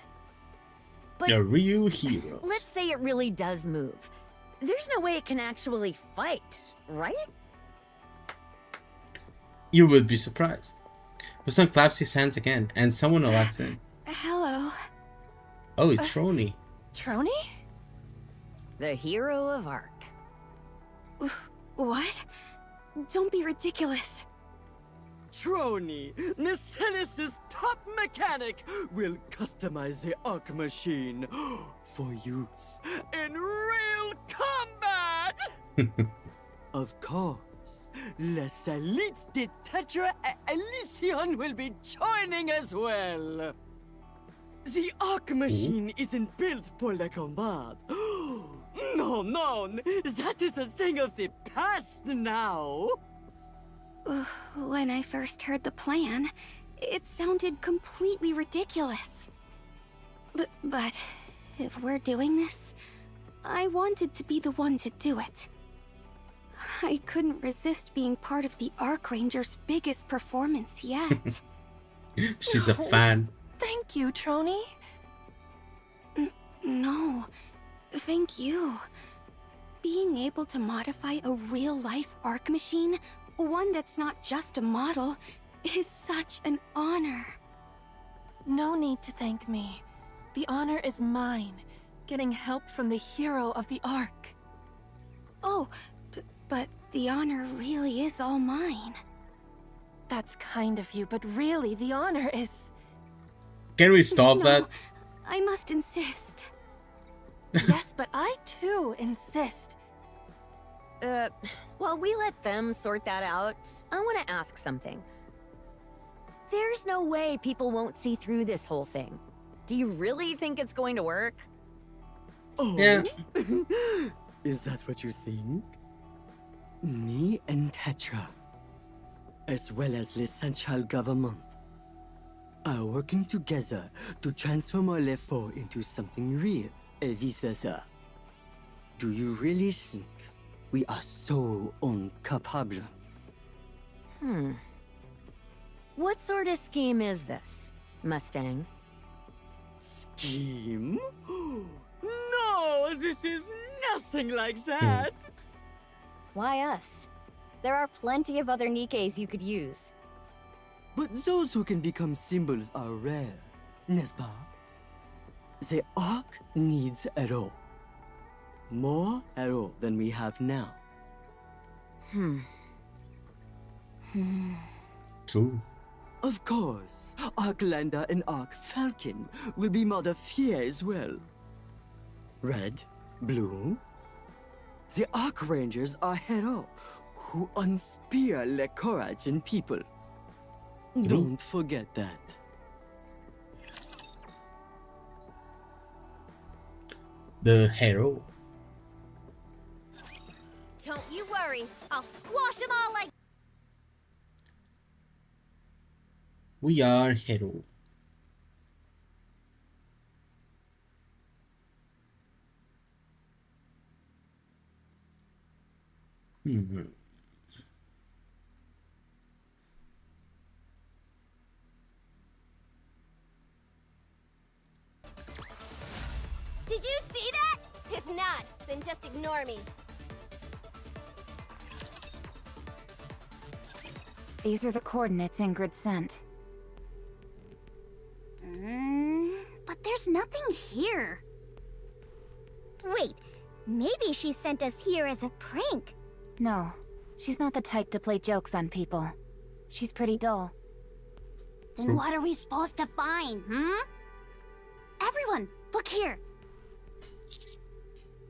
But The real heroes. let's say it really does move. There's no way it can actually fight, right? You would be surprised. Mustang claps his hands again, and someone walks in. Hello. Oh, it's Trony. Trony? The hero of Ark. What? Don't be ridiculous. Trony, Nacellus' top mechanic, will customize the Ark Machine for use in real combat! Of course, Les Elites de Tetra Elysion will be joining as well. The Ark Machine isn't built for the combat. No, that is a thing of the past now. When I first heard the plan, it sounded completely ridiculous. But if we're doing this, I wanted to be the one to do it. I couldn't resist being part of the Ark Ranger's biggest performance yet. She's a fan. Thank you, Trony. No, thank you. Being able to modify a real-life Ark machine, one that's not just a model, is such an honor. No need to thank me. The honor is mine, getting help from the hero of the ARK. Oh, but the honor really is all mine. That's kind of you, but really, the honor is... Can we stop No, that? I must insist. Yes, but I too insist. While we let them sort that out, I want to ask something. There's no way people won't see through this whole thing. Do you really think it's going to work? Oh, Yeah. Is that what you think? Me and Tetra, as well as the central government, are working together to transform our Lefort into something real, and vice versa. Do you really think we are so incapable? What sort of scheme is this, Mustang? Scheme? No, this is nothing like that. Why us? There are plenty of other Nikkes you could use. But those who can become symbols are rare, n'est-ce pas? The ARK needs a hero. More hero than we have now. True. Of course, Arklander and Ark Falcon will be Mother Fear as well. Red, blue. The Ark Rangers are hero who inspire the courage in people. Don't forget that. The hero. Don't you worry. I'll squash them all like... We are hero. Did you see that? If not, then just ignore me. These are the coordinates Ingrid sent. But there's nothing here. Wait, maybe she sent us here as a prank. No, she's not the type to play jokes on people. She's pretty dull. Then what are we supposed to find, Everyone, look here.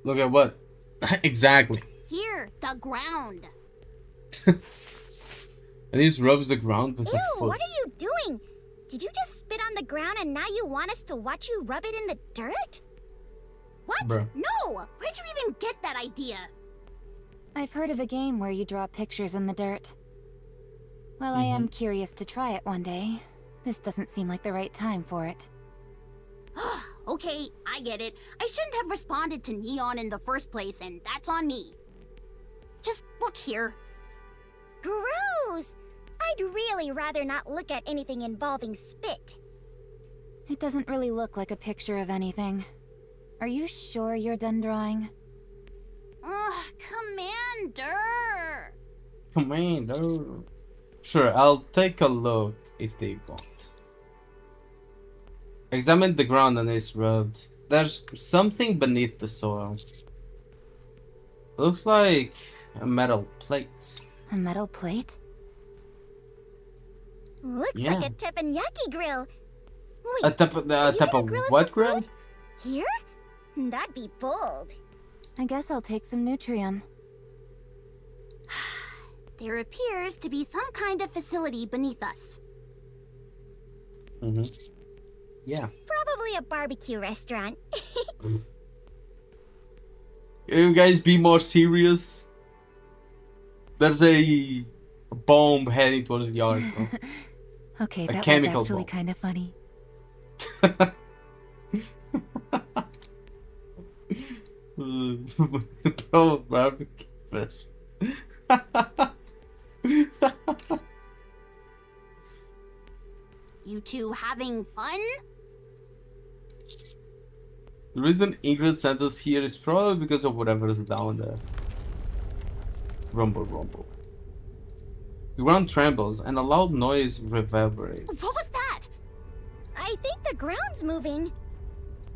Look at what? Exactly. Here, the ground. And he rubs the ground with a Ew, foot. what are you doing? Did you just spit on the ground and now you want us to watch you rub it in the dirt? What? Bruh. No! Where'd you even get that idea? I've heard of a game where you draw pictures in the dirt. Well, I am curious to try it one day. This doesn't seem like the right time for it. Okay, I get it. I shouldn't have responded to Neon in the first place, and that's on me. Just look here. Gross! I'd really rather not look at anything involving spit. It doesn't really look like a picture of anything. Are you sure you're done drawing? Ugh, Commander! Commander. Sure, I'll take a look if they want. Examine the ground on this road. There's something beneath the soil. Looks like a metal plate. A metal plate? Looks Yeah. like a teppanyaki grill. Wait, A type of what grill? here? That'd be bold. I guess I'll take some Nutrium. There appears to be some kind of facility beneath us. Yeah. Probably a barbecue restaurant. Can you guys be more serious? There's a bomb heading towards the ARK. Okay, A that was chemical actually bomb. kind of funny. Bro, barbecue fest. You two having fun? The reason Ingrid sent us here is probably because of whatever is down there. Rumble, rumble. The ground trembles and a loud noise reverberates. What was that? I think the ground's moving.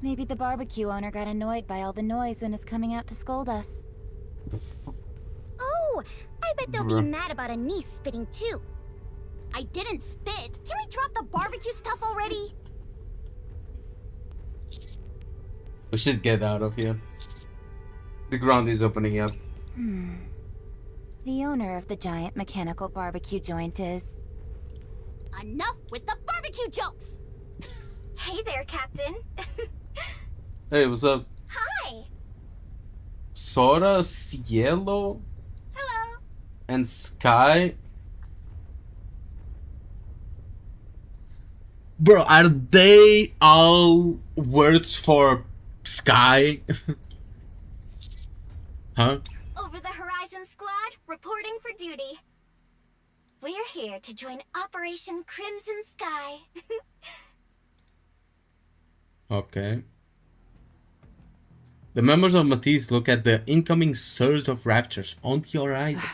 Maybe the barbecue owner got annoyed by all the noise and is coming out to scold us. Oh, I bet they'll be Bruh. mad about a niece spitting too. I didn't spit. Can we drop the barbecue stuff already? We should get out of here. The ground is opening up. The owner of the giant mechanical barbecue joint is... Enough with the barbecue jokes! Hey there, Captain. Hey, what's up? Hi. Sora, Cielo, Hello. and Sky. Bro, are they all words for sky? Huh? Over the Horizon Squad, reporting for duty. We're here to join Operation Crimson Sky. Okay. The members of Matisse look at the incoming surge of raptors on the horizon.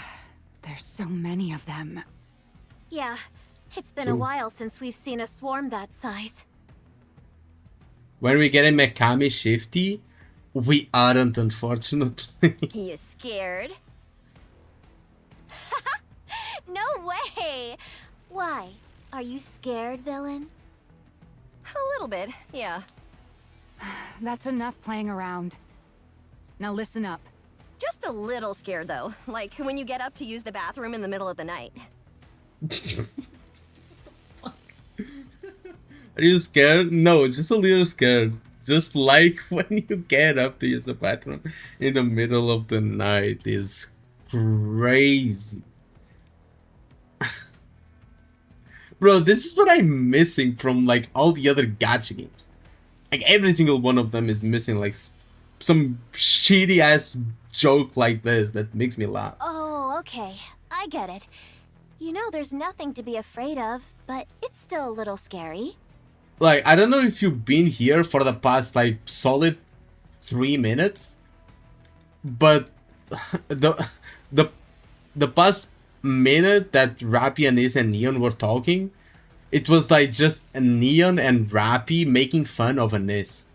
There's so many of them. Yeah, it's been a True. while since we've seen a swarm that size. When we get in Mekami Shifty, we aren't, unfortunately. You scared? No way! Why? Are you scared, villain? A little bit, yeah. That's enough playing around. Now listen up. Just a little scared, though. Like when you get up to use the bathroom in the middle of the night. Are you scared? No, just a little scared. Just like when you get up to use the bathroom in the middle of the night is crazy. Bro, this is what I'm missing from like all the other gacha games. Like every single one of them is missing like some shitty ass joke like this that makes me laugh. Oh, okay. I get it. You know there's nothing to be afraid of, but it's still a little scary. Like, I don't know if you've been here for the past like solid 3 minutes, but the past minute that Rappy and Ace and Neon were talking, it was like just Neon and Rappy making fun of Anis.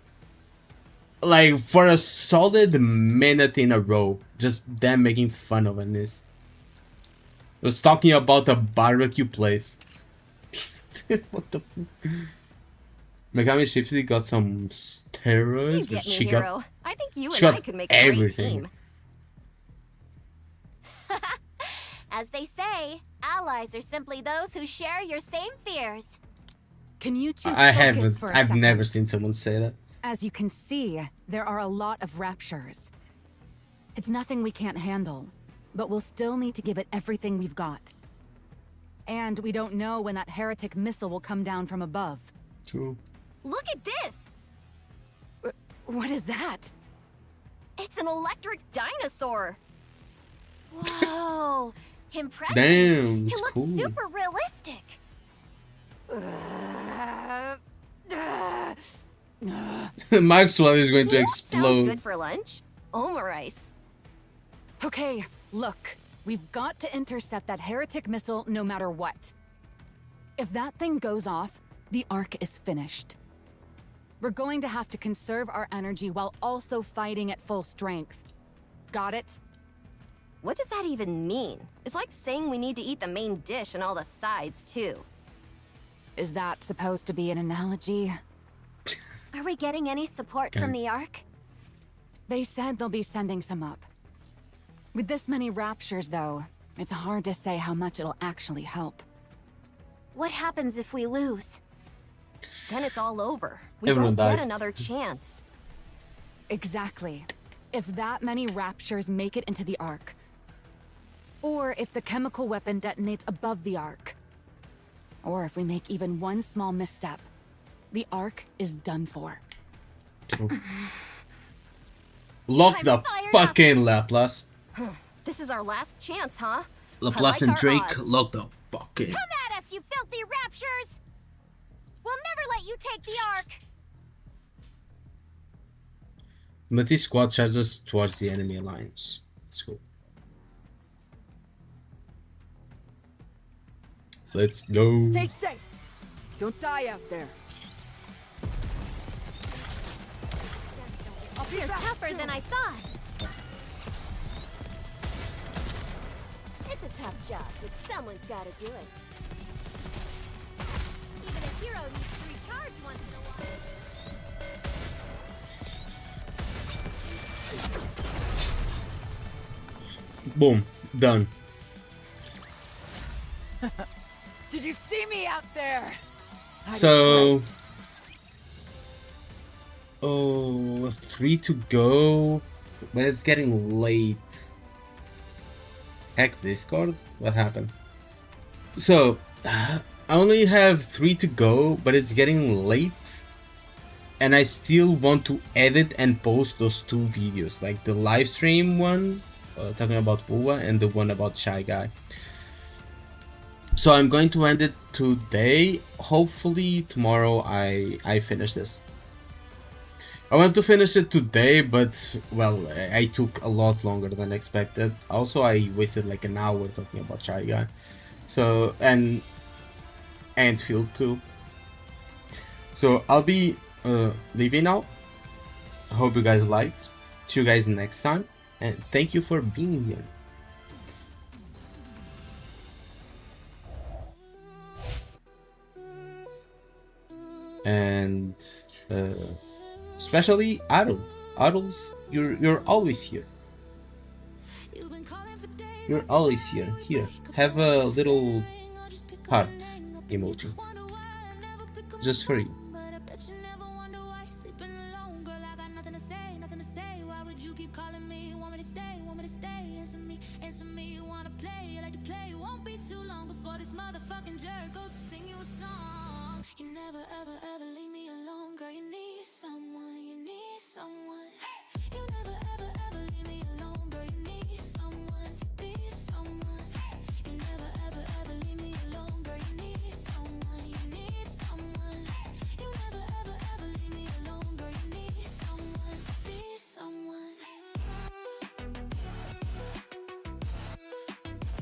Like for a solid minute in a row, just them making fun of Anis. It was talking about a barbecue place. What the Megami Shifty got some steroids, You but get me, she hero. got I think you she and I got could make a great everything. team. As they say, allies are simply those who share your same fears. Can you two I focus haven't. for a I've second? never seen someone say that. As you can see, there are a lot of raptures. It's nothing we can't handle, but we'll still need to give it everything we've got. And we don't know when that heretic missile will come down from above. True. Look at this! What is that? It's an electric dinosaur! Whoa! Impressive! Damn, It it's looks cool. super realistic! Maxwell is going to Sounds explode. good for lunch. Omarice. Okay, look. We've got to intercept that heretic missile no matter what. If that thing goes off, the ARK is finished. We're going to have to conserve our energy while also fighting at full strength. Got it? What does that even mean? It's like saying we need to eat the main dish and all the sides, too. Is that supposed to be an analogy? Are we getting any support from the ARK? They said they'll be sending some up. With this many raptures, though, it's hard to say how much it'll actually help. What happens if we lose? Then it's all over. We Everyone don't dies. get another chance. Exactly. If that many raptures make it into the ARK, or if the chemical weapon detonates above the ARK, or if we make even one small misstep, the ARK is done for. Lock I'm the fired fucking Laplace. This is our last chance, huh? Laplace I like and our Drake, odds. lock the fucking. Come at us, you filthy raptures! We'll never let you take the ARK! Matisse squad charges towards the enemy alliance. Let's go. Let's go. Stay safe. Don't die out there. You're tougher than I thought. It's a tough job, but someone's got to do it. Even a hero needs to recharge once in a while. Boom. Done. Did you see me out there? So, oh, 3 to go, but it's getting late. Hack Discord? What happened? So, I only have 3 to go, but it's getting late. And I still want to edit and post those 2 videos, like the live stream one, talking about Pua, and the one about Shy Guy. So I'm going to end it today. Hopefully tomorrow I finish this. I want to finish it today, but well, I took a lot longer than expected. Also, I wasted like an hour talking about Shy Guy. So, and Antfield too. So I'll be leaving now. I hope you guys liked. See you guys next time, and thank you for being here. And especially Adol. Adols, you're always here. You're always here. Here, have a little heart emoji, just for you. You never ever